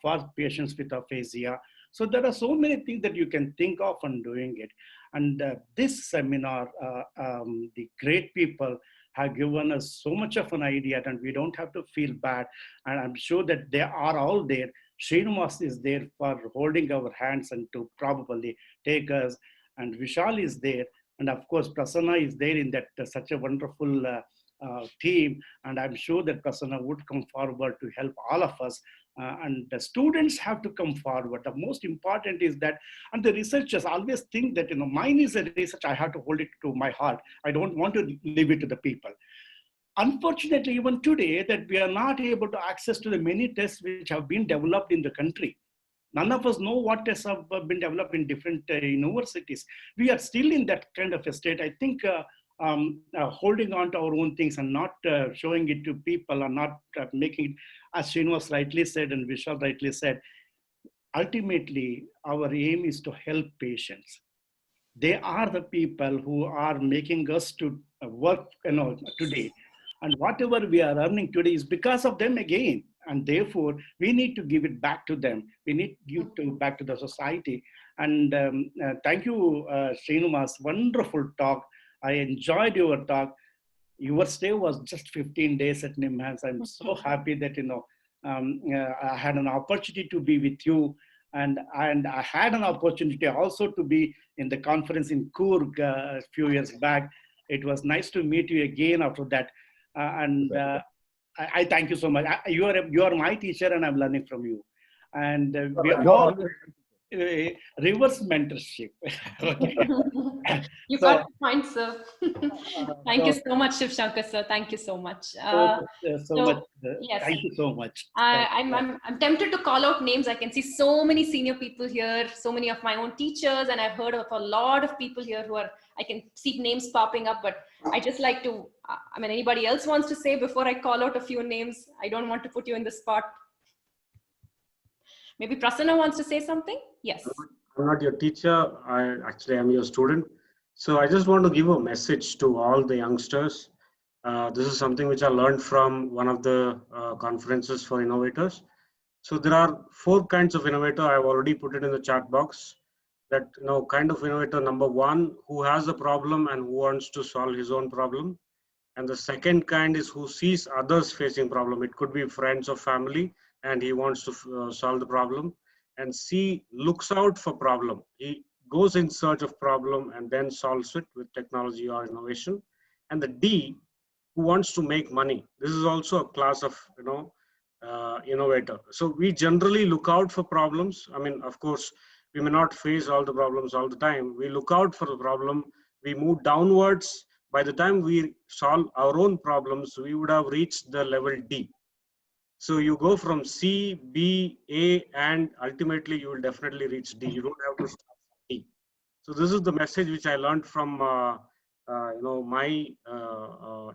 for patients with aphasia. So there are so many things that you can think of on doing it. And this seminar, the great people have given us so much of an idea, and we don't have to feel bad. And I'm sure that they are all there. Srinivas is there for holding our hands and to probably take us. And Vishal is there. And of course, Prasanna is there in that such a wonderful team. And I'm sure that Prasanna would come forward to help all of us. And the students have to come forward. The most important is that, and the researchers always think that, mine is a research, I have to hold it to my heart. I don't want to leave it to the people. Unfortunately, even today, that we are not able to access to the many tests which have been developed in the country. None of us know what tests have been developed in different universities. We are still in that kind of a state. I think holding on to our own things and not showing it to people, and not making it, as Srinivas rightly said and Vishal rightly said, ultimately our aim is to help patients. They are the people who are making us to work today. And whatever we are earning today is because of them again. And therefore, we need to give it back to them. We need to give it back to the society. And thank you, Srinivas, wonderful talk. I enjoyed your talk. Your stay was just 15 days at NIMHANS. I'm so happy that, I had an opportunity to be with you. And I had an opportunity also to be in the conference in Coorg a few years back. It was nice to meet you again after that. I thank you so much. You are my teacher, and I'm learning from you. And we are all reverse mentorship. Okay. You got the point, sir. Thank you so much, Shiv Shankar, sir. Thank you so much. Yes. Thank you so much. I'm tempted to call out names. I can see so many senior people here, so many of my own teachers, and I've heard of a lot of people here who are, I can see names popping up, but I just like to, anybody else wants to say before I call out a few names? I don't want to put you in the spot. Maybe Prasanna wants to say something? Yes. I'm not your teacher. I actually am your student. So I just want to give a message to all the youngsters. This is something which I learned from one of the conferences for innovators. So there are 4 kinds of innovator. I've already put it in the chat box. That kind of innovator, number 1, who has a problem and who wants to solve his own problem. And the second kind is who sees others facing problem. It could be friends or family, and he wants to solve the problem. And C, looks out for problem. He goes in search of problem and then solves it with technology or innovation. And the D, who wants to make money. This is also a class of innovator. So we generally look out for problems. I mean, of course, we may not face all the problems all the time. We look out for the problem. We move downwards. By the time we solve our own problems, we would have reached the level D. So you go from C, B, A, and ultimately you will definitely reach D. You don't have to start from D. So this is the message which I learned from my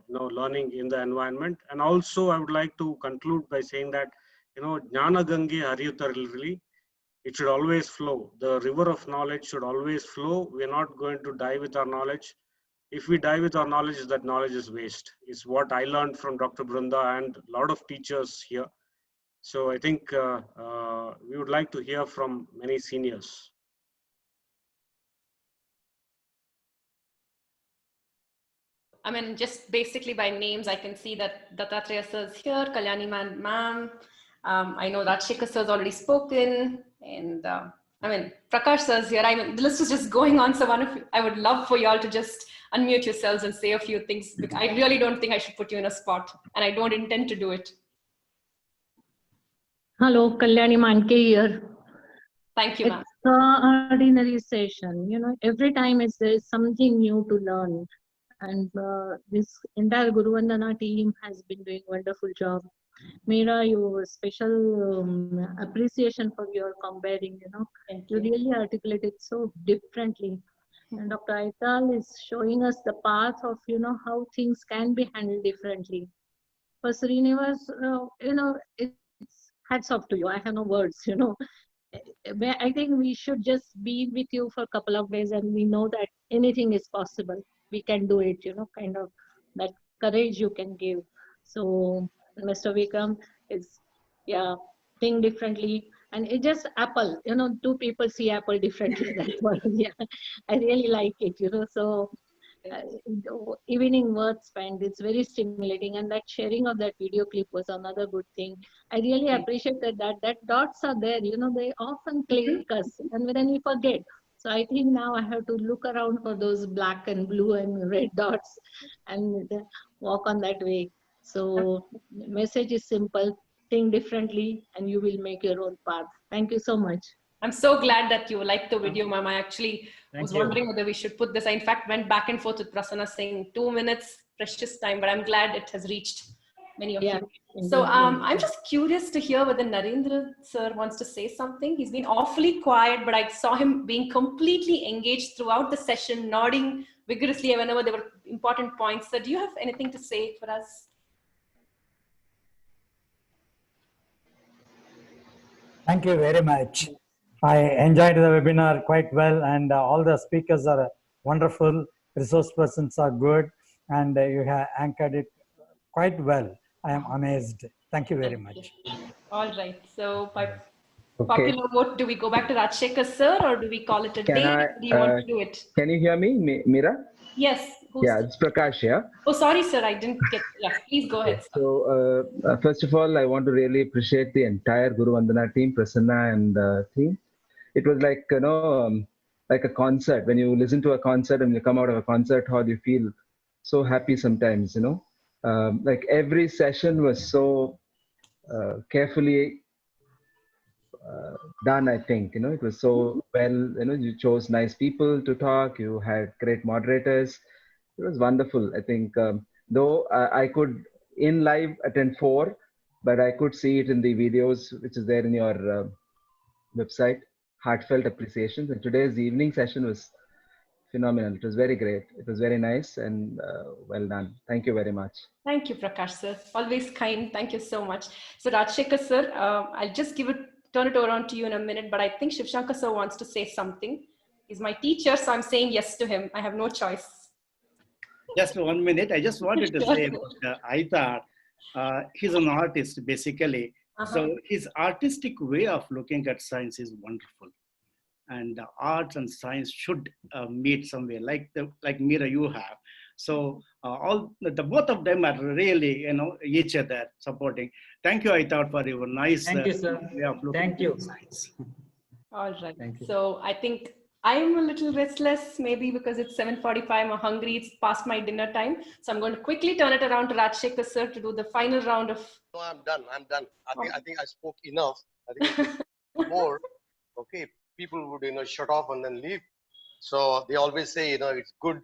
learning in the environment. And also I would like to conclude by saying that Jnana Gange Hariyutarili, it should always flow. The river of knowledge should always flow. We are not going to die with our knowledge. If we die with our knowledge, that knowledge is waste. It's what I learned from Dr. Brunda and a lot of teachers here. So I think we would like to hear from many seniors. I mean, just basically by names, I can see that Dattatreya sir is here, Kalyani ma'am. I know that Shekhar sir has already spoken, and I mean, Prakash sir is here. I mean, the list is just going on. So I would love for you all to just unmute yourselves and say a few things. I really don't think I should put you in a spot, and I don't intend to do it. Hello, Kalyani Manke here. Thank you, ma'am. Extraordinary session. Every time there is something new to learn. And this entire Guruvandana team has been doing a wonderful job. Meera, your special appreciation for your comparing, you really articulated so differently. And Dr. Aital is showing us the path of, how things can be handled differently. For Srinivas, it's hats off to you. I have no words, I think we should just be with you for a couple of days and we know that anything is possible. We can do it, kind of that courage you can give. So Mr. Vikram is, think differently. And it just Apple, 2 people see Apple differently. That's what, I really like it, so evening worth spent, it's very stimulating, and that sharing of that video clip was another good thing. I really appreciated that dots are there, they often click us and then we forget. So I think now I have to look around for those black and blue and red dots and walk on that way. So message is simple, think differently and you will make your own path. Thank you so much. I'm so glad that you liked the video, ma'am. I actually was wondering whether we should put this. I, in fact, went back and forth with Prasanna saying 2 minutes, precious time, but I'm glad it has reached many of you. So I'm just curious to hear whether Narendra sir wants to say something. He's been awfully quiet, but I saw him being completely engaged throughout the session, nodding vigorously whenever there were important points. So do you have anything to say for us? Thank you very much. I enjoyed the webinar quite well, and all the speakers are wonderful, resource persons are good, and you have anchored it quite well. I am amazed. Thank you very much. All right. So by popular vote, do we go back to Rajshekhar sir or do we call it a day? Do you want to do it? Can you hear me, Meera? Yes. Yeah, it's Prakash here. Oh, sorry, sir. I didn't get. Yeah, please go ahead. Sir. So, first of all, I want to really appreciate the entire Guruvandana team, Prasanna and team. It was like, like a concert. When you listen to a concert and you come out of a concert hall, you feel so happy sometimes, like every session was so carefully done. I think, it was so well, you chose nice people to talk. You had great moderators. It was wonderful. I think, though I could in live attend 4, but I could see it in the videos, which is there in your website. Heartfelt appreciations, and today's evening session was phenomenal. It was very great. It was very nice and well done. Thank you very much. Thank you, Prakash sir. Always kind. Thank you so much. So Rajshekhar sir, I'll just give it turn it around to you in a minute, but I think Shivshankar sir wants to say something. He's my teacher, so I'm saying yes to him. I have no choice. Just 1 minute. I just wanted to Sure. say about Aitar. He's an artist, basically. So his artistic way of looking at science is wonderful. And arts and science should meet somewhere, like Meera you have. So both of them are really, each other supporting. Thank you, Aitar, for your nice Thank you, sir. way of looking Thank you. at science. All right. Thank you. So I think I'm a little restless, maybe because it's 7:45. I'm hungry. It's past my dinner time. So I'm going to quickly turn it around to Rajshekhar sir to do the final round of. No, I'm done. I'm done. I think I spoke enough. I think if I spoke more, okay, people would shut off and then leave. So they always say, it's good,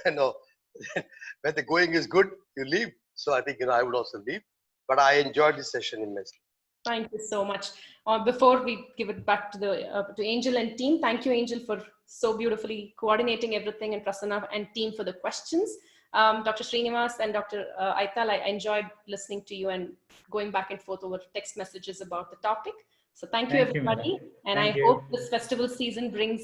when the going is good, you leave. So I think I would also leave. But I enjoyed this session immensely. Thank you so much. Before we give it back to to Angel and team, thank you, Angel, for so beautifully coordinating everything, and Prasanna and team for the questions. Dr. Srinivas and Dr. Aital, I enjoyed listening to you and going back and forth over text messages about the topic. So thank you, everybody. And I hope this festival season brings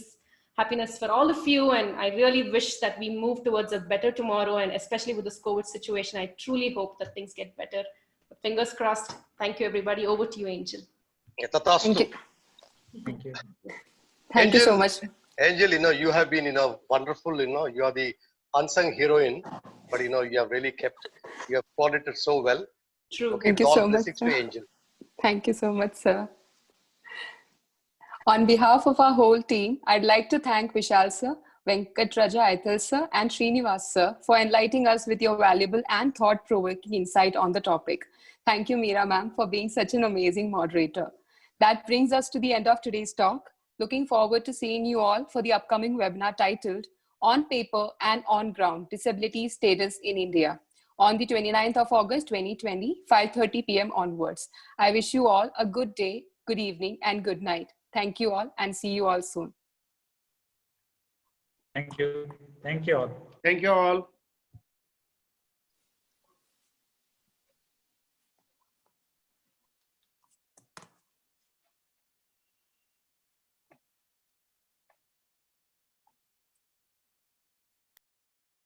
happiness for all of you. And I really wish that we move towards a better tomorrow. And especially with this COVID situation, I truly hope that things get better. But fingers crossed. Thank you, everybody. Over to you, Angel. Thank you. Thank you. Thank you so much. Angel, you have been, wonderful. You are the unsung heroine, but you have really you have coordinated so well. True. Okay, Thank you so much, to sir. Angel. Thank you so much, sir. On behalf of our whole team, I'd like to thank Vishal sir, Venkatraja Aital sir, and Srinivas sir for enlightening us with your valuable and thought-provoking insight on the topic. Thank you, Meera ma'am, for being such an amazing moderator. That brings us to the end of today's talk. Looking forward to seeing you all for the upcoming webinar titled On Paper and On Ground, Disability Status in India, on the 29th of August, 2020, 5:30 p.m. onwards. I wish you all a good day, good evening, and good night. Thank you all, and see you all soon. Thank you. Thank you all. Thank you all.